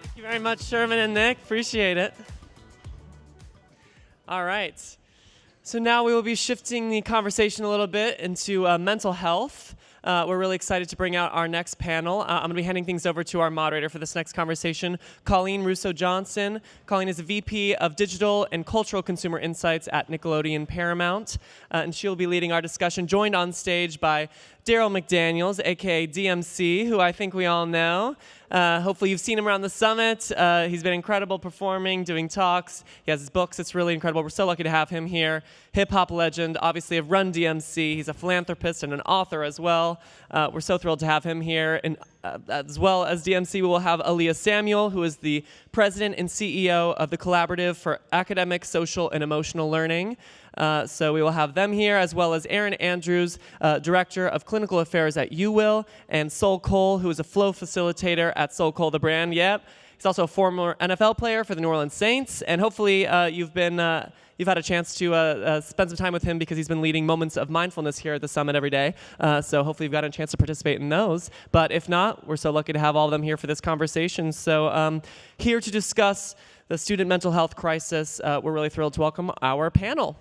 Thank you very much, Sherman and Nick. Appreciate it. All right. So now we will be shifting the conversation a little bit into mental health. We're really excited to bring out our next panel. I'm going to be handing things over to our moderator for this next conversation, Colleen Russo-Johnson. Colleen is the VP of Digital and Cultural Consumer Insights at Nickelodeon Paramount, and she'll be leading our discussion, joined on stage by Darryl McDaniels, a.k.a. DMC, who I think we all know. Hopefully you've seen him around the summit. He's been incredible performing, doing talks. He has his books. It's really incredible. We're so lucky to have him here. Hip-hop legend, obviously, of Run DMC. He's a philanthropist and an author as well. We're so thrilled to have him here. And as well as DMC, we will have Aaliyah Samuel, who is the president and CEO of the Collaborative for Academic, Social, and Emotional Learning. So we will have them here, as well as Erin Andrews, Director of Clinical Affairs at UWill, and Sol Cole, who is a flow facilitator at Sol Cole the brand. Yep. He's also a former NFL player for the New Orleans Saints, and hopefully you've had a chance to spend some time with him because he's been leading moments of mindfulness here at the summit every day. So hopefully you've gotten a chance to participate in those. But if not, we're so lucky to have all of them here for this conversation. So here to discuss the student mental health crisis, we're really thrilled to welcome our panel.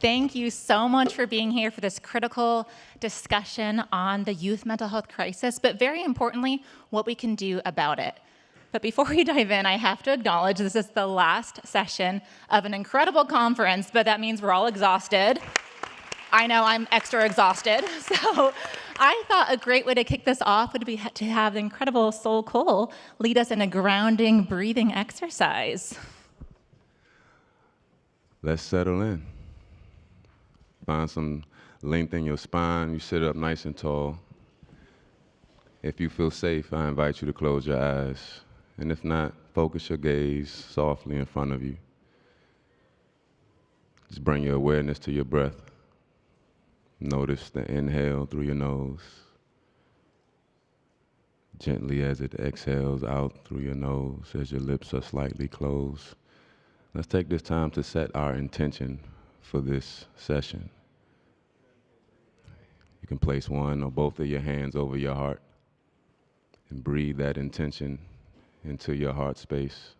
Thank you so much for being here for this critical discussion on the youth mental health crisis, but very importantly, what we can do about it. But before we dive in, I have to acknowledge this is the last session of an incredible conference, but that means we're all exhausted. I know I'm extra exhausted, so I thought a great way to kick this off would be to have the incredible Sol Cole lead us in a grounding, breathing exercise. Let's settle in. Find some length in your spine. You sit up nice and tall. If you feel safe, I invite you to close your eyes. And if not, focus your gaze softly in front of you. Just bring your awareness to your breath. Notice the inhale through your nose, gently as it exhales out through your nose as your lips are slightly closed. Let's take this time to set our intention for this session. You can place one or both of your hands over your heart and breathe that intention into your heart space.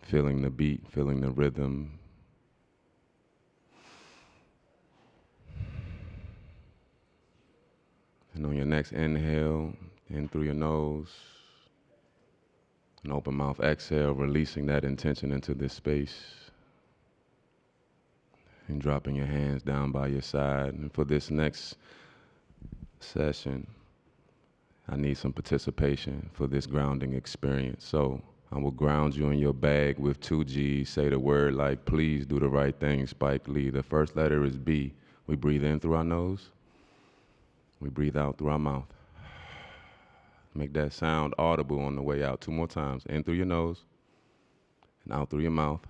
Feeling the beat, feeling the rhythm. And on your next inhale, in through your nose, An open mouth exhale, releasing that intention into this space. And dropping your hands down by your side. And for this next session, I need some participation for this grounding experience. So I will ground you in your bag with 2 G's. Say the word like, please do the right thing, Spike Lee. The first letter is B. We breathe in through our nose. We breathe out through our mouth. Make that sound audible on the way out 2 more times. In through your nose and out through your mouth.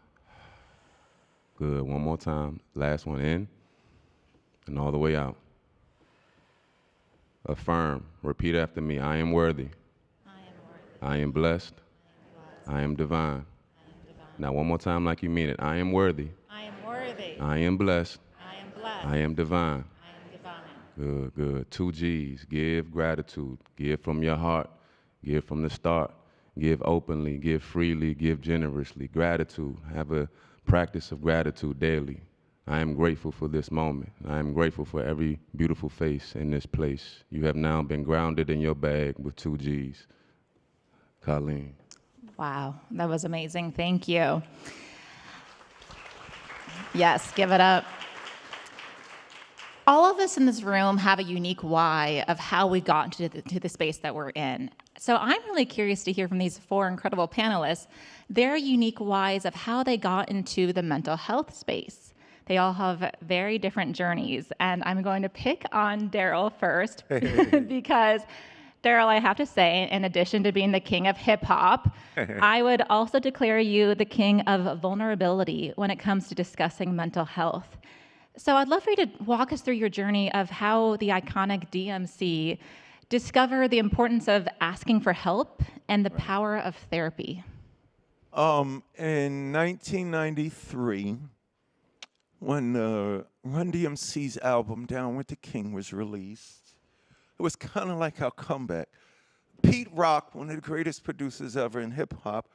Good, 1 more time. Last one, in and all the way out. Affirm, repeat after me. I am worthy. I am blessed. I am divine. Now 1 more time like you mean it. I am worthy. I am worthy. I am blessed. I am blessed. I am divine. I am divine. Good, good. 2 G's. Give gratitude. Give from your heart. Give from the start. Give openly. Give freely. Give generously. Gratitude. Have a practice of gratitude daily. I am grateful for this moment. I am grateful for every beautiful face in this place. You have now been grounded in your bag with 2 G's. Colleen. Wow, that was amazing. Thank you. Yes, give it up. All of us in this room have a unique why of how we got to the space that we're in. So I'm really curious to hear from these 4 incredible panelists, their unique whys of how they got into the mental health space. They all have very different journeys, and I'm going to pick on Darryl first because Darryl, I have to say, in addition to being the king of hip hop, I would also declare you the king of vulnerability when it comes to discussing mental health. So I'd love for you to walk us through your journey of how the iconic DMC discovered the importance of asking for help and the power of therapy. In 1993, when Run DMC's album Down with the King was released, it was kind of like our comeback. Pete Rock, one of the greatest producers ever in hip-hop,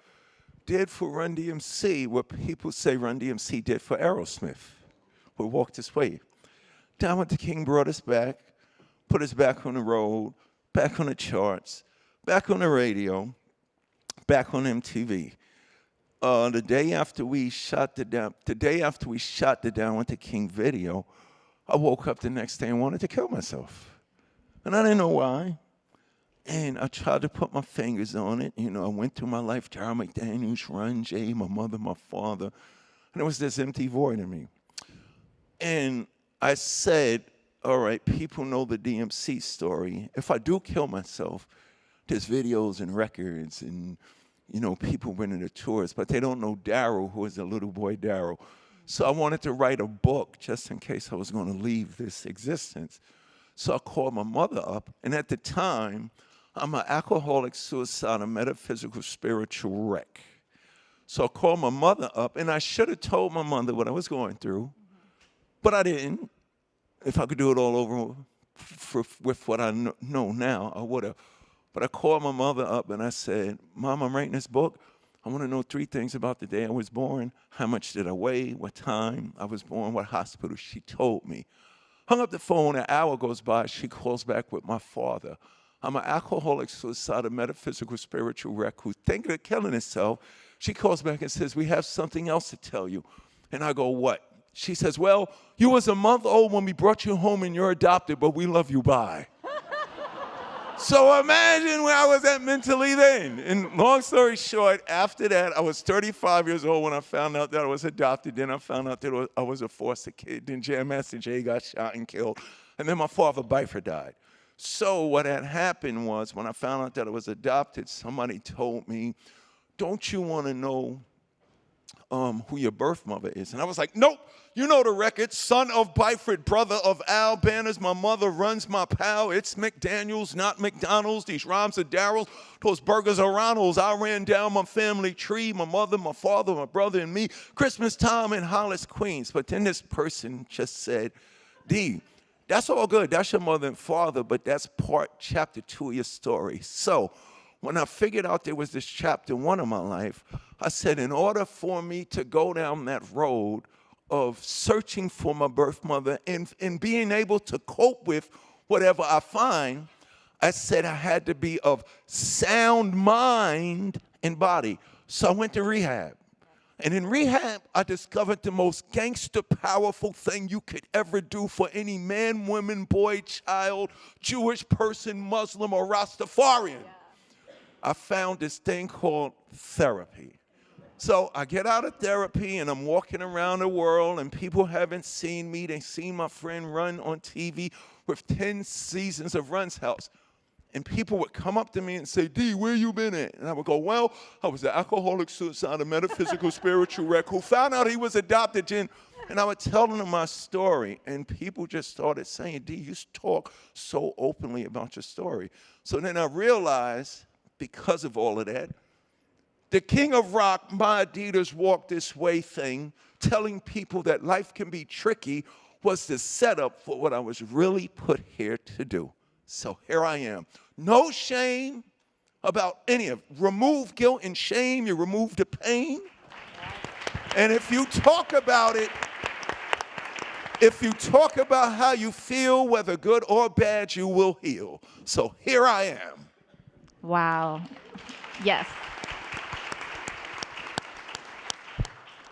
did for Run DMC what people say Run DMC did for Aerosmith. We walked this way. Down with the King brought us back, put us back on the road, back on the charts, back on the radio, back on MTV. The day after we shot the Down with the King video, I woke up the next day and wanted to kill myself. And I didn't know why. And I tried to put my fingers on it. You know, I went through my life, Darryl, McDaniels, Run, Jay, my mother, my father. And there was this empty void in me. And I said, all right, people know the DMC story. If I do kill myself, there's videos and records and, you know, people winning the tours, but they don't know Darryl, who is a little boy Darryl. So I wanted to write a book just in case I was going to leave this existence. So I called my mother up, and at the time, I'm an alcoholic, suicidal, metaphysical, spiritual wreck. So I called my mother up, and I should have told my mother what I was going through, but I didn't. If I could do it all over with what I know now, I would have. But I called my mother up, and I said, Mom, I'm writing this book. I want to know 3 things about the day I was born. How much did I weigh? What time I was born? What hospital? She told me. Hung up the phone, an hour goes by, she calls back with my father. I'm an alcoholic, suicidal, metaphysical, spiritual wreck who's thinking of killing himself. She calls back and says, we have something else to tell you. And I go, what? She says, well, you was a month old when we brought you home and you're adopted, but we love you, bye. So imagine where I was at mentally then. And long story short, after that, I was 35 years old when I found out that I was adopted. Then I found out that I was a foster kid. Then Jam Master Jay got shot and killed. And then my father, Byford, died. So what had happened was when I found out that I was adopted, somebody told me, don't you want to know who your birth mother is? And I was like, nope. You know the record, son of Byford, brother of Al Banners, my mother runs my pal. It's McDaniels, not McDonald's. These rhymes are Darryl's, those burgers are Ronald's. I ran down my family tree, my mother, my father, my brother, and me. Christmas time in Hollis, Queens. But then this person just said, D, that's all good. That's your mother and father, but that's chapter 2 of your story. So when I figured out there was this chapter 1 of my life, I said, in order for me to go down that road of searching for my birth mother and being able to cope with whatever I find, I said I had to be of sound mind and body. So I went to rehab. And in rehab, I discovered the most gangster, powerful thing you could ever do for any man, woman, boy, child, Jewish person, Muslim, or Rastafarian. I found this thing called therapy. So I get out of therapy, and I'm walking around the world, and people haven't seen me. They've seen my friend Run on TV with 10 seasons of Run's House. And people would come up to me and say, D, where you been at? And I would go, well, I was an alcoholic, suicidal, metaphysical, spiritual wreck who found out he was adopted. And I would tell them my story. And people just started saying, D, you talk so openly about your story. So then I realized, because of all of that, the King of Rock, my Adidas Walk This Way thing, telling people that life can be tricky, was the setup for what I was really put here to do. So here I am. No shame about any of it. Remove guilt and shame, you remove the pain. And if you talk about it, if you talk about how you feel, whether good or bad, you will heal. So here I am. Wow. Yes.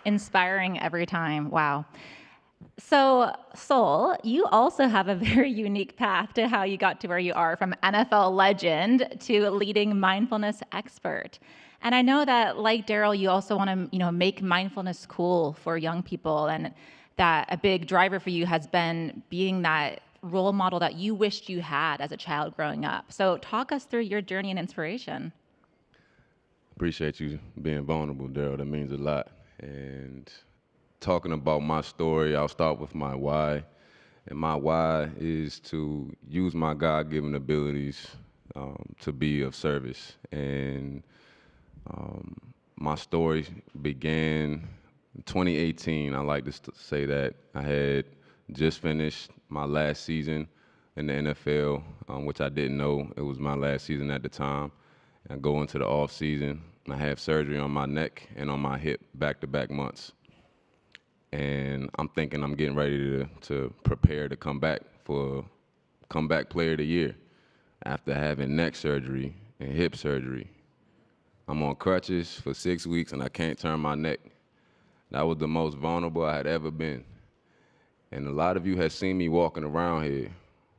Inspiring every time. Wow. So, Sol, you also have a very unique path to how you got to where you are, from NFL legend to leading mindfulness expert. And I know that, like Darryl, you also want to, make mindfulness cool for young people, and that a big driver for you has been being that role model that you wished you had as a child growing up. So, talk us through your journey and inspiration. Appreciate you being vulnerable, Darryl. That means a lot. And talking about my story, I'll start with my why. And my why is to use my God-given abilities to be of service. And my story began in 2018. I like to say that I had just finished my last season in the NFL, which I didn't know it was my last season at the time. I go into the off season. I have surgery on my neck and on my hip back-to-back months. And I'm thinking I'm getting ready to prepare to come back for Comeback Player of the Year after having neck surgery and hip surgery. I'm on crutches for 6 weeks and I can't turn my neck. That was the most vulnerable I had ever been. And a lot of you have seen me walking around here.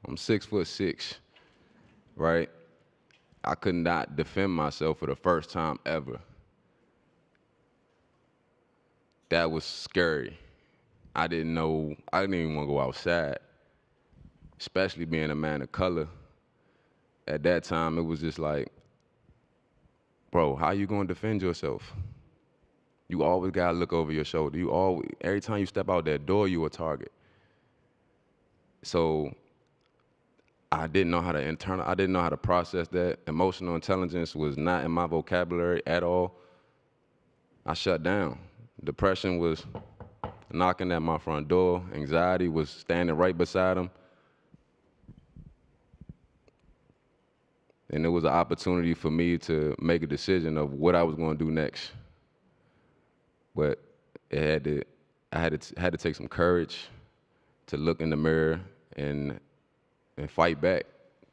I'm 6'6", right? I could not defend myself for the first time ever. That was scary. I didn't even want to go outside, especially being a man of color. At that time, it was just like, bro, how you gonna defend yourself? You always gotta look over your shoulder. Every time you step out that door, you a target. So I didn't know how to process that. Emotional intelligence was not in my vocabulary at all. I shut down. Depression was knocking at my front door. Anxiety was standing right beside him. And it was an opportunity for me to make a decision of what I was going to do next. But I had to take some courage to look in the mirror and fight back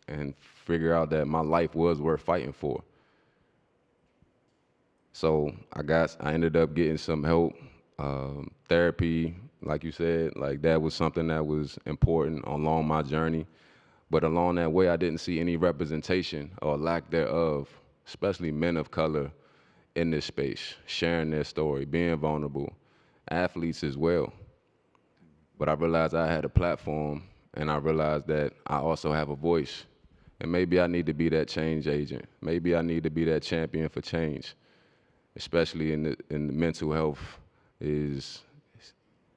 and figure out that my life was worth fighting for. So I ended up getting some help, therapy, like you said, like that was something that was important along my journey. But along that way, I didn't see any representation or lack thereof, especially men of color in this space, sharing their story, being vulnerable, athletes as well. But I realized I had a platform, and I realized that I also have a voice. And maybe I need to be that change agent. Maybe I need to be that champion for change, especially in the mental health.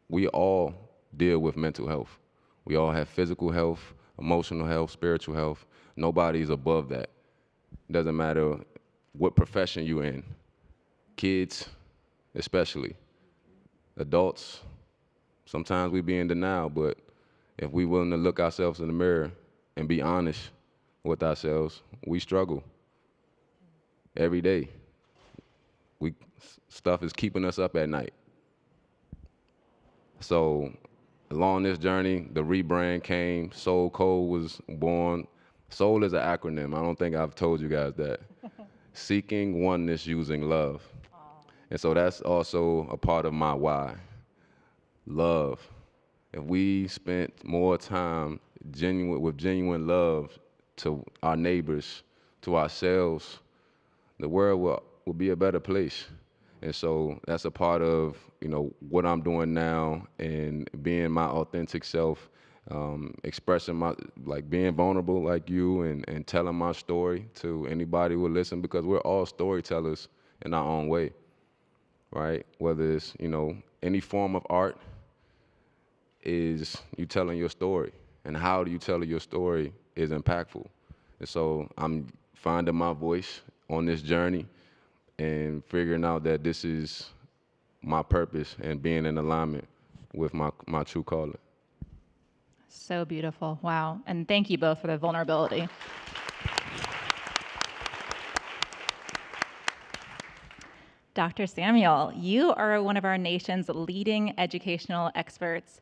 We all deal with mental health. We all have physical health, emotional health, spiritual health. Nobody's above that. It doesn't matter what profession you're in. Kids, especially. Adults, sometimes we be in denial, but if we willing to look ourselves in the mirror and be honest with ourselves, we struggle every day. Stuff is keeping us up at night. So along this journey, the rebrand came, Soul Code was born. Soul is an acronym. I don't think I've told you guys that. seeking oneness using love. And so that's also a part of my why. Love. If we spent more time with genuine love to our neighbors, to ourselves, the world will be a better place. And so that's a part of, what I'm doing now and being my authentic self, expressing being vulnerable like you and telling my story to anybody who will listen, because we're all storytellers in our own way, right? Whether it's, any form of art is you telling your story, and how do you tell your story is impactful. And so I'm finding my voice on this journey and figuring out that this is my purpose and being in alignment with my true calling. So beautiful. Wow. And thank you both for the vulnerability. Dr. Samuel, you are one of our nation's leading educational experts.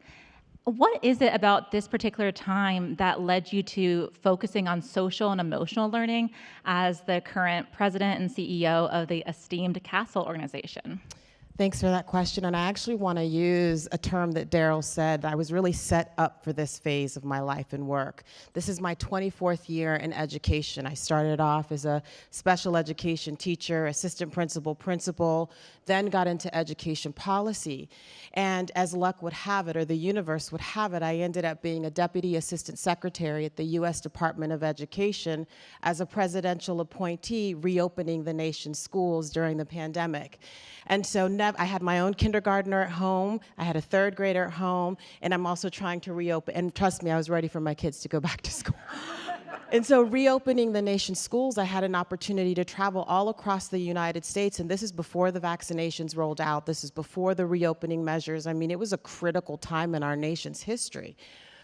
What is it about this particular time that led you to focusing on social and emotional learning as the current president and CEO of the esteemed Castle organization? Thanks for that question. And I actually want to use a term that Darryl said. I was really set up for this phase of my life and work. This is my 24th year in education. I started off as a special education teacher, assistant principal, then got into education policy. And as luck would have it, or the universe would have it, I ended up being a deputy assistant secretary at the U.S. Department of Education as a presidential appointee reopening the nation's schools during the pandemic. And so I had my own kindergartner at home, I had a third grader at home, and I'm also trying to reopen, and trust me, I was ready for my kids to go back to school. And so reopening the nation's schools, I had an opportunity to travel all across the United States, and this is before the vaccinations rolled out, this is before the reopening measures. I mean, it was a critical time in our nation's history.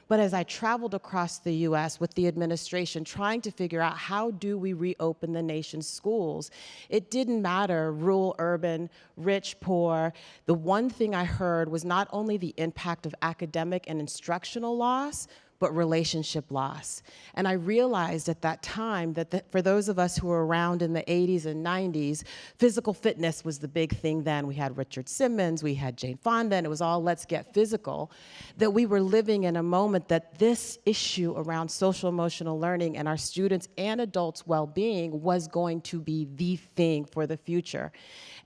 But as I traveled across the U.S. with the administration trying to figure out how do we reopen the nation's schools, it didn't matter rural, urban, rich, poor. The one thing I heard was not only the impact of academic and instructional loss, but relationship loss. And I realized at that time that for those of us who were around in the 80s and 90s, physical fitness was the big thing then. We had Richard Simmons, we had Jane Fonda, and it was all let's get physical, that we were living in a moment that this issue around social emotional learning and our students' and adults' well-being was going to be the thing for the future.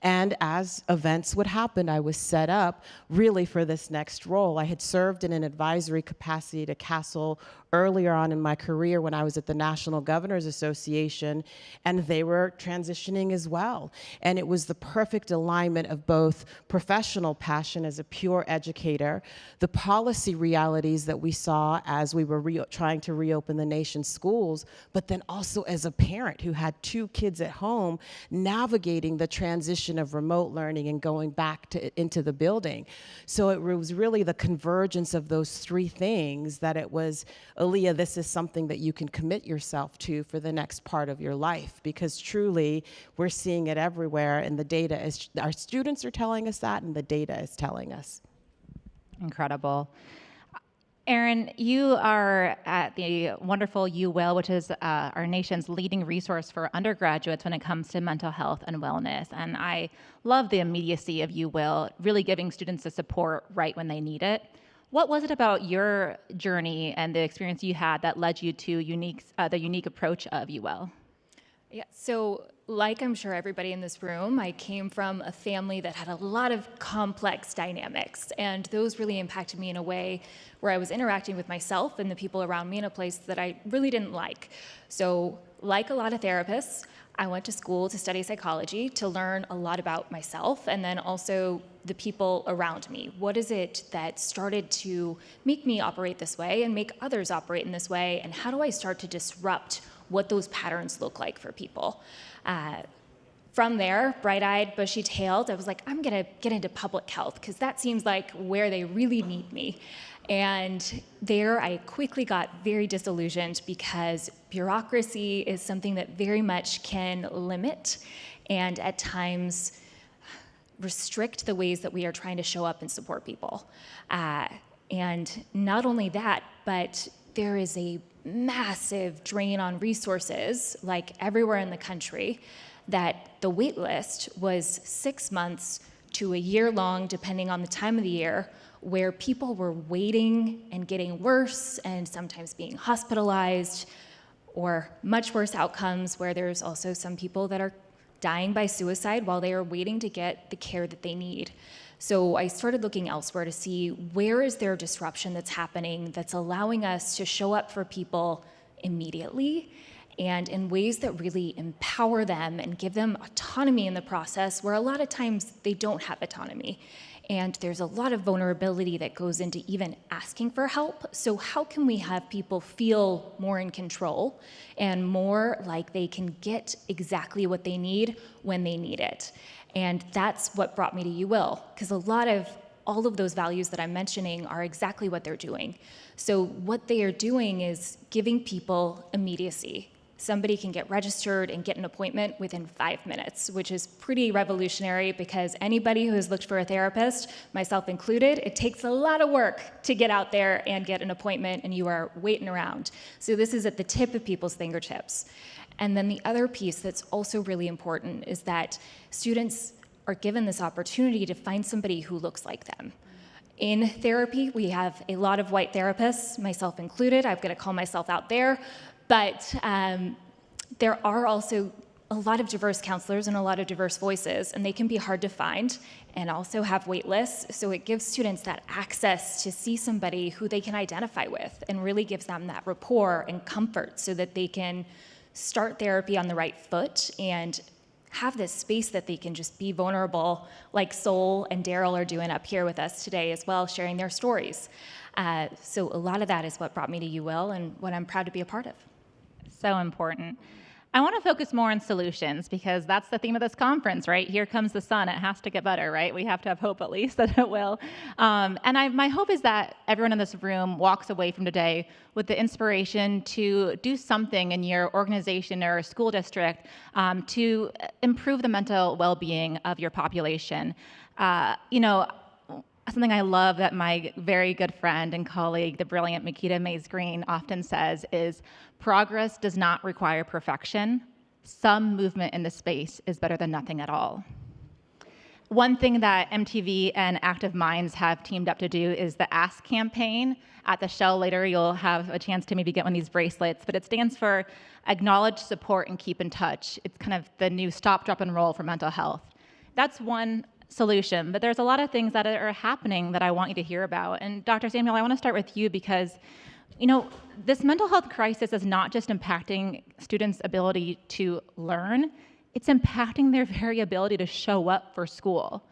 And as events would happen, I was set up really for this next role. I had served in an advisory capacity to Castle earlier on in my career when I was at the National Governors Association, and they were transitioning as well. And it was the perfect alignment of both professional passion as a pure educator, the policy realities that we saw as we were trying to reopen the nation's schools, but then also as a parent who had 2 kids at home, navigating the transition of remote learning and going back into the building. So it was really the convergence of those 3 things that it was, Aaliyah, this is something that you can commit yourself to for the next part of your life, because truly we're seeing it everywhere, and the data is, our students are telling us that, and the data is telling us. Incredible. Erin, you are at the wonderful Will, which is our nation's leading resource for undergraduates when it comes to mental health and wellness. And I love the immediacy of Will, really giving students the support right when they need it. What was it about your journey and the experience you had that led you to the unique approach of Will? Yeah, so like I'm sure everybody in this room, I came from a family that had a lot of complex dynamics, and those really impacted me in a way where I was interacting with myself and the people around me in a place that I really didn't like. So like a lot of therapists, I went to school to study psychology to learn a lot about myself and then also the people around me. What is it that started to make me operate this way and make others operate in this way, and how do I start to disrupt what those patterns look like for people? From there, bright-eyed, bushy-tailed, I was like, I'm gonna get into public health because that seems like where they really need me. And there I quickly got very disillusioned because bureaucracy is something that very much can limit and at times restrict the ways that we are trying to show up and support people. And not only that, but there is a massive drain on resources, like everywhere in the country, that the wait list was 6 months to a year long, depending on the time of the year, where people were waiting and getting worse and sometimes being hospitalized, or much worse outcomes where there's also some people that are dying by suicide while they are waiting to get the care that they need. So I started looking elsewhere to see where is there disruption that's happening that's allowing us to show up for people immediately and in ways that really empower them and give them autonomy in the process, where a lot of times they don't have autonomy. And there's a lot of vulnerability that goes into even asking for help. So how can we have people feel more in control and more like they can get exactly what they need when they need it? And that's what brought me to UWill, because all of those values that I'm mentioning are exactly what they're doing. So what they are doing is giving people immediacy. Somebody can get registered and get an appointment within 5 minutes, which is pretty revolutionary because anybody who has looked for a therapist, myself included, it takes a lot of work to get out there and get an appointment, and you are waiting around. So this is at the tip of people's fingertips. And then the other piece that's also really important is that students are given this opportunity to find somebody who looks like them. In therapy, we have a lot of white therapists, myself included. I'm going to call myself out there. But there are also a lot of diverse counselors and a lot of diverse voices, and they can be hard to find and also have wait lists. So it gives students that access to see somebody who they can identify with and really gives them that rapport and comfort so that they can start therapy on the right foot and have this space that they can just be vulnerable, like Sol and Darryl are doing up here with us today as well, sharing their stories. So a lot of that is what brought me to UWill and what I'm proud to be a part of. So important. I want to focus more on solutions because that's the theme of this conference, right? Here comes the sun. It has to get better, right? We have to have hope at least that it will. My hope is that everyone in this room walks away from today with the inspiration to do something in your organization or school district to improve the mental well-being of your population. Something I love that my very good friend and colleague, the brilliant Makita Mays-Green, often says is, progress does not require perfection. Some movement in the space is better than nothing at all. One thing that MTV and Active Minds have teamed up to do is the Ask campaign. At the show later, you'll have a chance to maybe get one of these bracelets, but it stands for Acknowledge, Support, and Keep in Touch. It's kind of the new stop, drop, and roll for mental health. That's one solution, but there's a lot of things that are happening that I want you to hear about. And Dr. Samuel, I want to start with you because, this mental health crisis is not just impacting students' ability to learn, it's impacting their very ability to show up for school.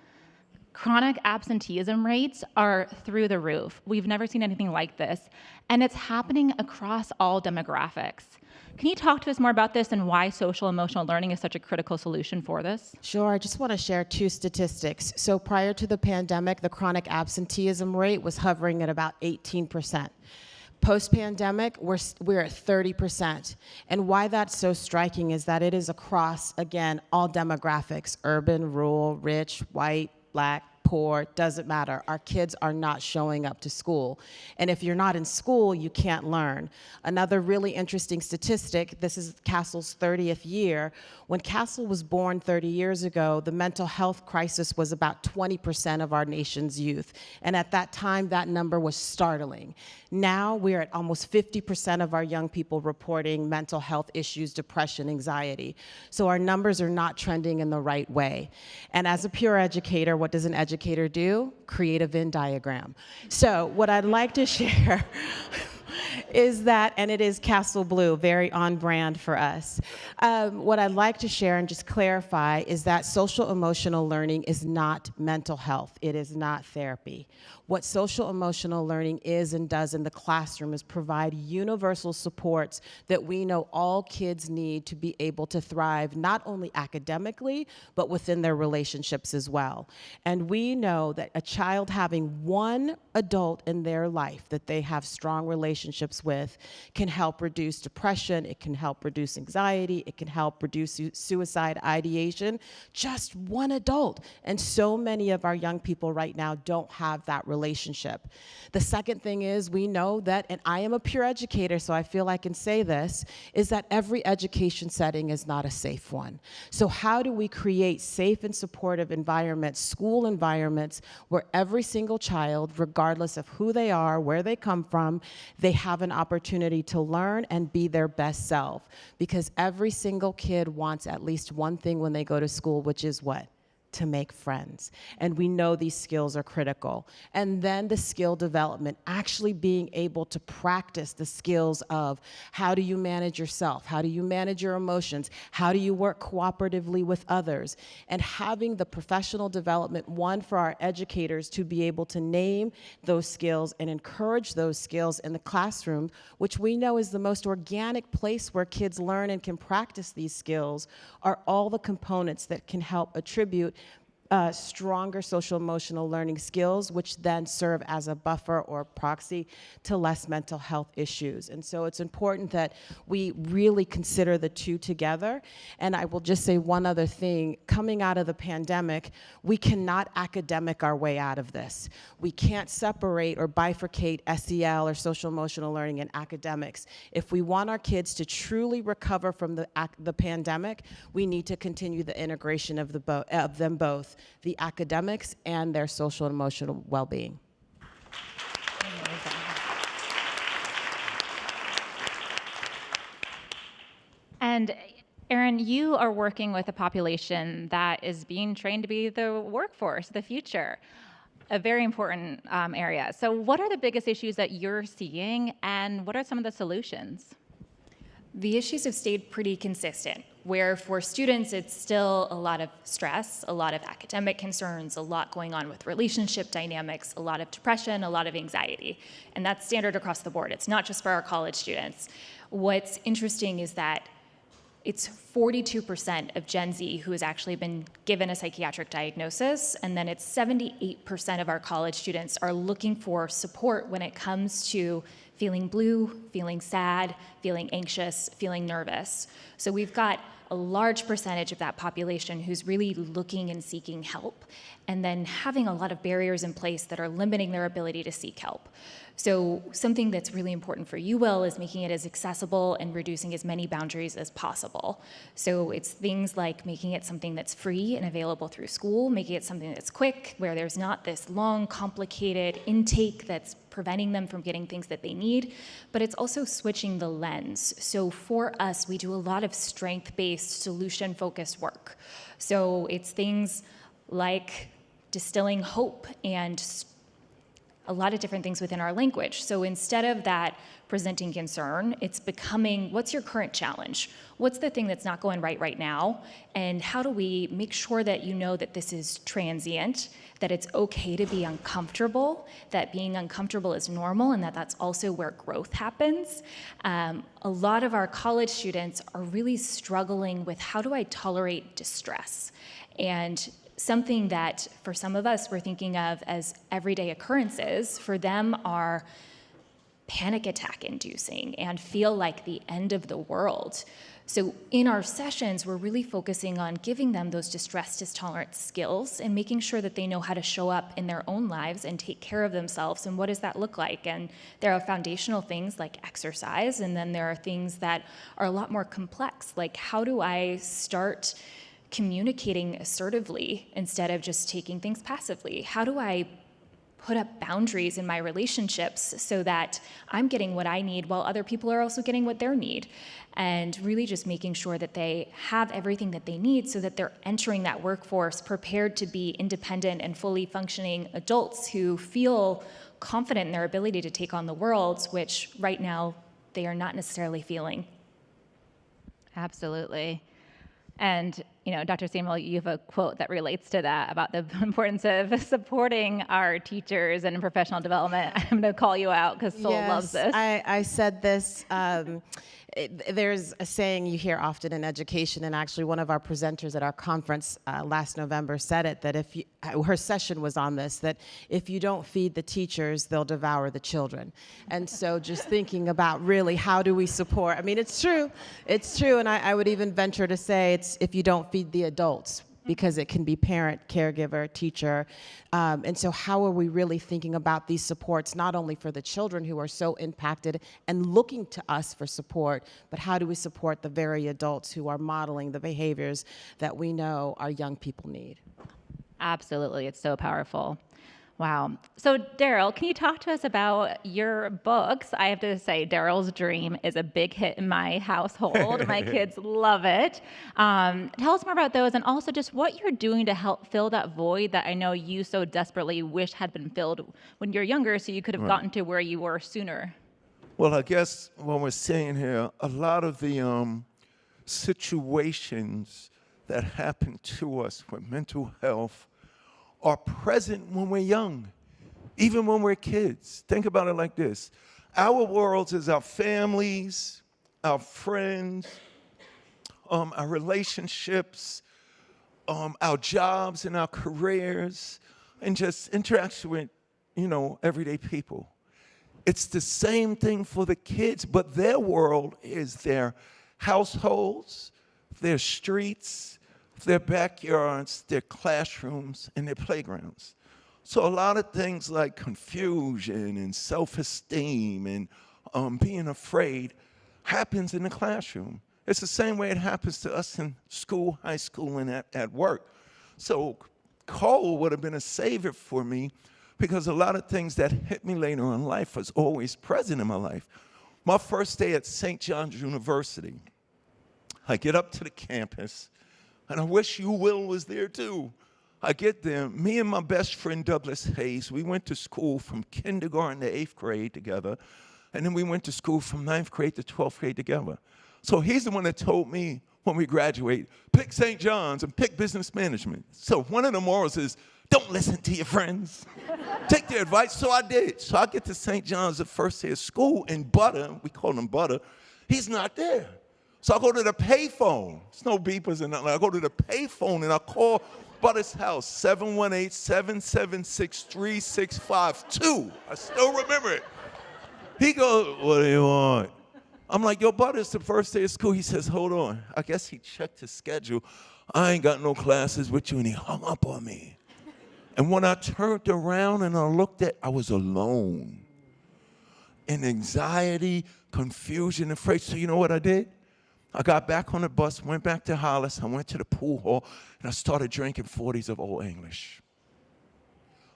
Chronic absenteeism rates are through the roof. We've never seen anything like this, and it's happening across all demographics. Can you talk to us more about this and why social emotional learning is such a critical solution for this? Sure. I just want to share 2 statistics. So prior to the pandemic, the chronic absenteeism rate was hovering at about 18%. Post-pandemic, we're at 30%. And why that's so striking is that it is across, again, all demographics, urban, rural, rich, white, black, poor, doesn't matter. Our kids are not showing up to school. And if you're not in school, you can't learn. Another really interesting statistic, this is Castle's 30th year. When Castle was born 30 years ago, the mental health crisis was about 20% of our nation's youth. And at that time, that number was startling. Now we're at almost 50% of our young people reporting mental health issues, depression, anxiety. So our numbers are not trending in the right way. And as a peer educator, what does an educator do? Create a Venn diagram. So what I'd like to share is that, and it is Castle Blue, very on brand for us. What I'd like to share and just clarify is that social emotional learning is not mental health. It is not therapy. What social emotional learning is and does in the classroom is provide universal supports that we know all kids need to be able to thrive, not only academically, but within their relationships as well. And we know that a child having one adult in their life that they have strong relationships practice with can help reduce depression, it can help reduce anxiety, it can help reduce suicide ideation. Just one adult. And so many of our young people right now don't have that relationship. The second thing is we know that, and I am a peer educator, so I feel I can say this, is that every education setting is not a safe one. So how do we create safe and supportive environments, school environments, where every single child, regardless of who they are, where they come from, they have an opportunity to learn and be their best self? Because every single kid wants at least one thing when they go to school, which is what? To make friends. And we know these skills are critical. And then the skill development, actually being able to practice the skills of how do you manage yourself? How do you manage your emotions? How do you work cooperatively with others? And having the professional development, one, for our educators to be able to name those skills and encourage those skills in the classroom, which we know is the most organic place where kids learn and can practice these skills, are all the components that can help attribute stronger social emotional learning skills, which then serve as a buffer or proxy to less mental health issues. And so it's important that we really consider the two together. And I will just say one other thing. Coming out of the pandemic, we cannot academic our way out of this. We can't separate or bifurcate SEL or social emotional learning and academics. If we want our kids to truly recover from the pandemic, we need to continue the integration of them both, the academics and their social and emotional well-being. And Erin, you are working with a population that is being trained to be the workforce, the future, a very important area. So what are the biggest issues that you're seeing, and what are some of the solutions? The issues have stayed pretty consistent, where for students, it's still a lot of stress, a lot of academic concerns, a lot going on with relationship dynamics, a lot of depression, a lot of anxiety. And that's standard across the board. It's not just for our college students. What's interesting is that it's 42% of Gen Z who has actually been given a psychiatric diagnosis, and then it's 78% of our college students are looking for support when it comes to feeling blue, feeling sad, feeling anxious, feeling nervous. So we've got a large percentage of that population who's really looking and seeking help, and then having a lot of barriers in place that are limiting their ability to seek help. So something that's really important for you, Will, is making it as accessible and reducing as many boundaries as possible. So it's things like making it something that's free and available through school, making it something that's quick, where there's not this long, complicated intake that's preventing them from getting things that they need, but it's also switching the lens. So for us, we do a lot of strength-based, solution-focused work. So it's things like distilling hope and a lot of different things within our language. So instead of that presenting concern, it's becoming, what's your current challenge? What's the thing that's not going right now? And how do we make sure that you know that this is transient, that it's okay to be uncomfortable, that being uncomfortable is normal, and that that's also where growth happens. A lot of our college students are really struggling with, how do I tolerate distress? And something that for some of us we're thinking of as everyday occurrences, for them are panic attack inducing and feel like the end of the world. So in our sessions, we're really focusing on giving them those distress tolerance skills and making sure that they know how to show up in their own lives and take care of themselves. And what does that look like? And there are foundational things like exercise, and then there are things that are a lot more complex, like how do I start communicating assertively instead of just taking things passively? How do I put up boundaries in my relationships so that I'm getting what I need while other people are also getting what they need? And really just making sure that they have everything that they need so that they're entering that workforce prepared to be independent and fully functioning adults who feel confident in their ability to take on the world, which right now they are not necessarily feeling. Absolutely. And, you know, Dr. Samuel, you have a quote that relates to that about the importance of supporting our teachers and professional development. I'm going to call you out because Sol loves this. I said this There's a saying you hear often in education, and actually one of our presenters at our conference last November said it, that if you, her session was on this, that if you don't feed the teachers, they'll devour the children. And so just thinking about really how do we support, I mean, it's true, and I would even venture to say it's if you don't feed the adults, because it can be parent, caregiver, teacher. And so how are we really thinking about these supports, not only for the children who are so impacted and looking to us for support, but how do we support the very adults who are modeling the behaviors that we know our young people need? Absolutely, it's so powerful. Wow. So Darryl, can you talk to us about your books? I have to say, Darryl's Dream is a big hit in my household. My kids love it. Tell us more about those, and also just what you're doing to help fill that void that I know you so desperately wish had been filled when you're younger, so you could have gotten to where you were sooner. Well, I guess what we're saying here, a lot of the situations that happen to us with mental health are present when we're young, even when we're kids. Think about it like this. Our worlds is our families, our friends, our relationships, our jobs and our careers, and just interaction with, everyday people. It's the same thing for the kids, but their world is their households, their streets, their backyards, their classrooms, and their playgrounds. So a lot of things like confusion and self-esteem and being afraid happens in the classroom. It's the same way it happens to us in school, high school, and at work. So Cole would have been a savior for me because a lot of things that hit me later in life was always present in my life. My first day at St. John's University, I get up to the campus, and I wish Will was there too. I get there, me and my best friend Douglas Hayes, we went to school from kindergarten to 8th grade together, and then we went to school from 9th grade to 12th grade together. So he's the one that told me when we graduate, pick St. John's and pick business management. So one of the morals is, don't listen to your friends. Take their advice. So I did. So I get to St. John's the first day of school, and Butter, we call him Butter, he's not there. So I go to the payphone. There's no beepers and nothing. I go to the payphone and I call Butter's house, 718-776-3652. I still remember it. He goes, what do you want? I'm like, yo, Butter, it's the first day of school. He says, hold on. I guess he checked his schedule. I ain't got no classes with you, and he hung up on me. And when I turned around and I looked I was alone. In anxiety, confusion, afraid. So you know what I did? I got back on the bus, went back to Hollis, I went to the pool hall, and I started drinking 40s of Old English.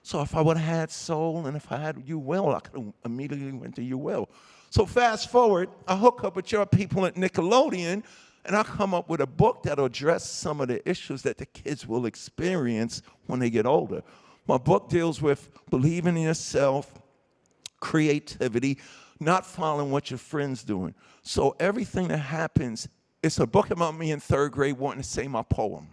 So if I would have had soul and if I had Will, I could have immediately went to Will. So fast forward, I hook up with your people at Nickelodeon, and I come up with a book that'll address some of the issues that the kids will experience when they get older. My book deals with believing in yourself, creativity, not following what your friend's doing. So everything that happens, it's a book about me in 3rd grade wanting to say my poem.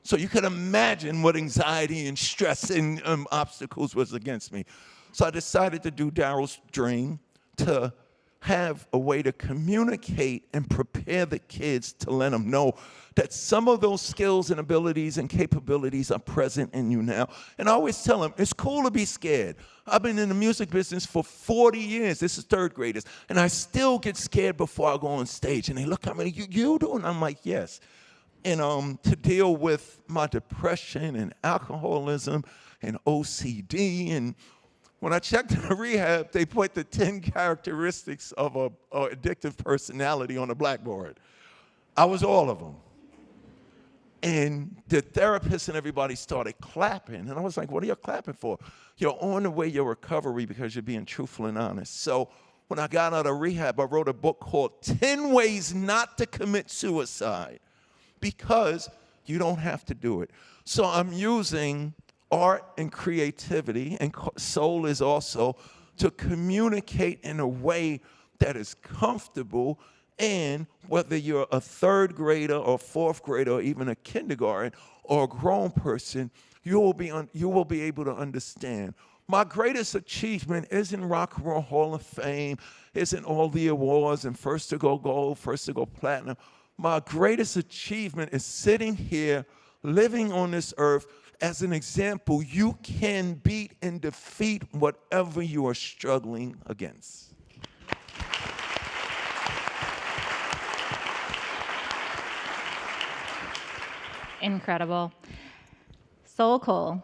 So you can imagine what anxiety and stress and obstacles was against me. So I decided to do Darryl's Dream to have a way to communicate and prepare the kids to let them know that some of those skills and abilities and capabilities are present in you now. And I always tell them, it's cool to be scared. I've been in the music business for 40 years. This is 3rd graders. And I still get scared before I go on stage. And they look at me, you do? And I'm like, yes. And to deal with my depression and alcoholism and OCD. And when I checked in the rehab, they put the 10 characteristics of a addictive personality on the blackboard. I was all of them. And the therapist and everybody started clapping. And I was like, what are you clapping for? You're on the way your recovery because you're being truthful and honest. So when I got out of rehab, I wrote a book called 10 Ways Not to Commit Suicide, because you don't have to do it. So I'm using art and creativity, and soul is also to communicate in a way that is comfortable. And whether you're a 3rd grader or 4th grader or even a kindergarten or a grown person, you will be able to understand. My greatest achievement isn't Rock and Roll Hall of Fame, isn't all the awards and first to go gold, first to go platinum. My greatest achievement is sitting here, living on this earth as an example. You can beat and defeat whatever you are struggling against. Incredible. Soul Cole,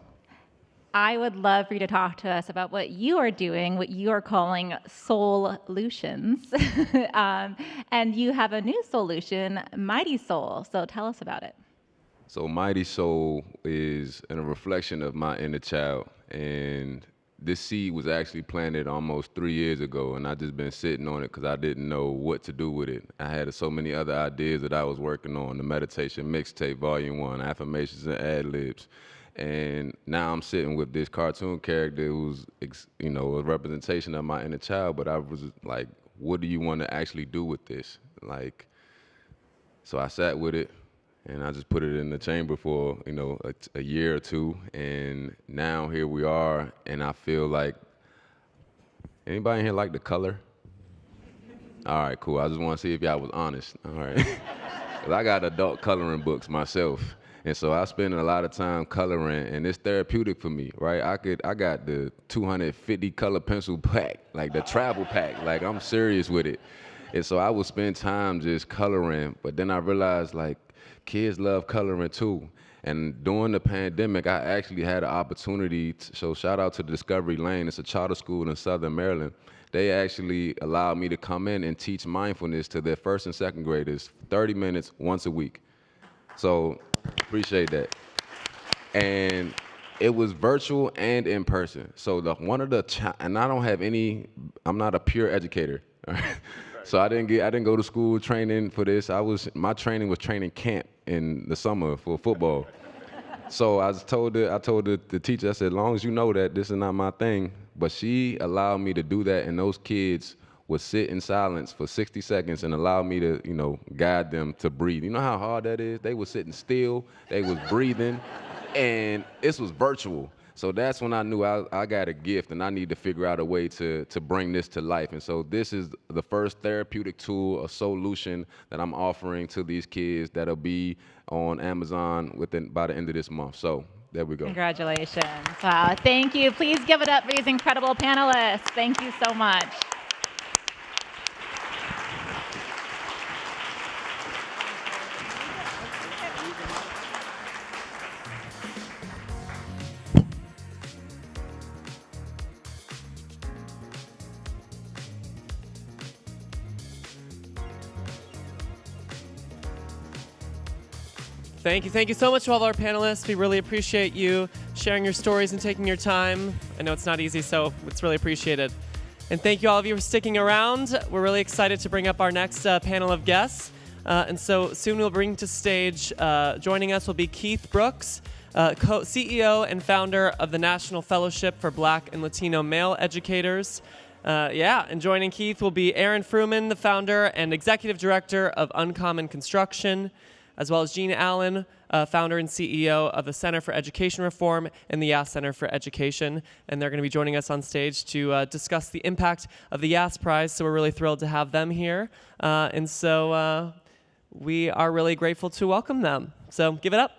I would love for you to talk to us about what you are doing, what you are calling Soul-lutions. And you have a new solution, Mighty Soul. So tell us about it. So Mighty Soul is a reflection of my inner child. And this seed was actually planted almost 3 years ago, and I just been sitting on it because I didn't know what to do with it. I had so many other ideas that I was working on, the meditation mixtape, volume 1, affirmations and ad-libs. And now I'm sitting with this cartoon character who's, you know, a representation of my inner child, but I was like, what do you want to actually do with this? Like, so I sat with it, and I just put it in the chamber for, you know, a year or two, and now here we are, and I feel like, anybody in here like the color? All right, cool. I just want to see if y'all was honest. All right. 'Cause I got adult coloring books myself. And so I spend a lot of time coloring, and it's therapeutic for me, right? I got the 250 color pencil pack, like the travel pack, like I'm serious with it. And so I would spend time just coloring, but then I realized like kids love coloring too. And during the pandemic, I actually had an opportunity, so shout out to Discovery Lane, it's a charter school in Southern Maryland. They actually allowed me to come in and teach mindfulness to their first and second graders, 30 minutes once a week. So appreciate that. And it was virtual and in person. So and I don't have I'm not a pure educator. So I didn't go to school training for this. My training was training camp in the summer for football. So I told the teacher, I said, as long as you know that this is not my thing, but she allowed me to do that, and those kids would sit in silence for 60 seconds and allow me to, you know, guide them to breathe. You know how hard that is? They were sitting still, they was breathing, and this was virtual. So that's when I knew I got a gift, and I need to figure out a way to bring this to life. And so this is the first therapeutic tool, a solution that I'm offering to these kids that'll be on Amazon by the end of this month. So there we go. Congratulations. Wow, thank you. Please give it up for these incredible panelists. Thank you so much. Thank you so much to all of our panelists. We really appreciate you sharing your stories and taking your time. I know it's not easy, so it's really appreciated. And thank you all of you for sticking around. We're really excited to bring up our next panel of guests. And so soon we'll bring to stage, joining us will be Keith Brooks, CEO and founder of the National Fellowship for Black and Latino Male Educators. And joining Keith will be Erin Fruman, the founder and executive director of Uncommon Construction, as well as Jeanne Allen, founder and CEO of the Center for Education Reform and the Yass Center for Education. And they're going to be joining us on stage to discuss the impact of the Yass Prize. So we're really thrilled to have them here. And so we are really grateful to welcome them. So give it up.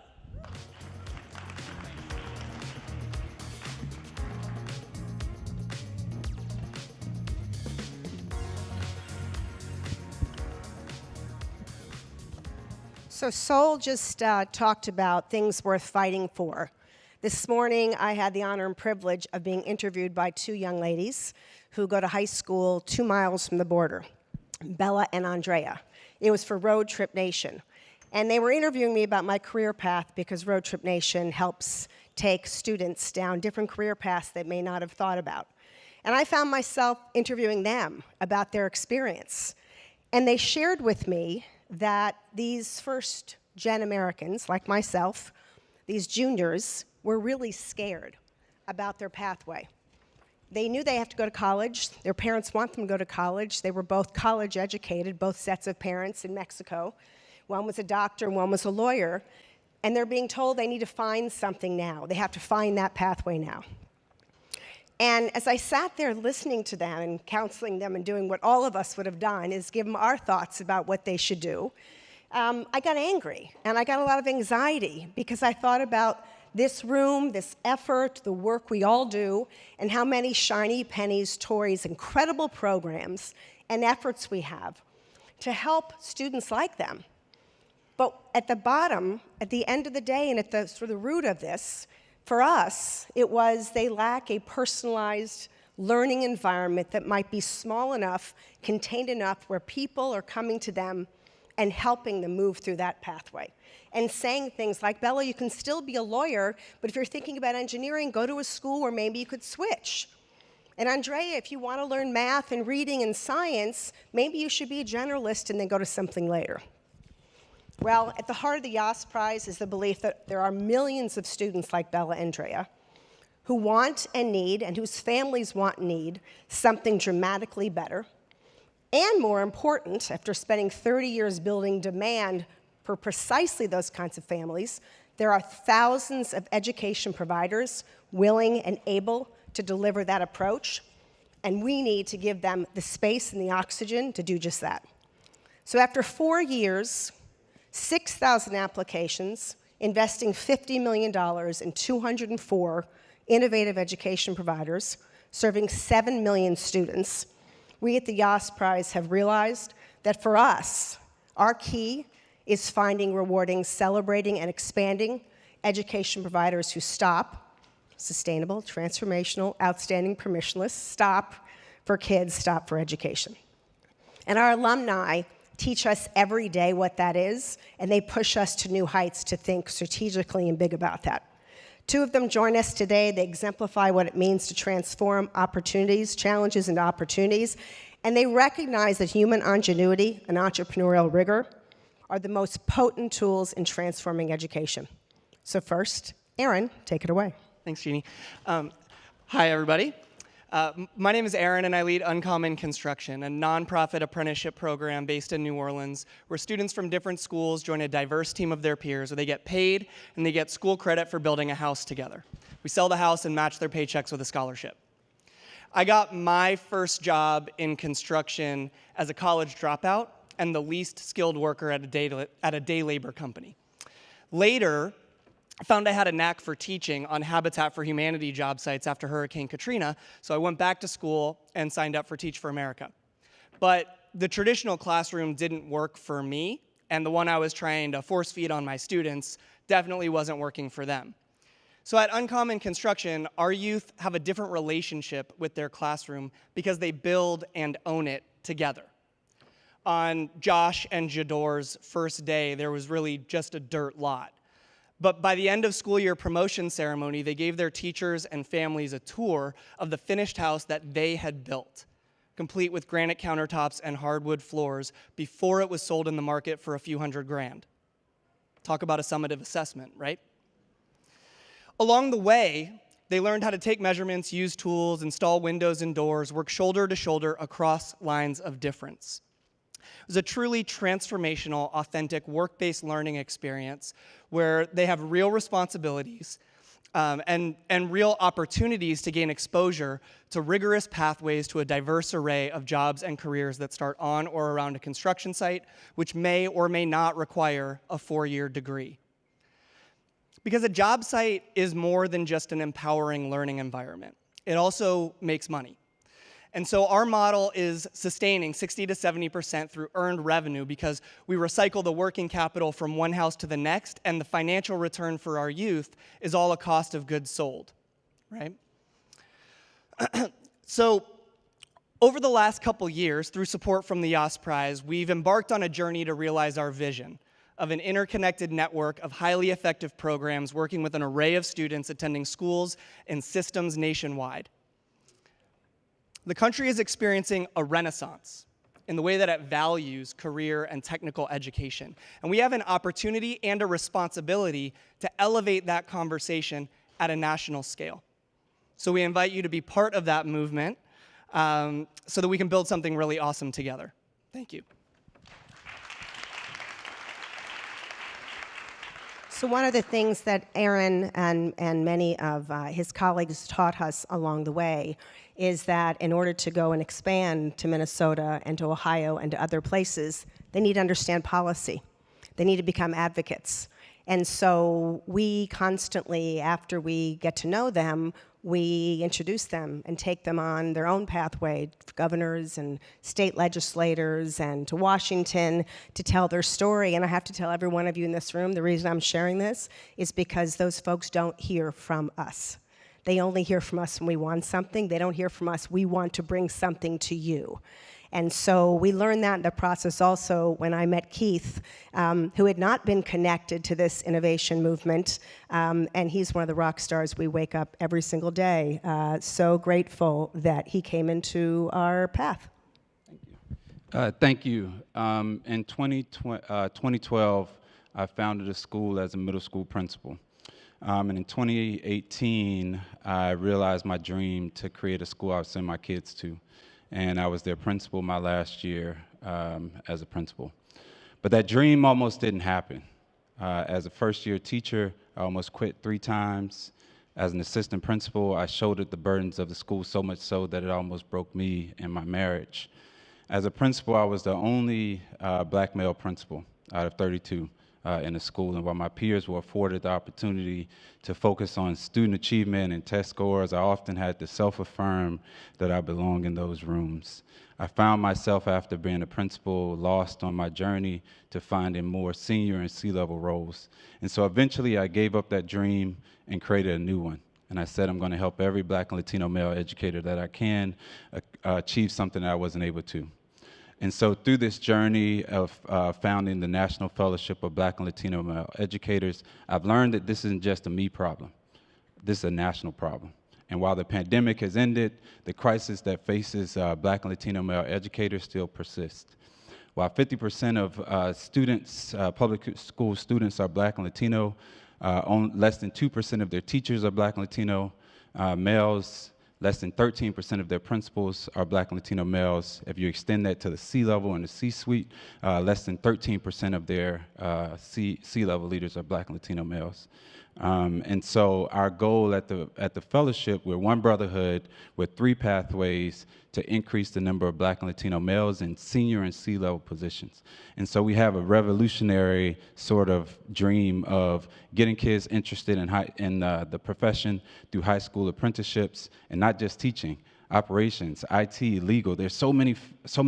So Sol just talked about things worth fighting for. This morning, I had the honor and privilege of being interviewed by two young ladies who go to high school 2 miles from the border, Bella and Andrea. It was for Road Trip Nation. And they were interviewing me about my career path because Road Trip Nation helps take students down different career paths they may not have thought about. And I found myself interviewing them about their experience. And they shared with me that these first-gen Americans, like myself, these juniors, were really scared about their pathway. They knew they have to go to college. Their parents want them to go to college. They were both college educated, both sets of parents in Mexico. One was a doctor and one was a lawyer. And they're being told they need to find something now. They have to find that pathway now. And as I sat there listening to them and counseling them and doing what all of us would have done is give them our thoughts about what they should do, I got angry and I got a lot of anxiety because I thought about this room, this effort, the work we all do, and how many shiny pennies, toys, incredible programs, and efforts we have to help students like them. But at the bottom, at the end of the day, and at the sort of the root of this, for us, it was they lack a personalized learning environment that might be small enough, contained enough, where people are coming to them and helping them move through that pathway. And saying things like, Bella, you can still be a lawyer, but if you're thinking about engineering, go to a school where maybe you could switch. And Andrea, if you want to learn math and reading and science, maybe you should be a generalist and then go to something later. Well, at the heart of the Yass Prize is the belief that there are millions of students like Bella and Andrea who want and need, and whose families want and need, something dramatically better. And more important, after spending 30 years building demand for precisely those kinds of families, there are thousands of education providers willing and able to deliver that approach, and we need to give them the space and the oxygen to do just that. So after 4 years, 6,000 applications, investing $50 million in 204 innovative education providers, serving 7 million students, we at the Yass Prize have realized that for us, our key is finding, rewarding, celebrating, and expanding education providers who stop, sustainable, transformational, outstanding, permissionless, stop for kids, stop for education. And our alumni teach us every day what that is, and they push us to new heights to think strategically and big about that. 2 of them join us today. They exemplify what it means to transform opportunities, challenges into opportunities, and they recognize that human ingenuity and entrepreneurial rigor are the most potent tools in transforming education. So first, Erin, take it away. Thanks, Jeannie. Hi, everybody. My name is Erin, and I lead Uncommon Construction, a nonprofit apprenticeship program based in New Orleans, where students from different schools join a diverse team of their peers, where they get paid and they get school credit for building a house together. We sell the house and match their paychecks with a scholarship. I got my first job in construction as a college dropout and the least skilled worker at a day labor company. Later, I found I had a knack for teaching on Habitat for Humanity job sites after Hurricane Katrina, so I went back to school and signed up for Teach for America. But the traditional classroom didn't work for me, and the one I was trying to force feed on my students definitely wasn't working for them. So at Uncommon Construction, our youth have a different relationship with their classroom because they build and own it together. On Josh and Jador's first day, there was really just a dirt lot. But by the end of school year promotion ceremony, they gave their teachers and families a tour of the finished house that they had built, complete with granite countertops and hardwood floors, before it was sold in the market for a few $100,000. Talk about a summative assessment, right? Along the way, they learned how to take measurements, use tools, install windows and doors, work shoulder to shoulder across lines of difference. It was a truly transformational, authentic, work-based learning experience where they have real responsibilities and real opportunities to gain exposure to rigorous pathways to a diverse array of jobs and careers that start on or around a construction site, which may or may not require a 4-year degree. Because a job site is more than just an empowering learning environment. It also makes money. And so our model is sustaining 60 to 70% through earned revenue because we recycle the working capital from one house to the next, and the financial return for our youth is all a cost of goods sold, right? So over the last couple years, through support from the Yass Prize, we've embarked on a journey to realize our vision of an interconnected network of highly effective programs working with an array of students attending schools and systems nationwide. The country is experiencing a renaissance in the way that it values career and technical education. And we have an opportunity and a responsibility to elevate that conversation at a national scale. So we invite you to be part of that movement so that we can build something really awesome together. Thank you. So one of the things that Erin and many of his colleagues taught us along the way is that in order to go and expand to Minnesota and to Ohio and to other places, they need to understand policy. They need to become advocates. And so we constantly, after we get to know them, we introduce them and take them on their own pathway, governors and state legislators and to Washington to tell their story. And I have to tell every one of you in this room, the reason I'm sharing this is because those folks don't hear from us. They only hear from us when we want something. They don't hear from us, we want to bring something to you. And so we learned that in the process also when I met Keith, who had not been connected to this innovation movement, and he's one of the rock stars we wake up every single day. So grateful that he came into our path. Thank you. In 2012, I founded a school as a middle school principal. And in 2018, I realized my dream to create a school I would send my kids to. And I was their principal my last year as a principal. But that dream almost didn't happen. As a first-year teacher, I almost quit 3 times. As an assistant principal, I shouldered the burdens of the school so much so that it almost broke me and my marriage. As a principal, I was the only black male principal out of 32 in the school, and while my peers were afforded the opportunity to focus on student achievement and test scores, I often had to self-affirm that I belong in those rooms. I found myself, after being a principal, lost on my journey to finding more senior and C-level roles. And so eventually I gave up that dream and created a new one. And I said I'm going to help every black and Latino male educator that I can achieve something that I wasn't able to. And so through this journey of founding the National Fellowship of Black and Latino Male Educators, I've learned that this isn't just a me problem. This is a national problem. And while the pandemic has ended, the crisis that faces black and Latino male educators still persists. While 50% of students, public school students are black and Latino, less than 2% of their teachers are black and Latino males. Less than 13% of their principals are black and Latino males. If you extend that to the C-level and the C-suite, less than 13% of their C-level leaders are black and Latino males. And so our goal at the fellowship, we're one brotherhood with 3 pathways to increase the number of black and Latino males in senior and C-level positions. And so we have a revolutionary sort of dream of getting kids interested in the profession through high school apprenticeships, and not just teaching, operations, IT, legal. There's so many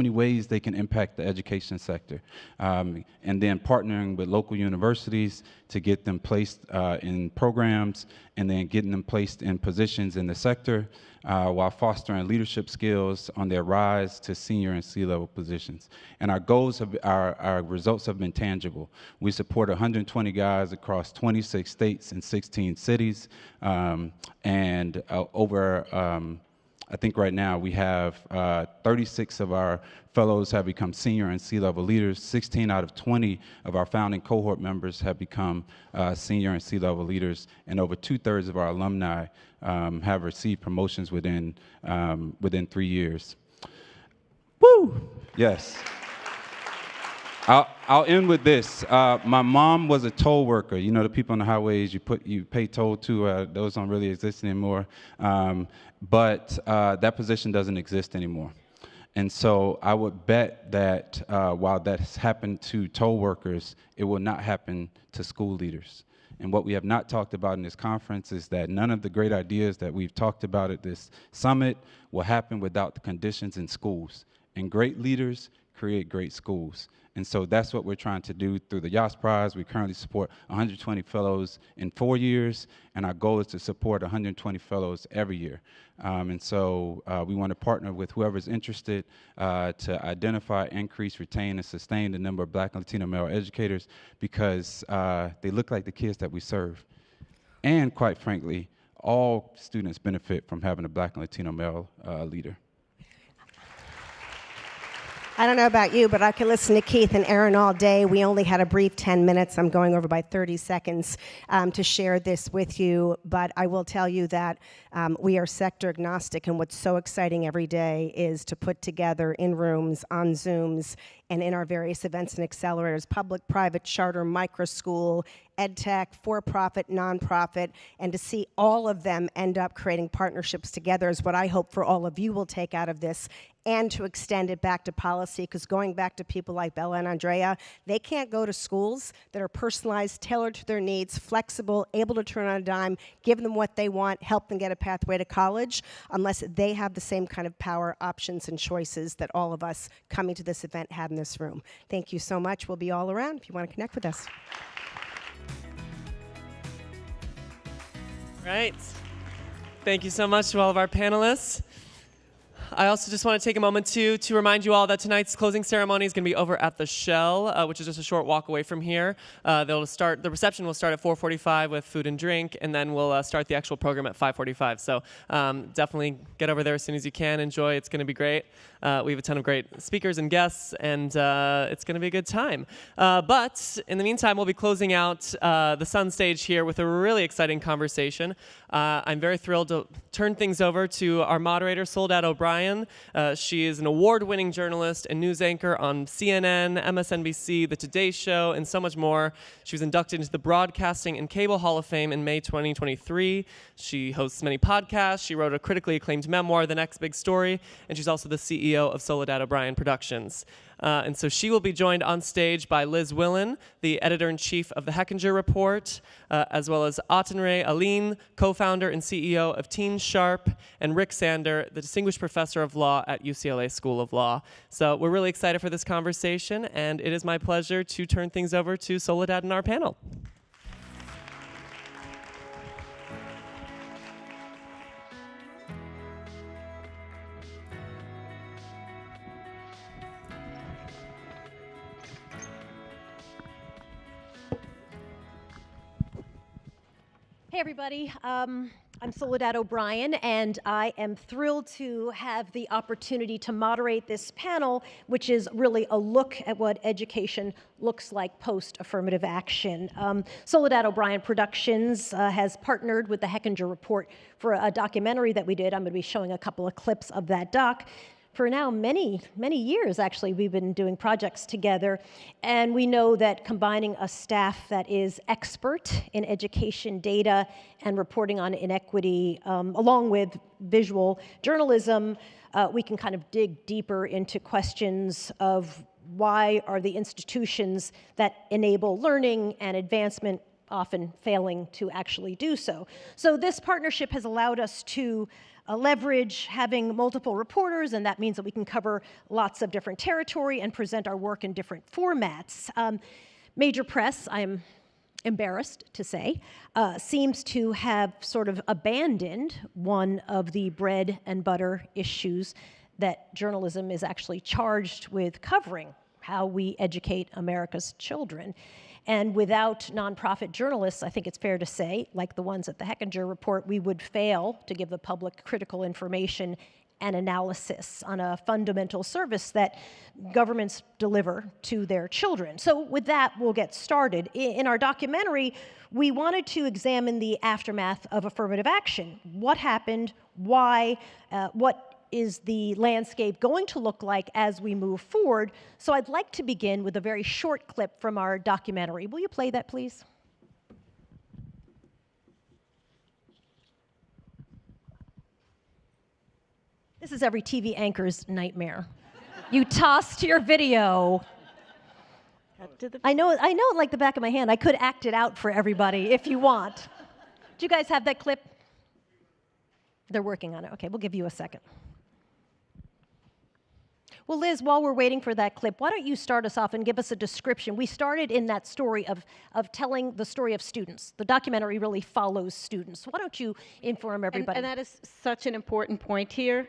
ways they can impact the education sector. And then partnering with local universities to get them placed in programs, and then getting them placed in positions in the sector while fostering leadership skills on their rise to senior and C-level positions. And our goals, our results have been tangible. We support 120 guys across 26 states and 16 cities, and I think right now we have 36 of our fellows have become senior and C-level leaders. 16 out of 20 of our founding cohort members have become senior and C-level leaders, and over 2/3 of our alumni have received promotions within 3 years. Woo! Yes. I'll end with this. My mom was a toll worker. You know, the people on the highways you pay toll to, those don't really exist anymore. But that position doesn't exist anymore. And so I would bet that while that has happened to toll workers, it will not happen to school leaders. And what we have not talked about in this conference is that none of the great ideas that we've talked about at this summit will happen without the conditions in schools. And great leaders create great schools. And so that's what we're trying to do through the Yass Prize. We currently support 120 fellows in 4 years, and our goal is to support 120 fellows every year. And so we want to partner with whoever's interested to identify, increase, retain, and sustain the number of black and Latino male educators, because they look like the kids that we serve. And quite frankly, all students benefit from having a black and Latino male leader. I don't know about you, but I could listen to Keith and Erin all day. We only had a brief 10 minutes. I'm going over by 30 seconds to share this with you. But I will tell you that we are sector agnostic, and what's so exciting every day is to put together in rooms, on Zooms, and in our various events and accelerators, public, private, charter, micro school, ed tech, for-profit, nonprofit, and to see all of them end up creating partnerships together is what I hope for all of you will take out of this, and to extend it back to policy, because going back to people like Bella and Andrea, they can't go to schools that are personalized, tailored to their needs, flexible, able to turn on a dime, give them what they want, help them get a pathway to college, unless they have the same kind of power, options, and choices that all of us coming to this event have in this room. Thank you so much. We'll be all around if you want to connect with us. Right. Thank you so much to all of our panelists. I also just want to take a moment to remind you all that tonight's closing ceremony is going to be over at the Shell, which is just a short walk away from here. The reception will start at 4:45 with food and drink, and then we'll start the actual program at 5:45. So definitely get over there as soon as you can. Enjoy. It's going to be great. We have a ton of great speakers and guests, and it's going to be a good time. But in the meantime, we'll be closing out the Sun Stage here with a really exciting conversation. I'm very thrilled to turn things over to our moderator, Soledad O'Brien. She is an award-winning journalist and news anchor on CNN, MSNBC, The Today Show, and so much more. She was inducted into the Broadcasting and Cable Hall of Fame in May 2023. She hosts many podcasts. She wrote a critically acclaimed memoir, The Next Big Story, and she's also the CEO of Soledad O'Brien Productions. And so she will be joined on stage by Liz Willen, the editor-in-chief of the Hechinger Report, as well as Atnre, Alleyne, co-founder and CEO of Teen Sharp, and Rick Sander, the distinguished professor of law at UCLA School of Law. So we're really excited for this conversation, and it is my pleasure to turn things over to Soledad and our panel. Hey everybody, I'm Soledad O'Brien, and I am thrilled to have the opportunity to moderate this panel, which is really a look at what education looks like post-affirmative action. Soledad O'Brien Productions has partnered with the Hechinger Report for a documentary that we did. I'm going to be showing a couple of clips of that doc. For now, many years, actually, we've been doing projects together, and we know that combining a staff that is expert in education data and reporting on inequity, along with visual journalism, we can kind of dig deeper into questions of why are the institutions that enable learning and advancement often failing to actually do so. So this partnership has allowed us to leverage having multiple reporters, and that means that we can cover lots of different territory and present our work in different formats. Major press, I'm embarrassed to say, seems to have sort of abandoned one of the bread and butter issues that journalism is actually charged with covering, how we educate America's children. And without nonprofit journalists, I think it's fair to say, like the ones at the Hechinger Report, we would fail to give the public critical information and analysis on a fundamental service that governments deliver to their children. So with that, we'll get started. In our documentary, we wanted to examine the aftermath of affirmative action. What happened? Why? What is the landscape going to look like as we move forward? So I'd like to begin with a very short clip from our documentary. Will you play that, please? This is every TV anchor's nightmare. You tossed your video. I know it like the back of my hand. I could act it out for everybody if you want. Do you guys have that clip? They're working on it. Okay, we'll give you a second. Well, Liz, while we're waiting for that clip, why don't you start us off and give us a description? We started in that story of telling the story of students. The documentary really follows students. Why don't you inform everybody? And that is such an important point here.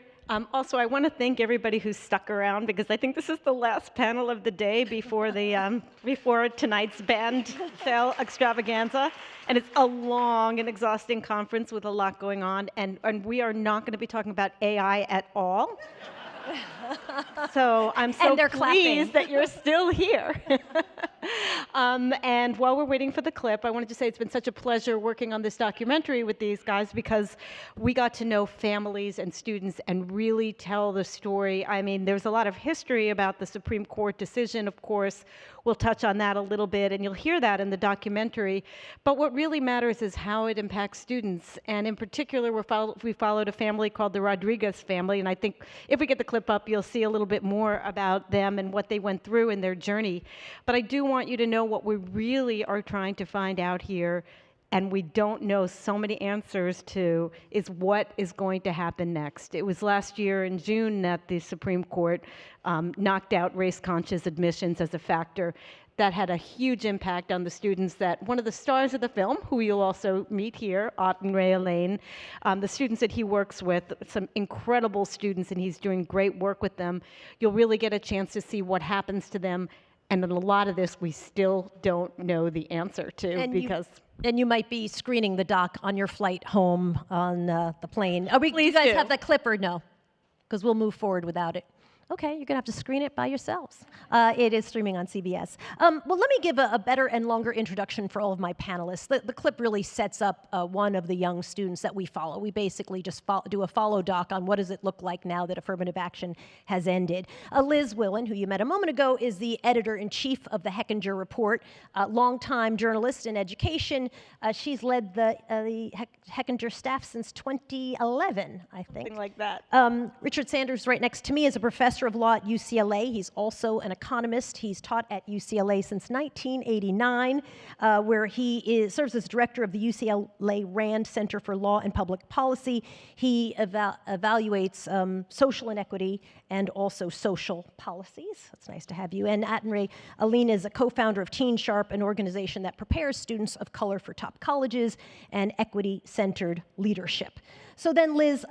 Also, I want to thank everybody who's stuck around, because I think this is the last panel of the day before the before tonight's band shell extravaganza, and it's a long and exhausting conference with a lot going on, and we are not going to be talking about AI at all. So I'm so pleased that you're still here. And while we're waiting for the clip, I wanted to say it's been such a pleasure working on this documentary with these guys because we got to know families and students and really tell the story. I mean, there's a lot of history about the Supreme Court decision, of course. We'll touch on that a little bit, and you'll hear that in the documentary. But what really matters is how it impacts students. And in particular, we followed a family called the Rodriguez family, and I think if we get the clip up, you'll see a little bit more about them and what they went through in their journey. But I do want you to know what we really are trying to find out here, and we don't know so many answers to, is what is going to happen next. It was last year in June that the Supreme Court knocked out race-conscious admissions as a factor. That had a huge impact on the students that one of the stars of the film, who you'll also meet here, Atnre Alleyne, the students that he works with, some incredible students, and he's doing great work with them. You'll really get a chance to see what happens to them. And in a lot of this, we still don't know the answer to, And you might be screening the doc on your flight home on the plane. Do you guys have that clip or no? Because we'll move forward without it. Okay, you're going to have to screen it by yourselves. It is streaming on CBS. Well, let me give a better and longer introduction for all of my panelists. The clip really sets up one of the young students that we follow. We basically just do a follow doc on what does it look like now that affirmative action has ended. Liz Willen, who you met a moment ago, is the editor-in-chief of the Hechinger Report, longtime journalist in education. She's led the Hechinger staff since 2011, I think. Something like that. Richard Sanders, right next to me, is a professor of law at UCLA. He's also an economist. He's taught at UCLA since 1989, where he serves as director of the UCLA Rand Center for Law and Public Policy. He evaluates social inequity and also social policies. That's nice to have you. And Atnre Alleyne is a co-founder of Teen Sharp, an organization that prepares students of color for top colleges and equity-centered leadership. So then, Liz,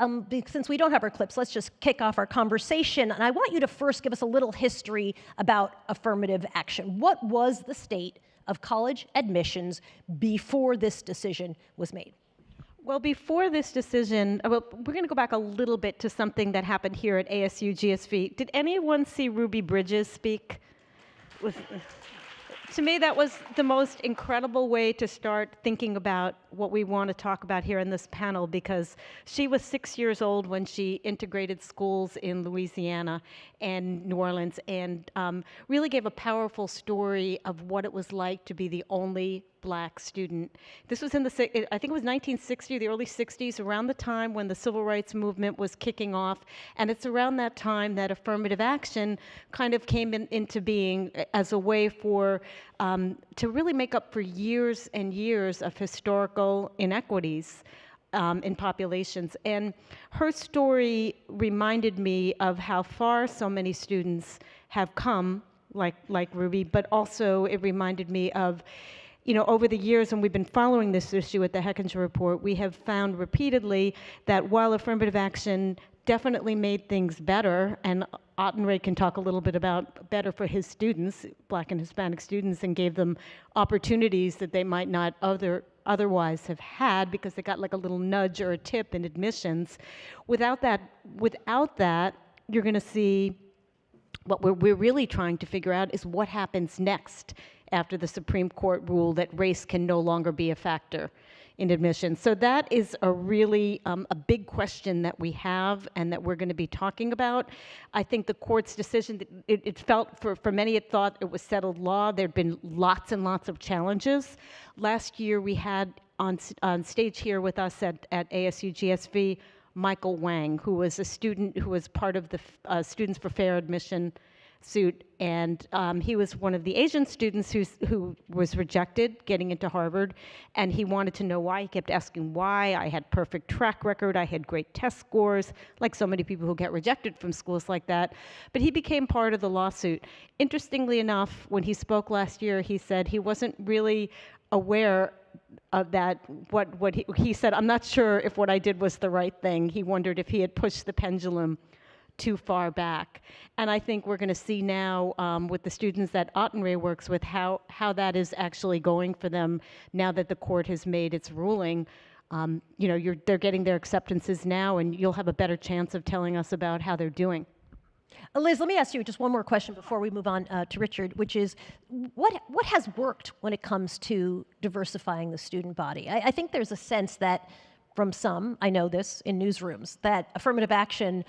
since we don't have our clips, let's just kick off our conversation. And I want you to first give us a little history about affirmative action. What was the state of college admissions before this decision was made? Well, before this decision, we're going to go back a little bit to something that happened here at ASU GSV. Did anyone see Ruby Bridges speak? To me, that was the most incredible way to start thinking about what we want to talk about here in this panel, because she was 6 years old when she integrated schools in Louisiana and New Orleans, and really gave a powerful story of what it was like to be the only Black student. This was in I think it was 1960, the early 60s, around the time when the civil rights movement was kicking off, and it's around that time that affirmative action kind of came into being as a way for to really make up for years and years of historical inequities in populations. And her story reminded me of how far so many students have come, like Ruby, but also it reminded me of, you know, over the years, and we've been following this issue at the Hechinger Report, we have found repeatedly that while affirmative action definitely made things better, and Atnre can talk a little bit about better for his students, Black and Hispanic students, and gave them opportunities that they might not otherwise have had because they got like a little nudge or a tip in admissions. Without that, you're going to see what we're really trying to figure out is what happens next after the Supreme Court ruled that race can no longer be a factor in admissions. So that is a really a big question that we have and that we're going to be talking about. I think the court's decision, it felt, for many it thought it was settled law. There'd been lots and lots of challenges. Last year we had on stage here with us at ASU GSV, Michael Wang, who was a student who was part of the Students for Fair Admission suit, and he was one of the Asian students who was rejected getting into Harvard, and he wanted to know why. He kept asking why. I had perfect track record, I had great test scores, like so many people who get rejected from schools like that, but he became part of the lawsuit. Interestingly enough, when he spoke last year, he said he wasn't really aware of that, what he said, I'm not sure if what I did was the right thing. He wondered if he had pushed the pendulum too far back. And I think we're going to see now with the students that Atnre works with how that is actually going for them now that the court has made its ruling. You know, they're getting their acceptances now, and you'll have a better chance of telling us about how they're doing. Liz, let me ask you just one more question before we move on to Richard, which is, what has worked when it comes to diversifying the student body? I think there's a sense that from some, I know this in newsrooms, that affirmative action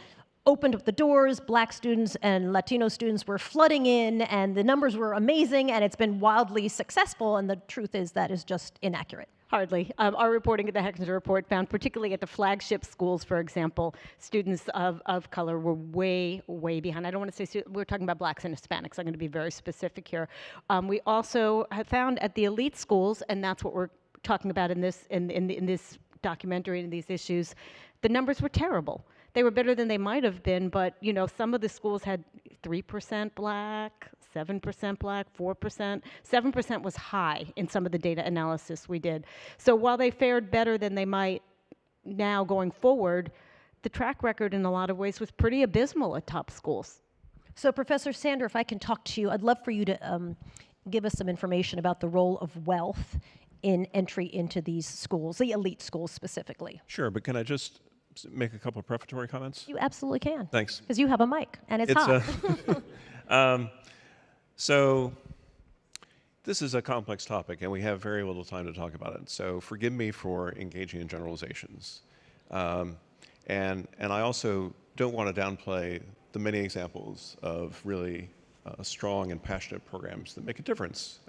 opened up the doors, black students and Latino students were flooding in, and the numbers were amazing, and it's been wildly successful, and the truth is that is just inaccurate. Hardly. Our reporting at the Heckler Report found, particularly at the flagship schools, for example, students of color were way, way behind. I don't want to say, we're talking about blacks and Hispanics. I'm going to be very specific here. We also have found at the elite schools, and that's what we're talking about in this documentary and these issues, the numbers were terrible. They were better than they might have been, but you know, some of the schools had 3% black, 7% black, 4%. 7% was high in some of the data analysis we did. So while they fared better than they might now going forward, the track record in a lot of ways was pretty abysmal at top schools. So Professor Sander, if I can talk to you, I'd love for you to give us some information about the role of wealth in entry into these schools, the elite schools specifically. Sure, but can I just make a couple of prefatory comments? You absolutely can. Thanks. Because you have a mic, and it's hot. So this is a complex topic, and we have very little time to talk about it. So forgive me for engaging in generalizations. And I also don't want to downplay the many examples of really strong and passionate programs that make a difference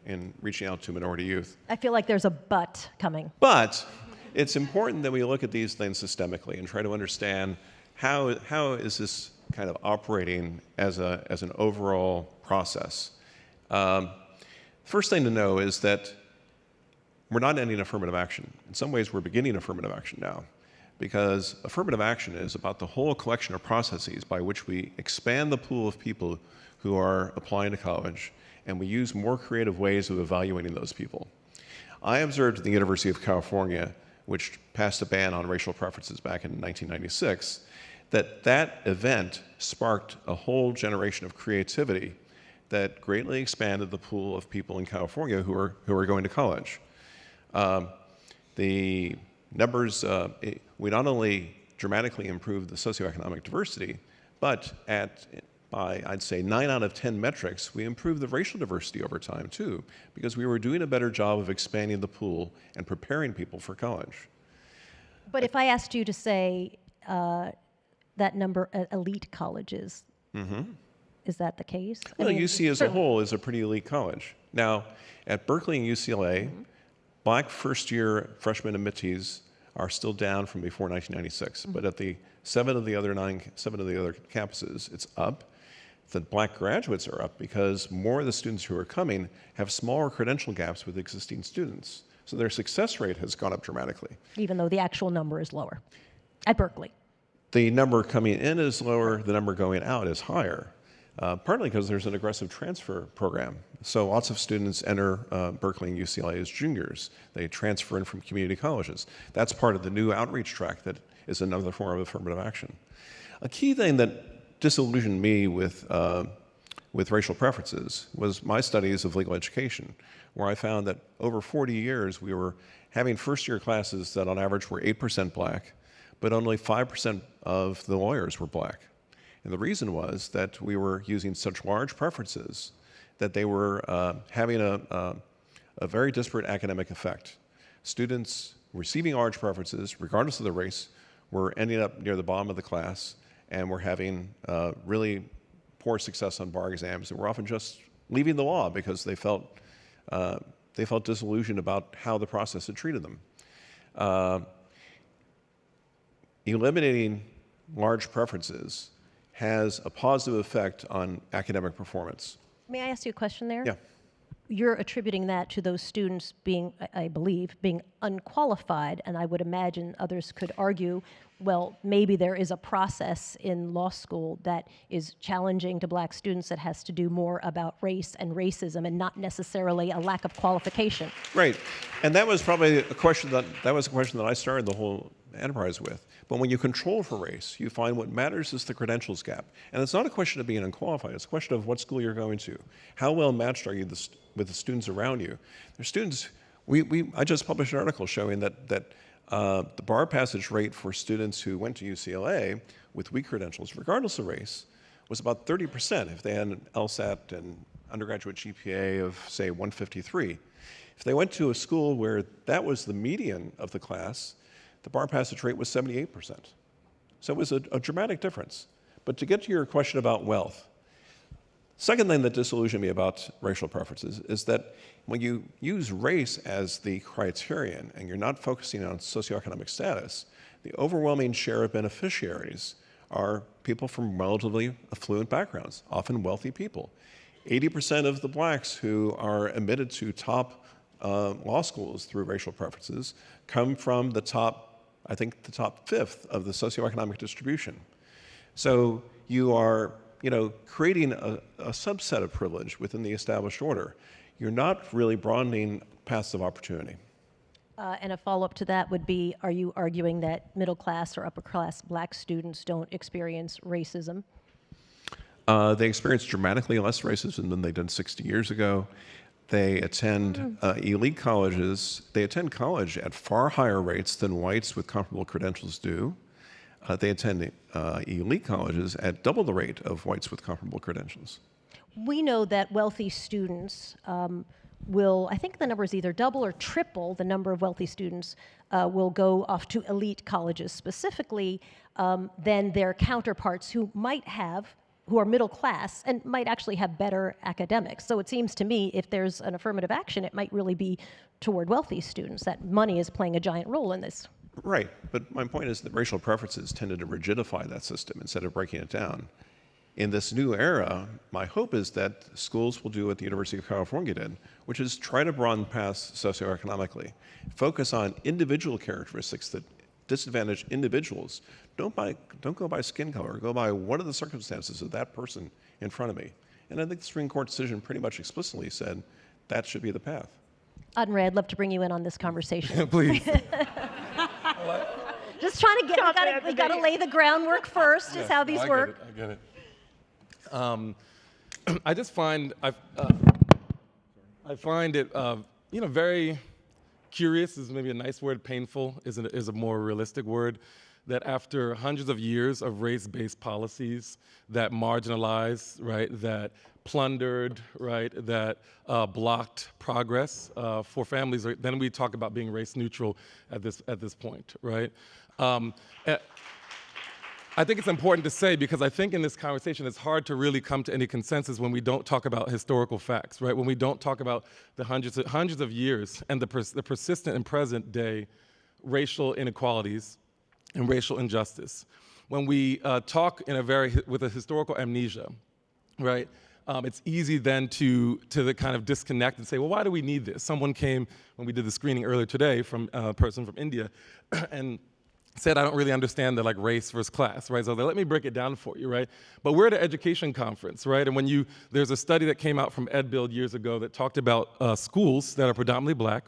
in reaching out to minority youth. I feel like there's a but coming. But it's important that we look at these things systemically and try to understand how is this kind of operating as an overall process. First thing to know is that we're not ending affirmative action. In some ways, we're beginning affirmative action now, because affirmative action is about the whole collection of processes by which we expand the pool of people who are applying to college, and we use more creative ways of evaluating those people. I observed at the University of California, which passed a ban on racial preferences back in 1996, that event sparked a whole generation of creativity that greatly expanded the pool of people in California who are going to college. The numbers, we not only dramatically improved the socioeconomic diversity, but by, I'd say, 9 out of 10 metrics, we improved the racial diversity over time, too, because we were doing a better job of expanding the pool and preparing people for college. But if I asked you to say that number at elite colleges, is that the case? Well, UC as a whole is a pretty elite college. Now, at Berkeley and UCLA, black first-year freshman admittees are still down from before 1996, but at the seven of the other campuses, it's up. The black graduates are up because more of the students who are coming have smaller credential gaps with existing students. So their success rate has gone up dramatically. Even though the actual number is lower at Berkeley. The number coming in is lower, the number going out is higher, partly because there's an aggressive transfer program. So lots of students enter Berkeley and UCLA as juniors. They transfer in from community colleges. That's part of the new outreach track that is another form of affirmative action. A key thing that disillusioned me with racial preferences was my studies of legal education, where I found that over 40 years we were having first-year classes that on average were 8% black, but only 5% of the lawyers were black. And the reason was that we were using such large preferences that they were having a very disparate academic effect. Students receiving large preferences, regardless of their race, were ending up near the bottom of the class and were having really poor success on bar exams, and were often just leaving the law because they felt disillusioned about how the process had treated them. Eliminating large preferences has a positive effect on academic performance. May I ask you a question there? Yeah. You're attributing that to those students being, I believe, being unqualified, and I would imagine others could argue, well, maybe there is a process in law school that is challenging to black students that has to do more about race and racism and not necessarily a lack of qualification. Right, and that was probably a question that I started the whole enterprise with. But when you control for race, you find what matters is the credentials gap. And it's not a question of being unqualified, it's a question of what school you're going to. How well matched are you with the students around you? There's students, I just published an article showing that the bar passage rate for students who went to UCLA with weak credentials, regardless of race, was about 30% if they had an LSAT and undergraduate GPA of, say, 153. If they went to a school where that was the median of the class, the bar passage rate was 78%. So it was a dramatic difference. But to get to your question about wealth, second thing that disillusioned me about racial preferences is that when you use race as the criterion and you're not focusing on socioeconomic status, the overwhelming share of beneficiaries are people from relatively affluent backgrounds, often wealthy people. 80% of the blacks who are admitted to top law schools through racial preferences come from the top, I think the top fifth of the socioeconomic distribution. So you are, creating a subset of privilege within the established order. You're not really broadening paths of opportunity. And a follow-up to that would be, are you arguing that middle class or upper class black students don't experience racism? They experience dramatically less racism than they did 60 years ago. They attend elite colleges. They attend college at far higher rates than whites with comparable credentials do. They attend elite colleges at double the rate of whites with comparable credentials. We know that wealthy students will, I think the number is either double or triple the number of wealthy students will go off to elite colleges specifically than their counterparts who are middle class and might actually have better academics. So it seems to me if there's an affirmative action, it might really be toward wealthy students, that money is playing a giant role in this. Right, but my point is that racial preferences tended to rigidify that system instead of breaking it down. In this new era, my hope is that schools will do what the University of California did, which is try to broaden paths socioeconomically. Focus on individual characteristics that disadvantage individuals. Don't go by skin color. Go by what are the circumstances of that person in front of me. And I think the Supreme Court decision pretty much explicitly said that should be the path. Atnre, I'd love to bring you in on this conversation. Please. Just trying to we got to lay the groundwork first, is how these work. I get it. I just find I find it very curious is maybe a nice word. Painful is a more realistic word. That after hundreds of years of race-based policies that marginalized, right, that plundered, right, that blocked progress for families, then we talk about being race neutral at this point, right? I think it's important to say, because I think in this conversation it's hard to really come to any consensus when we don't talk about historical facts, right? When we don't talk about the hundreds of years and the persistent and present day racial inequalities and racial injustice. When we talk with a historical amnesia, right? It's easy then to kind of disconnect and say, well, why do we need this? Someone came when we did the screening earlier today from a person from India and said, I don't really understand the race versus class, right? So let me break it down for you, right? But we're at an education conference, right? And there's a study that came out from EdBuild years ago that talked about schools that are predominantly black,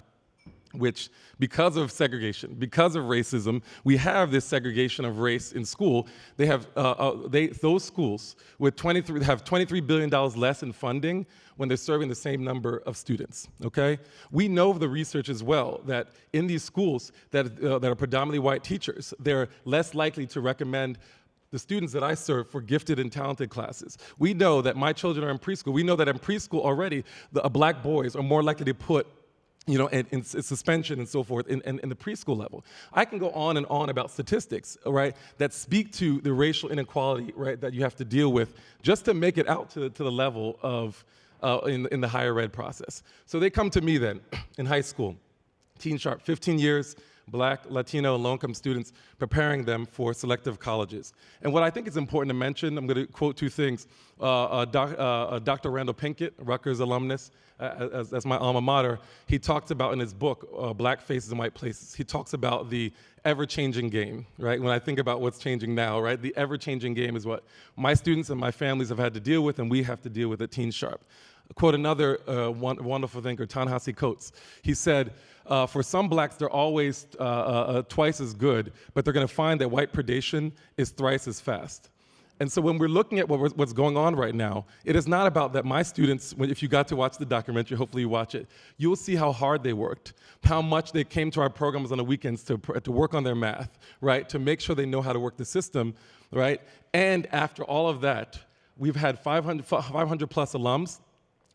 which because of segregation, because of racism, we have this segregation of race in school. They have those schools with have $23 billion less in funding when they're serving the same number of students, okay? We know the research as well that in these schools that are predominantly white teachers, they're less likely to recommend the students that I serve for gifted and talented classes. We know that my children are in preschool. We know that in preschool already, black boys are more likely to put in suspension and so forth in the preschool level. I can go on and on about statistics, right, that speak to the racial inequality, right, that you have to deal with just to make it out to the level of in the higher ed process. So they come to me then in high school, Teen Sharp, 15 years, Black, Latino, and low-income students, preparing them for selective colleges. And what I think is important to mention, I'm going to quote two things. Dr. Randall Pinkett, Rutgers alumnus, as my alma mater, he talks about in his book, Black Faces in White Places, he talks about the ever-changing game, right? When I think about what's changing now, right? The ever-changing game is what my students and my families have had to deal with, and we have to deal with at Teen Sharp. Quote another wonderful thinker, Ta-Nehisi Coates. He said, for some blacks, they're always twice as good, but they're going to find that white predation is thrice as fast. And so when we're looking at what's going on right now, it is not about that my students, if you got to watch the documentary, hopefully you watch it, you'll see how hard they worked, how much they came to our programs on the weekends to work on their math, right, to make sure they know how to work the system, right? And after all of that, we've had 500 plus alums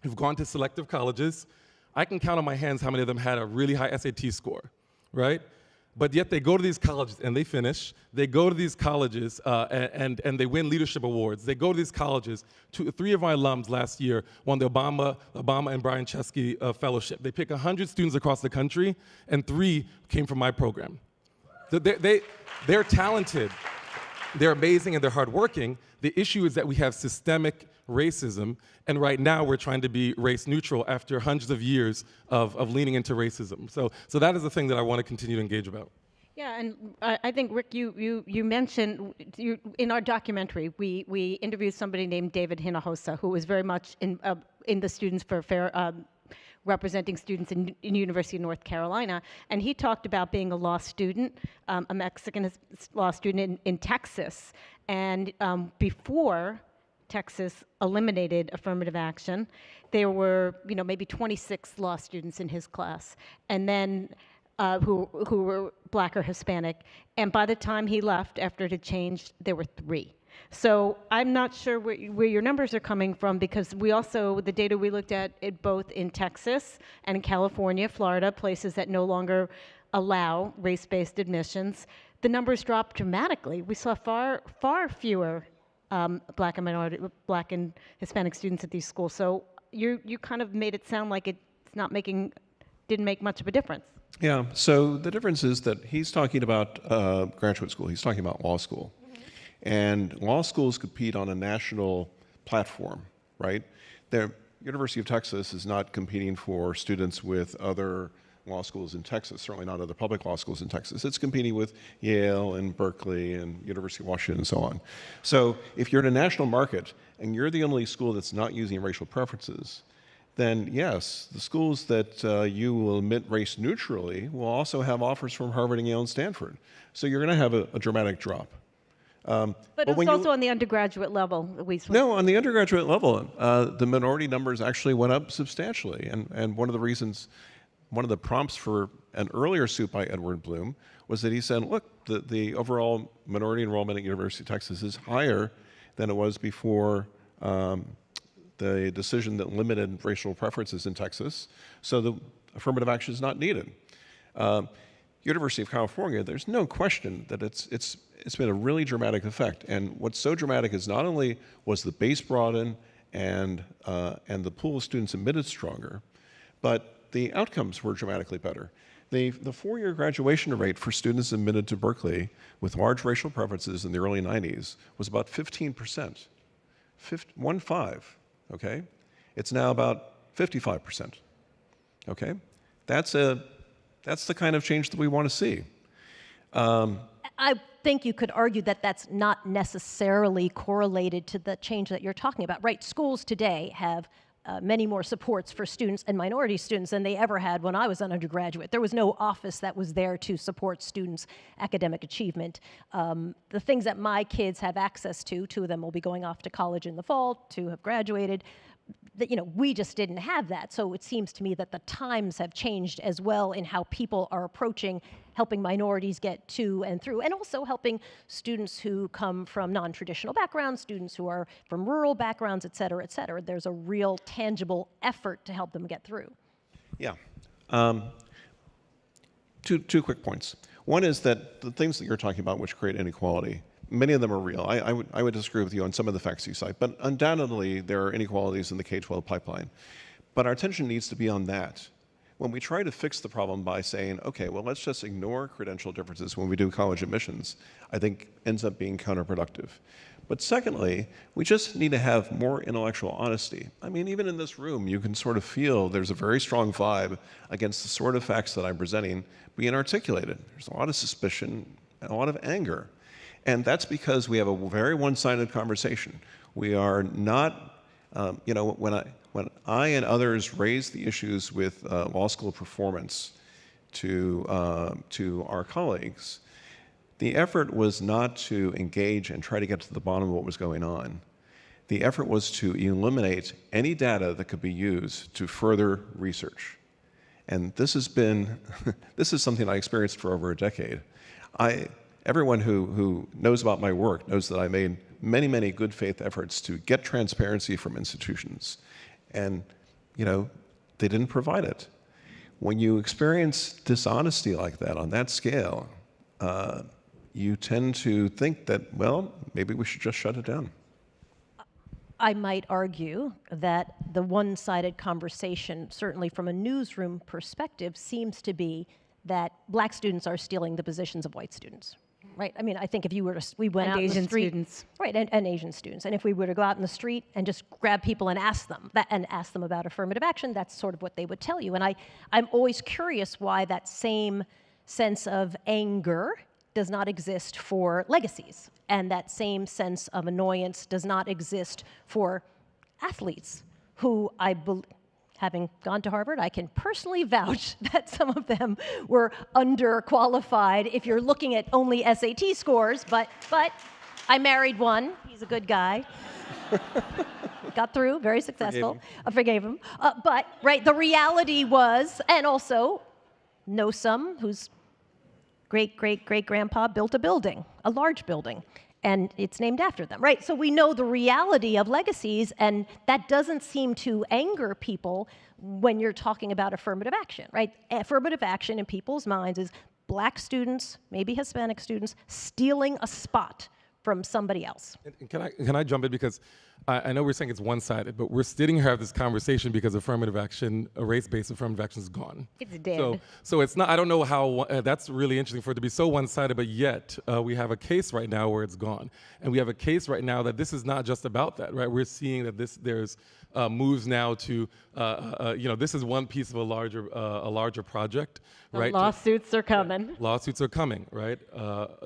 who've gone to selective colleges. I can count on my hands how many of them had a really high SAT score, right? But yet they go to these colleges and they finish. They go to these colleges and they win leadership awards. They go to these colleges. 3 of my alums last year won the Obama and Brian Chesky Fellowship. They pick 100 students across the country, and 3 came from my program. They're talented, they're amazing, and they're hardworking. The issue is that we have systemic racism, and right now we're trying to be race neutral after hundreds of years of leaning into racism. So that is the thing that I want to continue to engage about. Yeah, and I think, Rick, you mentioned, in our documentary, we interviewed somebody named David Hinojosa, who was very much in the Students for Fair, representing students in University of North Carolina, and he talked about being a law student, a Mexican law student in Texas, and before Texas eliminated affirmative action, there were maybe 26 law students in his class, and then who were Black or Hispanic, and by the time he left, after it had changed, there were 3. So I'm not sure where your numbers are coming from, because we also, the data we looked at, it both in Texas and in California, Florida, places that no longer allow race-based admissions, the numbers dropped dramatically. We saw far fewer Black and Hispanic students at these schools. So you kind of made it sound like didn't make much of a difference. Yeah, so the difference is that he's talking about graduate school, he's talking about law school. And law schools compete on a national platform, right? The University of Texas is not competing for students with other law schools in Texas, certainly not other public law schools in Texas. It's competing with Yale and Berkeley and University of Washington and so on. So if you're in a national market and you're the only school that's not using racial preferences, then yes, the schools that you will admit race neutrally will also have offers from Harvard and Yale and Stanford. So you're going to have a dramatic drop. But it's also on the undergraduate level. No, on the undergraduate level, the minority numbers actually went up substantially. And one of the prompts for an earlier suit by Edward Bloom was that he said, look, the overall minority enrollment at University of Texas is higher than it was before the decision that limited racial preferences in Texas, so the affirmative action is not needed. University of California, there's no question that it's been a really dramatic effect. And what's so dramatic is not only was the base broadened and the pool of students admitted stronger, but the outcomes were dramatically better. The 4-year graduation rate for students admitted to Berkeley with large racial preferences in the early 90s was about 15%. 15, okay? It's now about 55%, okay? That's the kind of change that we want to see. I think you could argue that that's not necessarily correlated to the change that you're talking about, right? Schools today have many more supports for students and minority students than they ever had when I was an undergraduate. There was no office that was there to support students' academic achievement. The things that my kids have access to, 2 of them will be going off to college in the fall, 2 have graduated, we just didn't have that. So it seems to me that the times have changed as well in how people are approaching helping minorities get to and through, and also helping students who come from non-traditional backgrounds, students who are from rural backgrounds, et cetera, et cetera. There's a real tangible effort to help them get through. Yeah. Two quick points. One is that the things that you're talking about which create inequality, many of them are real. I would disagree with you on some of the facts you cite, but undoubtedly there are inequalities in the K-12 pipeline. But our attention needs to be on that. When we try to fix the problem by saying, okay, well, let's just ignore credential differences when we do college admissions, I think ends up being counterproductive. But secondly, we just need to have more intellectual honesty. I mean, even in this room, you can sort of feel there's a very strong vibe against the sort of facts that I'm presenting being articulated. There's a lot of suspicion and a lot of anger. And that's because we have a very one-sided conversation. We are not, when I and others raise the issues with law school performance to our colleagues, the effort was not to engage and try to get to the bottom of what was going on. The effort was to eliminate any data that could be used to further research. And this has been, this is something I experienced for over a decade. everyone who knows about my work knows that I made many, many good faith efforts to get transparency from institutions. And, you know, they didn't provide it. When you experience dishonesty like that on that scale, you tend to think that, well, maybe we should just shut it down. I might argue that the one-sided conversation, certainly from a newsroom perspective, seems to be that black students are stealing the positions of white students, right? I mean, I think if you were to, we went And out in Asian the street, students. right, and Asian students, and if we were to go out in the street and just grab people and ask them about affirmative action, that's sort of what they would tell you. And I'm always curious why that same sense of anger does not exist for legacies, and that same sense of annoyance does not exist for athletes who having gone to Harvard, I can personally vouch that some of them were underqualified if you're looking at only SAT scores, but I married one. He's a good guy. Got through, very successful. I forgave him. But, right, the reality was, and also know some whose great-great-great-grandpa built a building, a large building, and it's named after them, right? So we know the reality of legacies, and that doesn't seem to anger people when you're talking about affirmative action, right? Affirmative action in people's minds is black students, maybe Hispanic students, stealing a spot from somebody else. And can I jump in, because I know we're saying it's one-sided, but we're sitting here having this conversation because affirmative action, race-based affirmative action is gone. It's dead. So it's not, I don't know how, that's really interesting for it to be so one-sided, but yet we have a case right now where it's gone. And we have a case right now that this is not just about that, right? We're seeing that there's moves now to, you know, this is one piece of a larger project, right? The lawsuits are coming. Lawsuits are coming, right?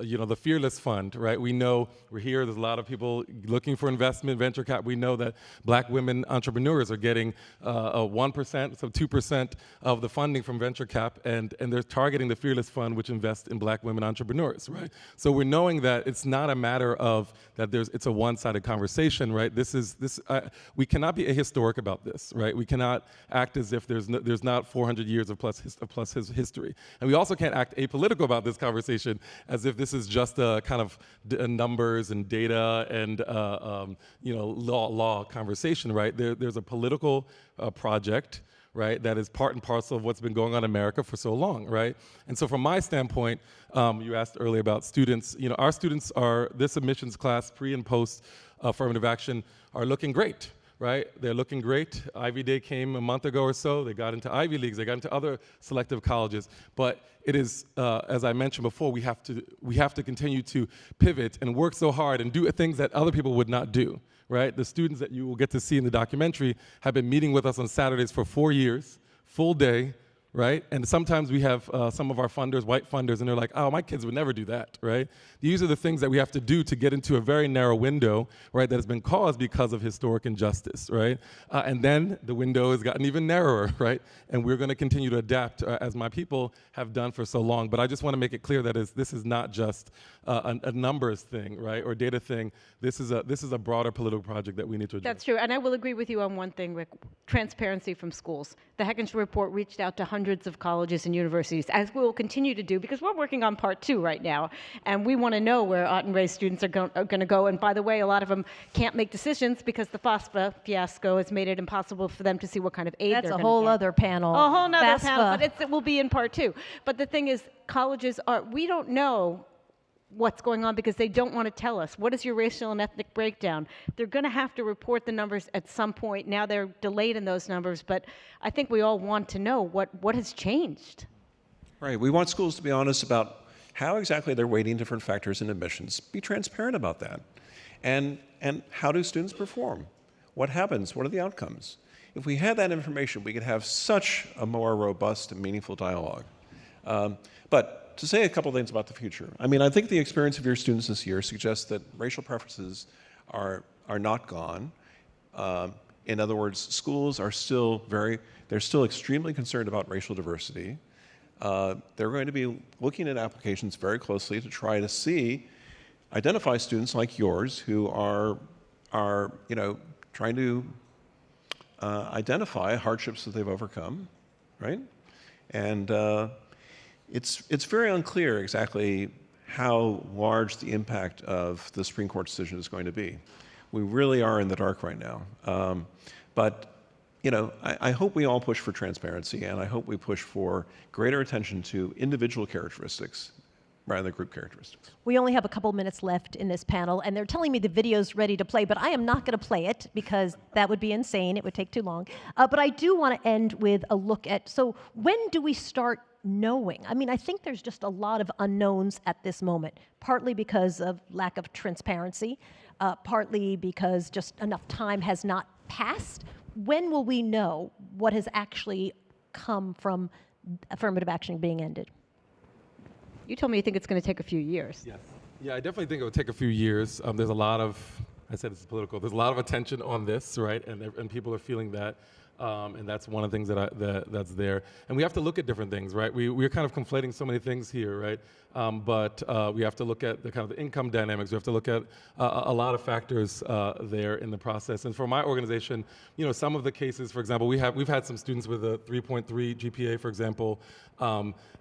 You know, the Fearless Fund, right? We know, we're here, there's a lot of people looking for investment, venture cap. We know that black women entrepreneurs are getting 1%, so 2% of the funding from venture cap, and they're targeting the Fearless Fund, which invests in black women entrepreneurs, right? So we're knowing that it's not a matter of that it's a one-sided conversation, right? We cannot be ahistoric about this, right? We cannot act as if there's not 400 years of plus history. And we also can't act apolitical about this conversation as if this is just a kind of numbers and data and you know, law conversation, right? There's a political project, right, that is part and parcel of what's been going on in America for so long, right? And so from my standpoint, you asked earlier about students, you know, our students are, this admissions class, pre and post affirmative action, are looking great, right? They're looking great. Ivy Day came a month ago or so. They got into Ivy Leagues. They got into other selective colleges. But it is, as I mentioned before, we have to continue to pivot and work so hard and do things that other people would not do, right? The students that you will get to see in the documentary have been meeting with us on Saturdays for 4 years, full day, right? And sometimes we have some of our funders, white funders, and they're like, oh, my kids would never do that, right? These are the things that we have to do to get into a very narrow window, right, that has been caused because of historic injustice, right? And then the window has gotten even narrower, right? And we're going to continue to adapt as my people have done for so long. But I just want to make it clear that this is not just a numbers thing, right, or data thing. This is a broader political project that we need to address. That's true, and I will agree with you on one thing, Rick, transparency from schools. The Heckenshaw report reached out to hundreds of colleges and universities, as we will continue to do, because we're working on part 2 right now, and we want to know where Atnre students are going to go. And by the way, a lot of them can't make decisions because the FAFSA fiasco has made it impossible for them to see what kind of aid they're going to get. That's a whole other panel. A whole other FAFSA. panel, but it will be in part 2. But the thing is, colleges we don't know what's going on because they don't want to tell us. What is your racial and ethnic breakdown? They're going to have to report the numbers at some point. Now they're delayed in those numbers, but I think we all want to know what has changed. Right. We want schools to be honest about how exactly they're weighting different factors in admissions. Be transparent about that. And how do students perform? What happens? What are the outcomes? If we had that information, we could have such a more robust and meaningful dialogue. But to say a couple things about the future, I mean, I think the experience of your students this year suggests that racial preferences are not gone. In other words, schools are they're still extremely concerned about racial diversity. They're going to be looking at applications very closely to try to identify students like yours who are you know, trying to identify hardships that they've overcome, right? And it's very unclear exactly how large the impact of the Supreme Court decision is going to be. We really are in the dark right now. But you know, I hope we all push for transparency, and I hope we push for greater attention to individual characteristics rather than group characteristics. We only have a couple minutes left in this panel, and they're telling me the video's ready to play, but I am not going to play it because that would be insane. It would take too long. But I do want to end with a look at, so when do we start knowing? I mean, I think there's just a lot of unknowns at this moment, partly because of lack of transparency, partly because just enough time has not passed. When will we know what has actually come from affirmative action being ended? You told me you think it's going to take a few years. Yes. Yeah, I definitely think it will take a few years. There's a lot of, I said it's political, there's a lot of attention on this, right? And people are feeling that. And that's one of the things that's there. And we have to look at different things, right? We're kind of conflating so many things here, right? But we have to look at the kind of the income dynamics. We have to look at a lot of factors there in the process. And for my organization, you know, some of the cases, for example, we've had some students with a 3.3 GPA, for example,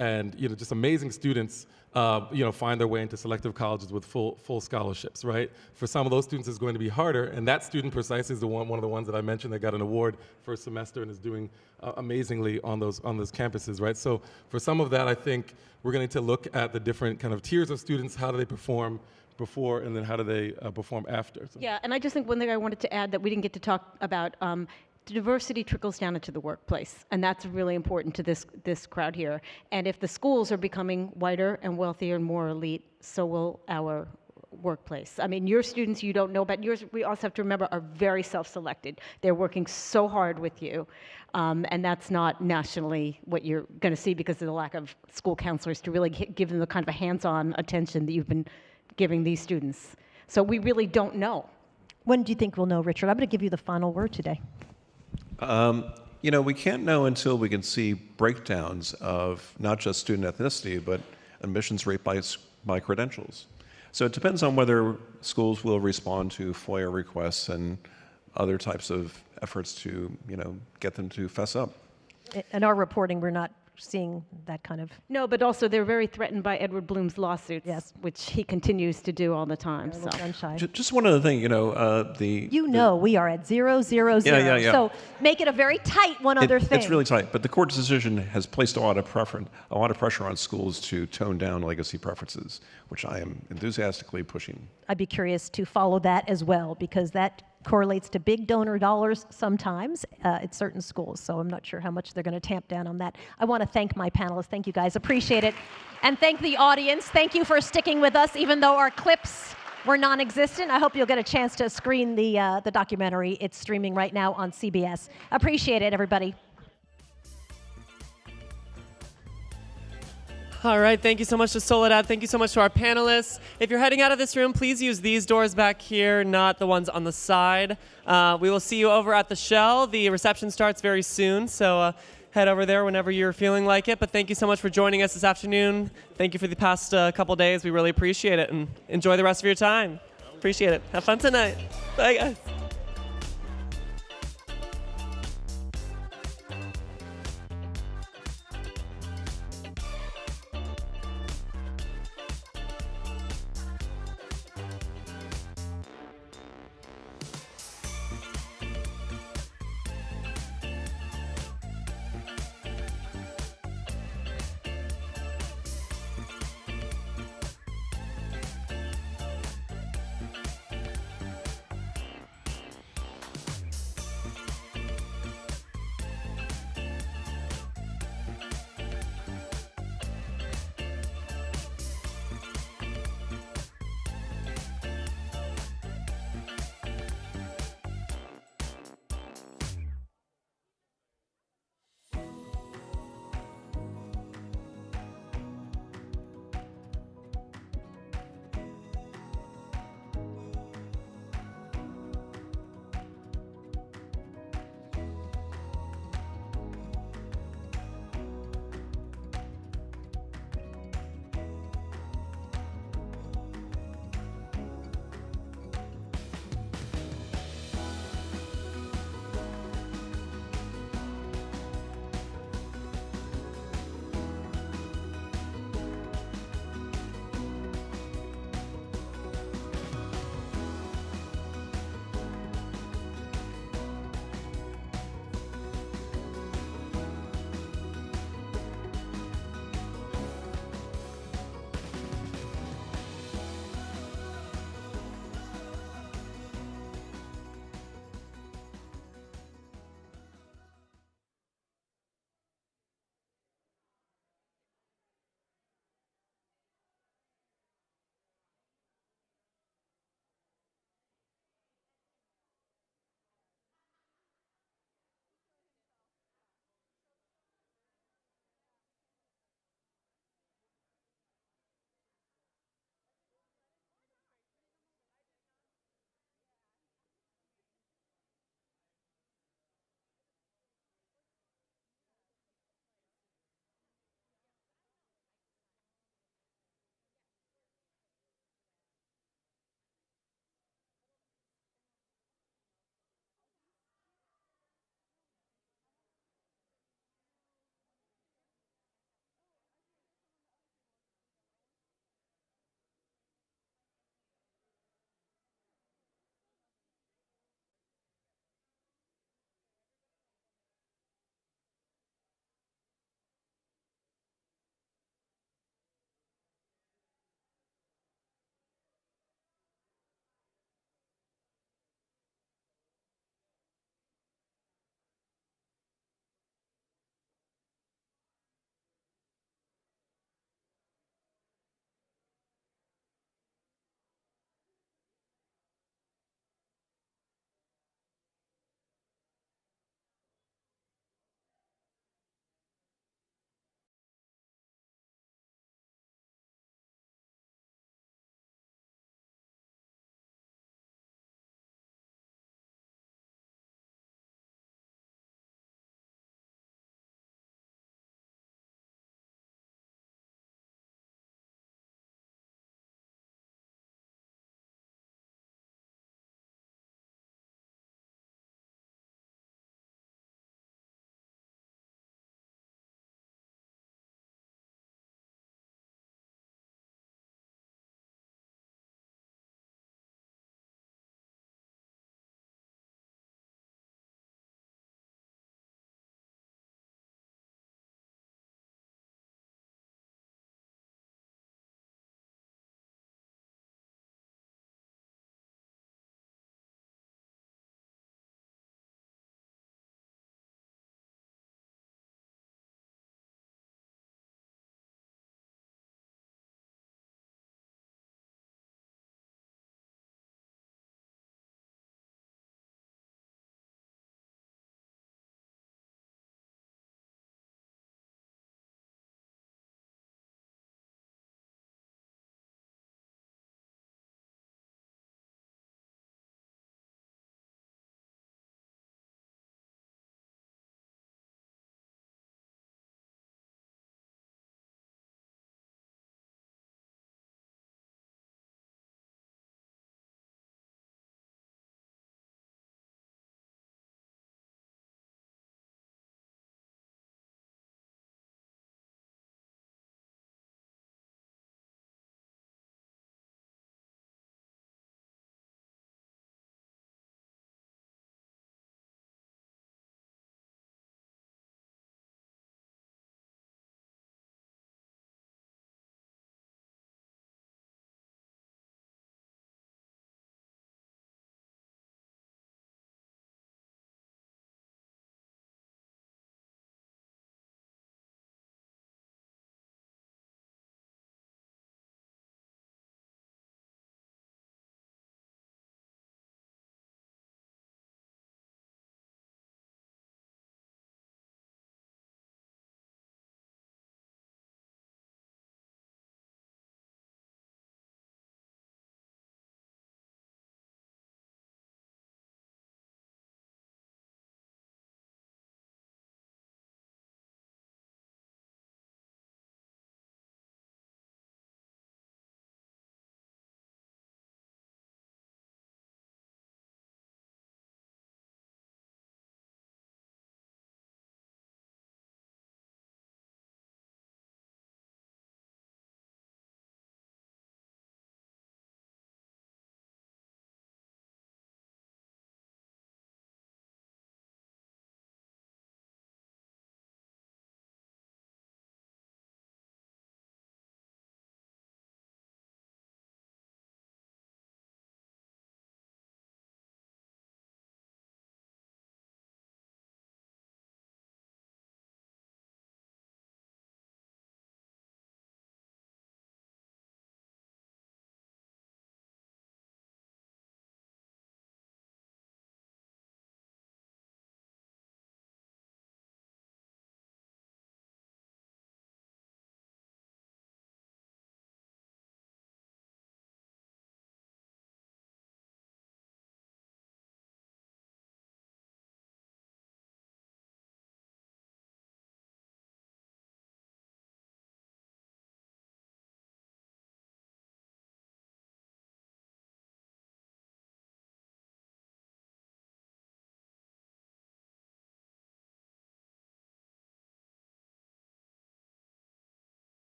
and you know, just amazing students. You know, find their way into selective colleges with full scholarships, right? For some of those students, it's going to be harder, and that student precisely is one of the ones that I mentioned that got an award first semester and is doing amazingly on those campuses, right? So for some of that, I think we're going to look at the different kind of tiers of students. How do they perform before, and then how do they perform after? So. Yeah, and I just think one thing I wanted to add that we didn't get to talk about. Diversity trickles down into the workplace, and that's really important to this crowd here. And if the schools are becoming whiter and wealthier and more elite, so will our workplace. I mean, your students, you don't know about yours, we also have to remember, are very self-selected. They're working so hard with you, and that's not nationally what you're going to see because of the lack of school counselors to really give them the kind of a hands-on attention that you've been giving these students. So we really don't know. When do you think we'll know, Richard? I'm going to give you the final word today. You know, we can't know until we can see breakdowns of not just student ethnicity, but admissions rate by credentials. So it depends on whether schools will respond to FOIA requests and other types of efforts to, you know, get them to fess up. In our reporting, we're not seeing that kind of... No, but also they're very threatened by Edward Bloom's lawsuits, yes, which he continues to do all the time. So. Just one other thing, you know, we are at 0, 0, 0. Yeah. So make it a very tight other thing. It's really tight, but the court's decision has placed a lot of pressure on schools to tone down legacy preferences, which I am enthusiastically pushing. I'd be curious to follow that as well, because that correlates to big donor dollars sometimes at certain schools, so I'm not sure how much they're going to tamp down on that. I want to thank my panelists. Thank you, guys. Appreciate it. And thank the audience. Thank you for sticking with us, even though our clips were non-existent. I hope you'll get a chance to screen the documentary. It's streaming right now on CBS. Appreciate it, everybody. All right, thank you so much to Soledad. Thank you so much to our panelists. If you're heading out of this room, please use these doors back here, not the ones on the side. We will see you over at the Shell. The reception starts very soon, so head over there whenever you're feeling like it. But thank you so much for joining us this afternoon. Thank you for the past couple days. We really appreciate it, and enjoy the rest of your time. Appreciate it. Have fun tonight. Bye, guys.